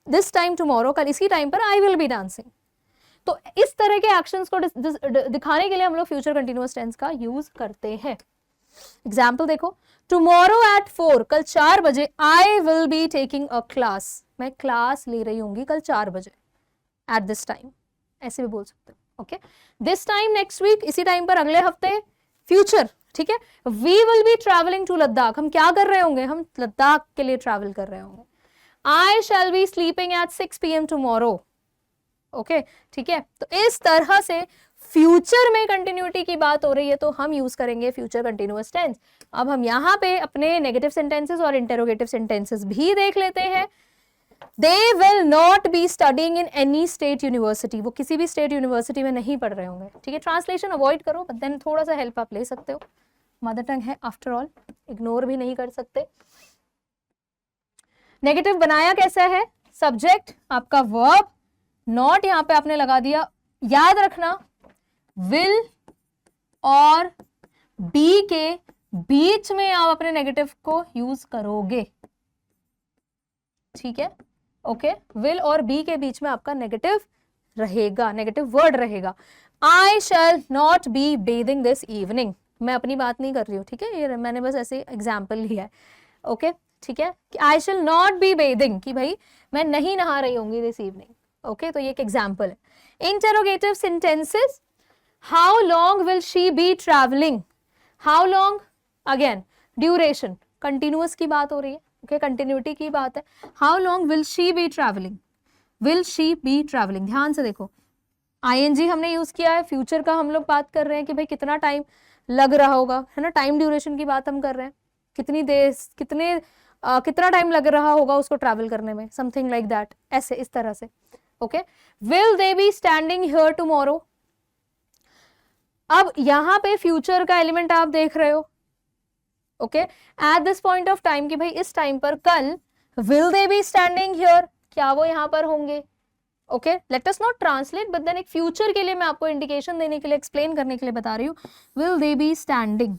Speaker 1: this time tomorrow, कल इसी टाइम पर आई विल बी डांसिंग। तो इस तरह के एक्शंस को दिखाने के लिए हम लोग फ्यूचर कंटिन्यूअस टेंस का यूज करते हैं। एग्जाम्पल देखो, टुमारो एट 4, कल 4 बजे, I will be taking a class, मैं क्लास ले रही होंगी कल 4 बजे, एट दिस टाइम, ऐसे भी बोल सकते हो। Okay, this time next week, इसी टाइम पर अगले हफ्ते, फ्यूचर, ठीक है। We will be travelling to Ladakh, हम क्या कर रहे होंगे, हम लद्दाख के लिए ट्रैवल कर रहे होंगे। I shall be sleeping at 6 PM tomorrow. Okay, ठीक है। तो इस तरह से फ्यूचर में कंटिन्यूटी की बात हो रही है तो हम यूज करेंगे फ्यूचर कंटिन्यूअस टेंस। अब हम यहाँ पे अपने नेगेटिव सेंटेंसेस और इंटेरोगेटिव सेंटेंसेस भी देख लेते हैं। दे will not be studying in any state university, वो किसी भी स्टेट यूनिवर्सिटी में नहीं पढ़ रहे होंगे, ठीक है। ट्रांसलेशन अवॉइड करो, बट देन थोड़ा सा हेल्प आप ले सकते हो, मदर टंग है आफ्टर ऑल, इग्नोर भी नहीं कर सकते। नेगेटिव बनाया कैसा है, सब्जेक्ट आपका वर्ब, नॉट यहां पे आपने लगा दिया। याद रखना विल और बी के बीच में आप अपने नेगेटिव को यूज करोगे, ठीक है। ओके, विल और बी के बीच में आपका नेगेटिव रहेगा, नेगेटिव वर्ड रहेगा। I shall not be bathing this evening, मैं अपनी बात नहीं कर रही हूँ, ठीक है, ये मैंने बस ऐसे एग्जाम्पल लिया है। ओके, ठीक है, कि आई शैल नॉट बी बेदिंग, कि भाई मैं नहीं नहा रही होंगी दिस इवनिंग। ओके, तो ये एक एग्जाम्पल है। Interrogative sentences, how long will she be travelling, how long, again duration, continuous की बात हो रही है, ओके, कंटिन्यूटी की बात है। How long will she be travelling, will she be travelling, ध्यान से देखो, आईएनजी हमने यूज किया है, फ्यूचर का हम लोग बात कर रहे हैं कि भाई कितना टाइम लग रहा होगा, है ना, टाइम ड्यूरेशन की बात हम कर रहे हैं, कितनी देर, कितना टाइम लग रहा होगा उसको ट्रैवल करने में, समथिंग लाइक दैट, ऐसे इस तरह से। Okay, will they be standing here tomorrow, अब यहां पे फ्यूचर का एलिमेंट आप देख रहे हो। Okay, at this point of time, कि भाई इस टाइम पर कल, will they be standing here, क्या वो यहां पर होंगे। Okay, let us not translate, but then एक फ्यूचर के लिए मैं आपको इंडिकेशन देने के लिए, एक्सप्लेन करने के लिए बता रही हूँ, will they be standing.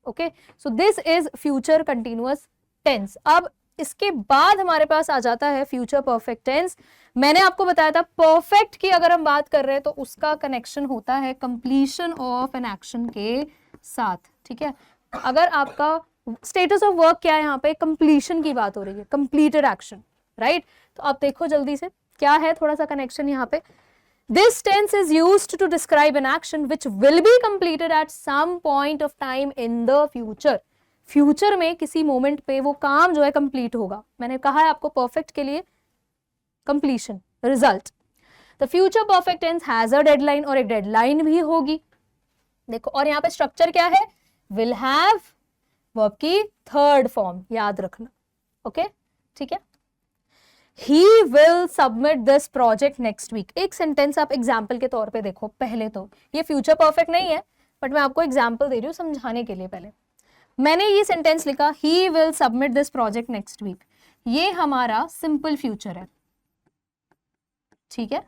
Speaker 1: Okay, so this is future continuous tense. अब इसके बाद हमारे पास आ जाता है फ्यूचर परफेक्ट टेंस। मैंने आपको बताया था परफेक्ट की अगर हम बात कर रहे हैं तो उसका कनेक्शन होता है कंप्लीशन ऑफ एन एक्शन के साथ, ठीक है। अगर आपका स्टेटस ऑफ वर्क क्या है, यहाँ पे कंप्लीशन की बात हो रही है, कंप्लीटेड एक्शन, राइट। तो आप देखो जल्दी से क्या है, थोड़ा सा कनेक्शन यहाँ पे। This tense is used to describe an action which will be completed at some point of time in the future. Future में किसी मोमेंट पे वो काम जो है कंप्लीट होगा। मैंने कहा है आपको परफेक्ट के लिए completion, result. The future perfect tense has a deadline, और एक डेडलाइन भी होगी, देखो। और यहाँ पे स्ट्रक्चर क्या है, विल हैव, वर्ब की थर्ड फॉर्म, याद रखना। ओके, ठीक है। He will submit this project next week, एक सेंटेंस आप एग्जाम्पल के तौर पे देखो। पहले तो ये फ्यूचर परफेक्ट नहीं है, बट मैं आपको एग्जाम्पल दे रही हूँ समझाने के लिए। पहले मैंने ये सेंटेंस लिखा, he will submit this project next week, ये हमारा सिंपल फ्यूचर है, ठीक है,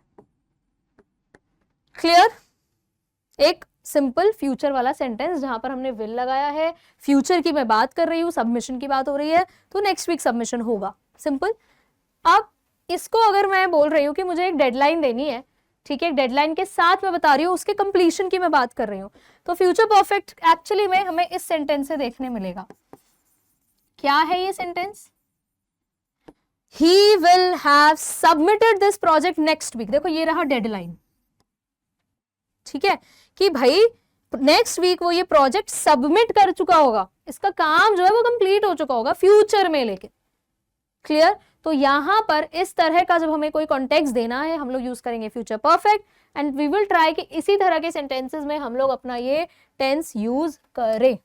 Speaker 1: क्लियर। एक सिंपल फ्यूचर वाला सेंटेंस जहां पर हमने विल लगाया है, फ्यूचर की मैं बात कर रही हूँ, सबमिशन की बात हो रही है, तो नेक्स्ट वीक सबमिशन होगा, सिंपल। अब इसको अगर मैं बोल रही हूँ कि मुझे एक डेडलाइन देनी है, ठीक है, एक डेडलाइन के साथ मैं बता रही हूँ, उसके कंप्लीशन की मैं बात कर रही हूँ, तो फ्यूचर परफेक्ट एक्चुअली में हमें इस सेंटेंस से देखने मिलेगा। क्या है ये sentence, he will have submitted this project next week, देखो ये रहा डेडलाइन, ठीक है, कि भाई नेक्स्ट वीक वो ये प्रोजेक्ट सबमिट कर चुका होगा, इसका काम जो है वो कंप्लीट हो चुका होगा, फ्यूचर में। लेकिन क्लियर? तो यहाँ पर इस तरह का जब हमें कोई कॉन्टेक्स्ट देना है हम लोग यूज करेंगे future perfect, and we will try कि इसी तरह के सेंटेंसेस में हम लोग अपना ये टेंस यूज करें।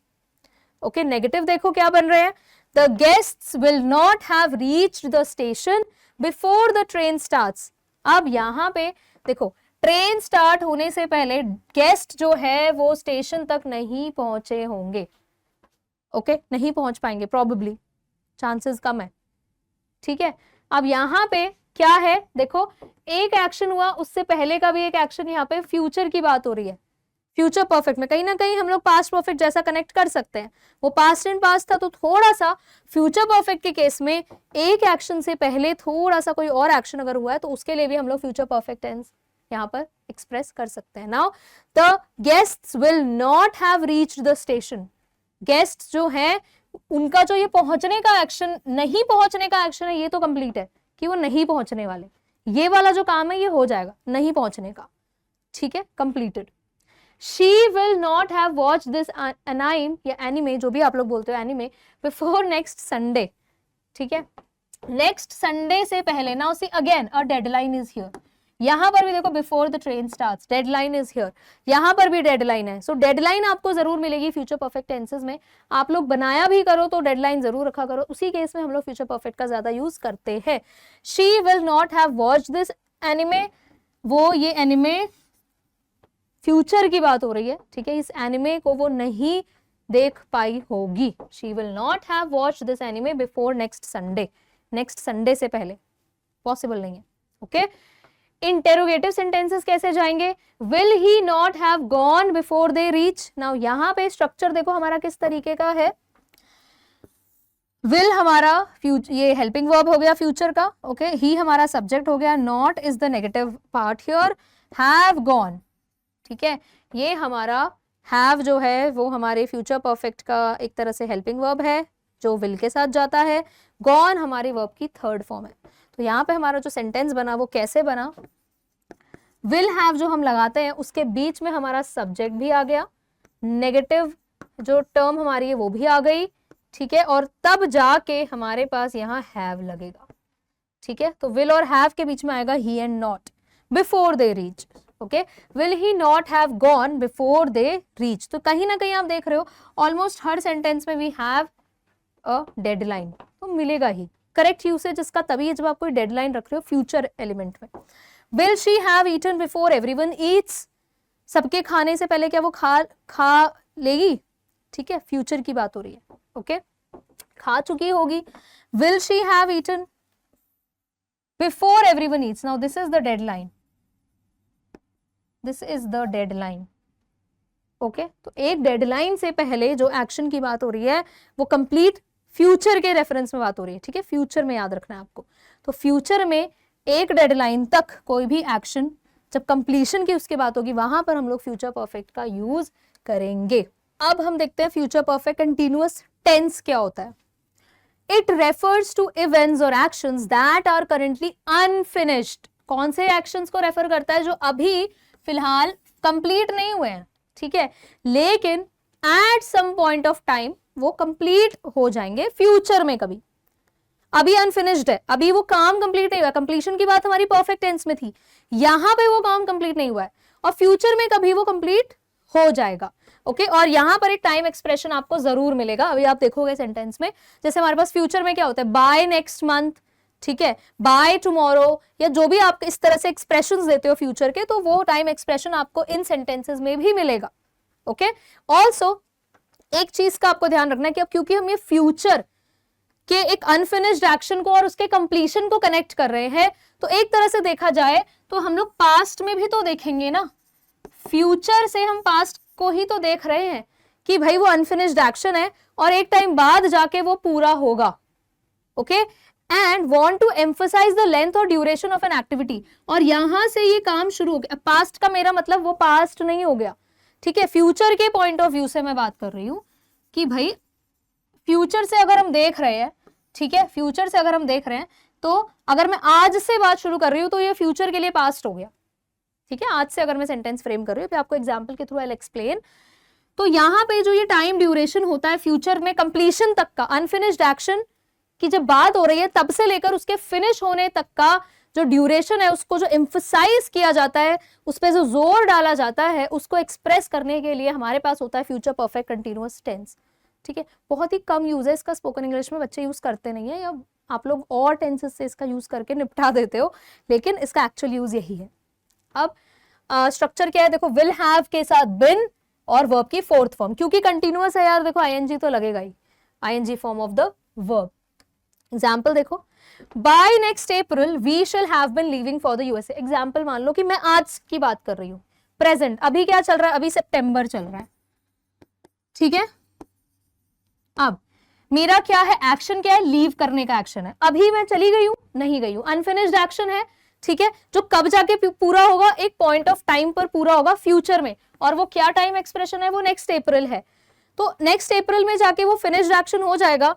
Speaker 1: ओके, नेगेटिव देखो क्या बन रहे हैं, the guests will not have reached the station before the train starts. अब यहाँ पे देखो, ट्रेन स्टार्ट होने से पहले गेस्ट जो है वो स्टेशन तक नहीं पहुंचे होंगे। ओके, नहीं पहुंच पाएंगे, प्रोबेबली, चांसेस कम है। ठीक है, अब यहाँ पे क्या है, देखो एक एक्शन हुआ, उससे पहले का भी एक एक्शन, यहाँ पे फ्यूचर की बात हो रही है। फ्यूचर परफेक्ट में कहीं ना कहीं हम लोग पास्ट परफेक्ट जैसा कनेक्ट कर सकते हैं, वो पास्ट एंड पास्ट था, तो थोड़ा सा फ्यूचर परफेक्ट के केस में एक एक्शन से पहले थोड़ा सा कोई और एक्शन अगर हुआ है तो उसके लिए भी हम लोग फ्यूचर परफेक्ट टेंस यहाँ पर एक्सप्रेस कर सकते हैं। Now the guests will not have reached the station, guest जो है उनका जो ये पहुंचने का एक्शन, नहीं पहुंचने का एक्शन है, ये तो कंप्लीट है कि वो नहीं पहुंचने वाले, ये वाला जो काम है ये हो जाएगा, नहीं पहुंचने का। ठीक है, completed. She will not have watched this anime या anime, जो भी आप लोग बोलते हो anime, before next Sunday. ठीक है, नेक्स्ट संडे से पहले। Now see again a deadline is here, यहां पर भी देखो before the train starts, deadline is here, यहां पर भी डेडलाइन है। सो डेडलाइन आपको जरूर मिलेगी फ्यूचर परफेक्ट टेंसेस में, आप लोग बनाया भी करो तो डेडलाइन जरूर रखा करो, उसी केस में हम लोग फ्यूचर परफेक्ट का ज्यादा यूज करते हैं। She will not have watched this anime, वो ये एनिमे फ्यूचर की बात हो रही है। ठीक है, इस एनिमे को वो नहीं देख पाई होगी। She will not have watched this anime before next Sunday, next Sunday से पहले पॉसिबल नहीं है। ओके, इंटेरोगेटिव सेंटेंसेस कैसे जाएंगे, will he not have gone before they reach. Now यहाँ पे स्ट्रक्चर देखो हमारा किस तरीके का है, विल हमारा ये हेल्पिंग वर्ब हो गया फ्यूचर का, ओके, ही हमारा सब्जेक्ट हो गया, not is the negative part here, have gone. ठीक है, ये हमारा हैव जो है वो हमारे फ्यूचर परफेक्ट का एक तरह से हेल्पिंग वर्ब है जो विल के साथ जाता है, गॉन हमारी वर्ब की थर्ड फॉर्म है। तो यहाँ पे हमारा जो सेंटेंस बना वो कैसे बना, विल हैव जो हम लगाते हैं उसके बीच में हमारा सब्जेक्ट भी आ गया, नेगेटिव जो टर्म हमारी है वो भी आ गई। ठीक है, और तब जाके हमारे पास यहाँ हैव लगेगा। ठीक है, तो विल और हैव के बीच में आएगा ही and not, before they reach. Okay, will he not have gone before they reach. तो कहीं ना कहीं आप देख रहे हो ऑलमोस्ट हर सेंटेंस में वी हैव अ डेडलाइन, तो मिलेगा ही। करेक्ट यूसेज इसका तभी है जब आप कोई डेडलाइन रख रहे हो फ्यूचर एलिमेंट में। Will she have eaten before everyone eats, सबके खाने से पहले क्या वो खा लेगी। ठीक है, फ्यूचर की बात हो रही है। ओके, खा चुकी होगी। Will she have eaten before everyone eats, now this is the deadline, this is the deadline. Okay, तो एक डेडलाइन से पहले जो एक्शन की बात हो रही है वो कंप्लीट फ्यूचर के रेफरेंस में बात हो रही है। ठीक है, फ्यूचर में याद रखना है आपको। तो फ्यूचर में एक डेडलाइन तक कोई भी एक्शन जब कंप्लीशन की उसकी बात होगी वहां पर हम लोग फ्यूचर परफेक्ट का यूज करेंगे। अब हम देखते हैं फ्यूचर परफेक्ट कंटिन्यूअस टेंस क्या होता है। इट रेफर्स टू इवेंट्स और actions that are currently unfinished. कौन से एक्शंस को रेफर करता है जो अभी फिलहाल कंप्लीट नहीं हुए हैं। ठीक है, लेकिन at some point of time वो कंप्लीट हो जाएंगे फ्यूचर में। कभी अभी अनफिनिश्ड है, अभी वो काम कंप्लीट नहीं हुआ। कंप्लीशन की बात हमारी परफेक्ट टेंस में थी, यहां पे वो काम कंप्लीट नहीं हुआ है और फ्यूचर में कभी वो कंप्लीट हो जाएगा। ओके, और यहां पर एक टाइम एक्सप्रेशन आपको जरूर मिलेगा। अभी आप देखोगे सेंटेंस में, जैसे हमारे पास फ्यूचर में क्या होता है, बाय नेक्स्ट मंथ, ठीक है, बाय टुमारो, या जो भी आप इस तरह से एक्सप्रेशंस देते हो फ्यूचर के, तो वो टाइम एक्सप्रेशन आपको इन सेंटेंसेस में भी मिलेगा। ओके, ऑल्सो एक चीज का आपको ध्यान रखना है कि अब क्योंकि हम ये फ्यूचर के एक अनफिनिश्ड एक्शन को और उसके कंप्लीशन को कनेक्ट कर रहे हैं, तो एक तरह से देखा जाए तो हम लोग पास्ट में भी तो देखेंगे ना। फ्यूचर से हम पास्ट को ही तो देख रहे हैं कि भाई वो अनफिनिश्ड एक्शन है और एक टाइम बाद जाके वो पूरा होगा। Okay, and want to emphasise the length और ड्यूरेशन ऑफ एन एक्टिविटी, और यहां से ये काम शुरू हो गया। पास्ट का मेरा मतलब वो पास्ट नहीं हो गया। ठीक है, फ्यूचर के पॉइंट ऑफ व्यू से मैं बात कर रही हूं कि भाई फ्यूचर से अगर हम देख रहे हैं, ठीक है, फ्यूचर से अगर हम देख रहे हैं तो अगर मैं आज से बात शुरू कर रही हूं तो ये फ्यूचर के लिए पास्ट हो गया। ठीक है, आज से अगर मैं सेंटेंस फ्रेम कर रही हूँ, आपको एग्जांपल के थ्रू आई विल एक्सप्लेन। तो यहाँ पे जो ये टाइम ड्यूरेशन होता है फ्यूचर में कंप्लीशन तक का, अनफिनिश्ड एक्शन कि जब बात हो रही है तब से लेकर उसके फिनिश होने तक का जो ड्यूरेशन है, उसको जो एम्फसाइज किया जाता है, उस पर जो जोर डाला जाता है, उसको एक्सप्रेस करने के लिए हमारे पास होता है फ्यूचर परफेक्ट कंटिन्यूअस टेंस। ठीक है, बहुत ही कम यूज है इसका स्पोकन इंग्लिश में, बच्चे यूज करते नहीं है, या आप लोग और टेंसेस से इसका यूज करके निपटा देते हो, लेकिन इसका एक्चुअल यूज यही है। अब स्ट्रक्चर क्या है देखो, विल हैव के साथ बिन और वर्ब की फोर्थ फॉर्म, क्योंकि कंटिन्यूअस है यार, देखो आईएनजी तो लगेगा ही, ING form of the verb. Example देखो, by next April we shall have been leaving for the USA. Example मान लो कि मैं आज की बात कर रही हूँ, प्रेजेंट, अभी क्या चल रहा है, अभी सितंबर चल रहा है, ठीक है। अब मेरा क्या है, एक्शन क्या है, लीव करने का एक्शन है, अभी मैं चली गई हूं, नहीं गई हूं, अनफिनिश्ड एक्शन है, ठीक है, जो कब जाके पूरा होगा, एक पॉइंट ऑफ टाइम पर पूरा होगा फ्यूचर में, और वो क्या टाइम एक्सप्रेशन है, वो नेक्स्ट अप्रैल है। तो नेक्स्ट अप्रैल में जाके वो फिनिश्ड एक्शन हो जाएगा,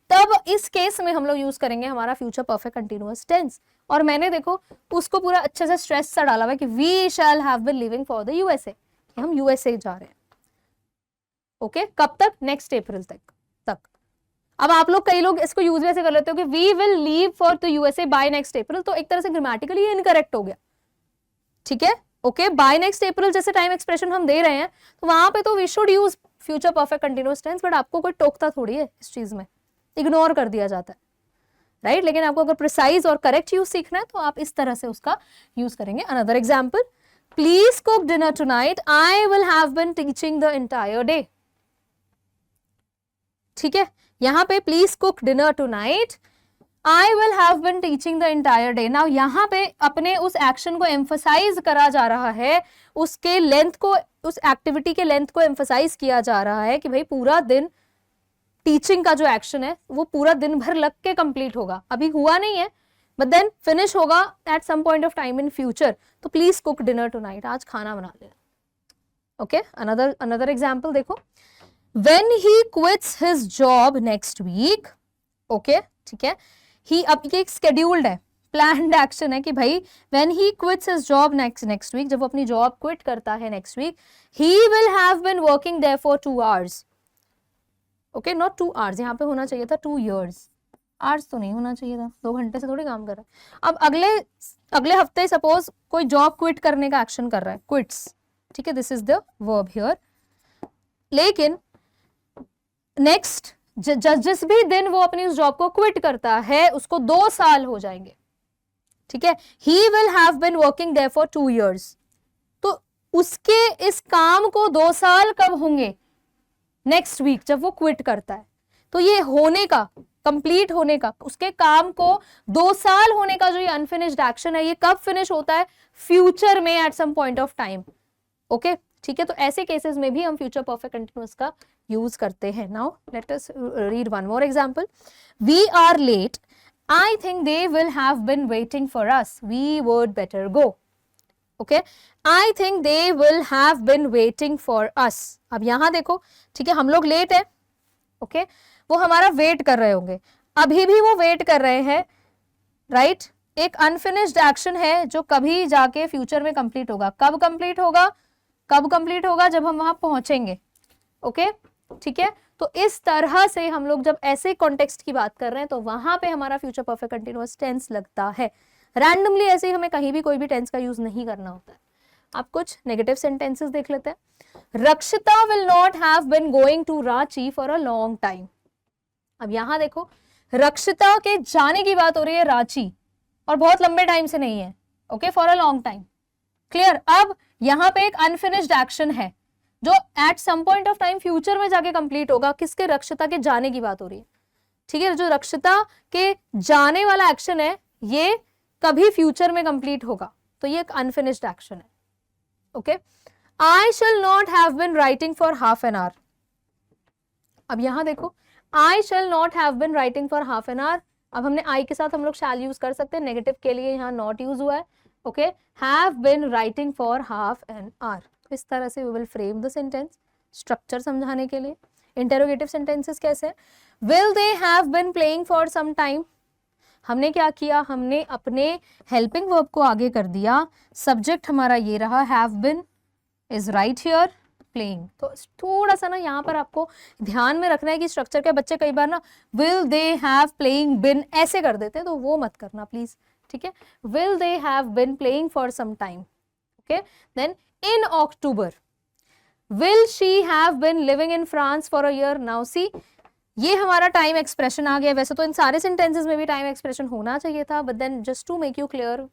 Speaker 1: तब इस केस में हम लोग यूज करेंगे हमारा फ्यूचर परफेक्ट कंटिन्यूअस टेंस। और मैंने देखो उसको पूरा अच्छे से स्ट्रेस सा डाला हुआ है कि we shall have been living for the USA, हम यूएसए जा रहे हैं। ओके, कब तक, नेक्स्ट अप्रैल तक। अब आप लोग, कई लोग इसको यूज वैसे कर लेते हो कि we will leave for the USA by next April, तो एक तरह से ग्रामेटिकली इनकरेक्ट हो गया, ठीक है। ओके, बाय नेक्स्ट अप्रैल जैसे टाइम एक्सप्रेशन हम दे रहे हैं, तो वहां पे तो we should use future perfect continuous tense, but आपको कोई टोकता थोड़ी है इस चीज में, इग्नोर कर दिया जाता है, राइट। लेकिन आपको अगर प्रिसाइज और करेक्ट यूज सीखना है तो आप इस तरह से उसका यूज करेंगे। Another example, please cook dinner tonight, I will have been teaching the entire day. ठीक है, यहां पे please cook dinner tonight, I will have been teaching the entire day. Now यहां पे अपने उस एक्शन को एम्फसाइज करा जा रहा है, उसके लेंथ को, उस एक्टिविटी के लेंथ को एम्फसाइज किया जा रहा है कि भाई पूरा दिन टीचिंग का जो एक्शन है वो पूरा दिन भर लग के कंप्लीट होगा, अभी हुआ नहीं है बट देन फिनिश होगा at some point of time in future. तो प्लीज कुक डिनर टुनाइट, आज खाना बना लेना। ओके, अनदर एग्जाम्पल देखो, when he quits his job next week, okay, ठीक है, he, अब ये scheduled है, planned action है कि भाई when he quits his job next week, जब वो अपनी जॉब क्विट करता है next week, he will have been working there for 2 hours, okay, not 2 hours, यहाँ पे होना चाहिए था 2 years, hours तो नहीं होना चाहिए था, 2 घंटे से थोड़ी काम कर रहा है। अब अगले हफ्ते सपोज कोई जॉब क्विट करने का एक्शन कर रहा है, quits, ठीक है, this is the verb here, लेकिन नेक्स्ट जिस भी दिन वो अपनी उस जॉब को क्विट करता है उसको 2 साल हो जाएंगे, ठीक है। He will have been working there for 2 years, तो उसके इस काम को 2 साल कब होंगे, नेक्स्ट वीक, जब वो क्विट करता है। तो ये होने का, कंप्लीट होने का, उसके काम को 2 साल होने का जो ये अनफिनिश्ड एक्शन है, ये कब फिनिश होता है, फ्यूचर में at some point of time. Okay, ठीक है, तो ऐसे केसेस में भी हम फ्यूचर परफेक्ट कंटिन्यूअस का यूज करते हैं। Now let us read one more example, we are late, I think they will have been waiting for us, we would better go. Okay, I think they will have been waiting for us. अब यहां देखो, ठीक है, हम लोग late है, okay, वो हमारा वेट कर रहे होंगे, अभी भी वो वेट कर रहे हैं, राइट। एक अनफिनिश्ड एक्शन है जो कभी जाके फ्यूचर में कंप्लीट होगा। कब कंप्लीट होगा, कब कंप्लीट होगा, जब हम वहां पहुंचेंगे। ओके, ठीक है, तो इस तरह से हम लोग जब ऐसे कॉन्टेक्स्ट की बात कर रहे हैं तो वहां पे हमारा फ्यूचर परफेक्ट कंटिन्यूअस टेंस लगता है। रैंडमली ऐसे ही हमें कहीं भी कोई भी टेंस का यूज नहीं करना होता है। आप कुछ नेगेटिव सेंटेंसेस देख लेते हैं। Rakshita will not have been going to Ranchi for a long time. अब यहां देखो, रक्षिता के जाने की बात हो रही है रांची, और बहुत लंबे टाइम से नहीं है, okay, for a long time, clear. अब यहां पे एक अनफिनिश्ड एक्शन है जो at some point of time future में जाके कंप्लीट होगा। किसके, रक्षिता के जाने की बात हो रही है, ठीक है। जो रक्षिता के जाने वाला एक्शन है ये कभी फ्यूचर में कंप्लीट होगा, तो ये एक अनफिनिश्ड एक्शन है। Okay, I shall not have been writing for half an hour. अब यहां देखो, I shall not have been writing for half an hour. अब हमने आई के साथ हम लोग शैल यूज कर सकते हैं, नेगेटिव के लिए यहाँ नॉट यूज हुआ है। Okay, have been writing for half an hour. इस तरह से we will frame the sentence, structure समझाने के लिए। इंटेरोगेटिव सेंटेंसेस कैसे हैं, will they have been playing for some time. हमने क्या किया, हमने अपने हेल्पिंग वर्ब को आगे कर दिया, सब्जेक्ट हमारा ये रहा, have been is right here, playing. तो थोड़ा सा ना यहाँ पर आपको ध्यान में रखना है कि स्ट्रक्चर के बच्चे कई बार ना विल दे हैव प्लेइंग बिन ऐसे कर देते हैं, तो वो मत करना प्लीज, ठीक है। Will they have been playing for some time, okay. Then in October, will she have been living in France for a year. Now see, ये हमारा टाइम एक्सप्रेशन आ गया। वैसे तो इन सारे सेंटेंसेस में भी टाइम एक्सप्रेशन होना चाहिए था, but then just to make you clear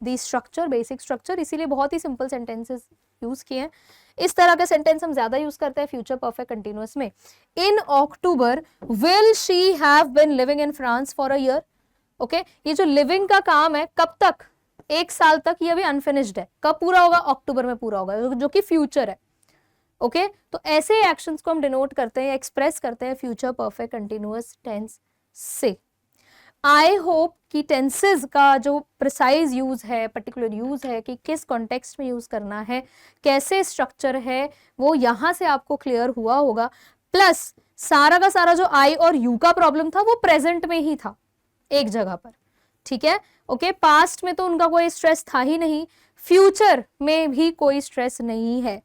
Speaker 1: the structure, basic structure, इसीलिए बहुत ही सिंपल सेंटेंसेस यूज किए हैं। इस तरह के सेंटेंस हम ज्यादा यूज करते हैं फ्यूचर परफेक्ट कंटिन्यूअस में। In October will she have been living in France for a year, okay. ये जो लिविंग का काम है कब तक, 1 साल तक, ये अभी अनफिनिश्ड है। कब पूरा होगा, अक्टूबर में पूरा होगा, जो कि फ्यूचर है, ओके। तो ऐसे एक्शंस को हम डिनोट करते हैं, एक्सप्रेस करते हैं फ्यूचर परफेक्ट कंटिन्यूअस टेंस से। आई होप कि टेंसेस का जो प्रिसाइज यूज है, पर्टिकुलर यूज है कि किस कॉन्टेक्स्ट में यूज करना है, कैसे स्ट्रक्चर है, वो यहां से आपको क्लियर हुआ होगा। प्लस सारा का सारा जो आई और यू का प्रॉब्लम था वो प्रेजेंट में ही था एक जगह पर, ठीक है, ओके। पास्ट में तो उनका कोई स्ट्रेस था ही नहीं, फ्यूचर में भी कोई स्ट्रेस नहीं है,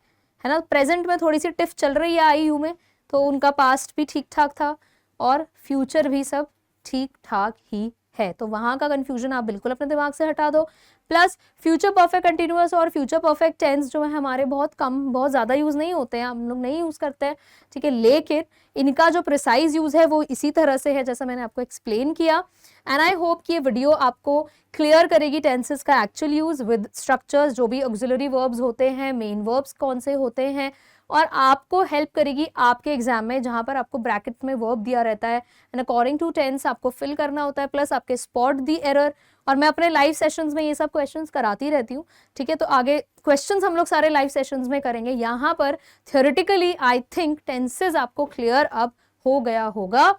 Speaker 1: है ना। प्रेजेंट में थोड़ी सी टिफ चल रही है आई यू में, तो उनका पास्ट भी ठीक ठाक था और फ्यूचर भी सब ठीक ठाक ही है। तो वहां का कंफ्यूजन आप बिल्कुल अपने दिमाग से हटा दो। प्लस फ्यूचर परफेक्ट कंटिन्यूअस और फ्यूचर परफेक्ट टेंस जो है हमारे बहुत कम, बहुत ज्यादा यूज नहीं होते हैं, हम लोग नहीं यूज करते हैं, ठीक है। लेकिन इनका जो प्रिसाइज यूज है वो इसी तरह से है जैसा मैंने आपको एक्सप्लेन किया। एंड आई होप कि ये वीडियो आपको क्लियर करेगी टेंसेस का एक्चुअल यूज विद स्ट्रक्चर्स, जो भी ऑक्सिलरी वर्ब्स होते हैं, मेन वर्ब्स कौन से होते हैं, और आपको हेल्प करेगी आपके एग्जाम में जहां पर आपको ब्रैकेट में वर्ब दिया रहता है एंड अकॉर्डिंग टू टेंस आपको फिल करना होता है, प्लस आपके स्पॉट दी एरर। और मैं अपने लाइव सेशंस में ये सब क्वेश्चंस कराती रहती हूँ, ठीक है। तो आगे क्वेश्चंस हम लोग सारे लाइव सेशंस में करेंगे। यहाँ पर थियोरेटिकली आई थिंक टेंसेस आपको क्लियर अब हो गया होगा।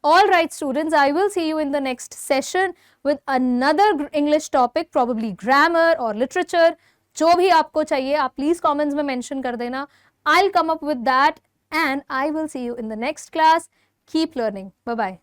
Speaker 1: All right, students, I will see you in the next session with another English topic, probably grammar or literature. जो भी आपको चाहिए आप प्लीज कमेंट्स में मेंशन कर देना. I'll come up with that and I will see you in the next class. Keep learning. Bye bye.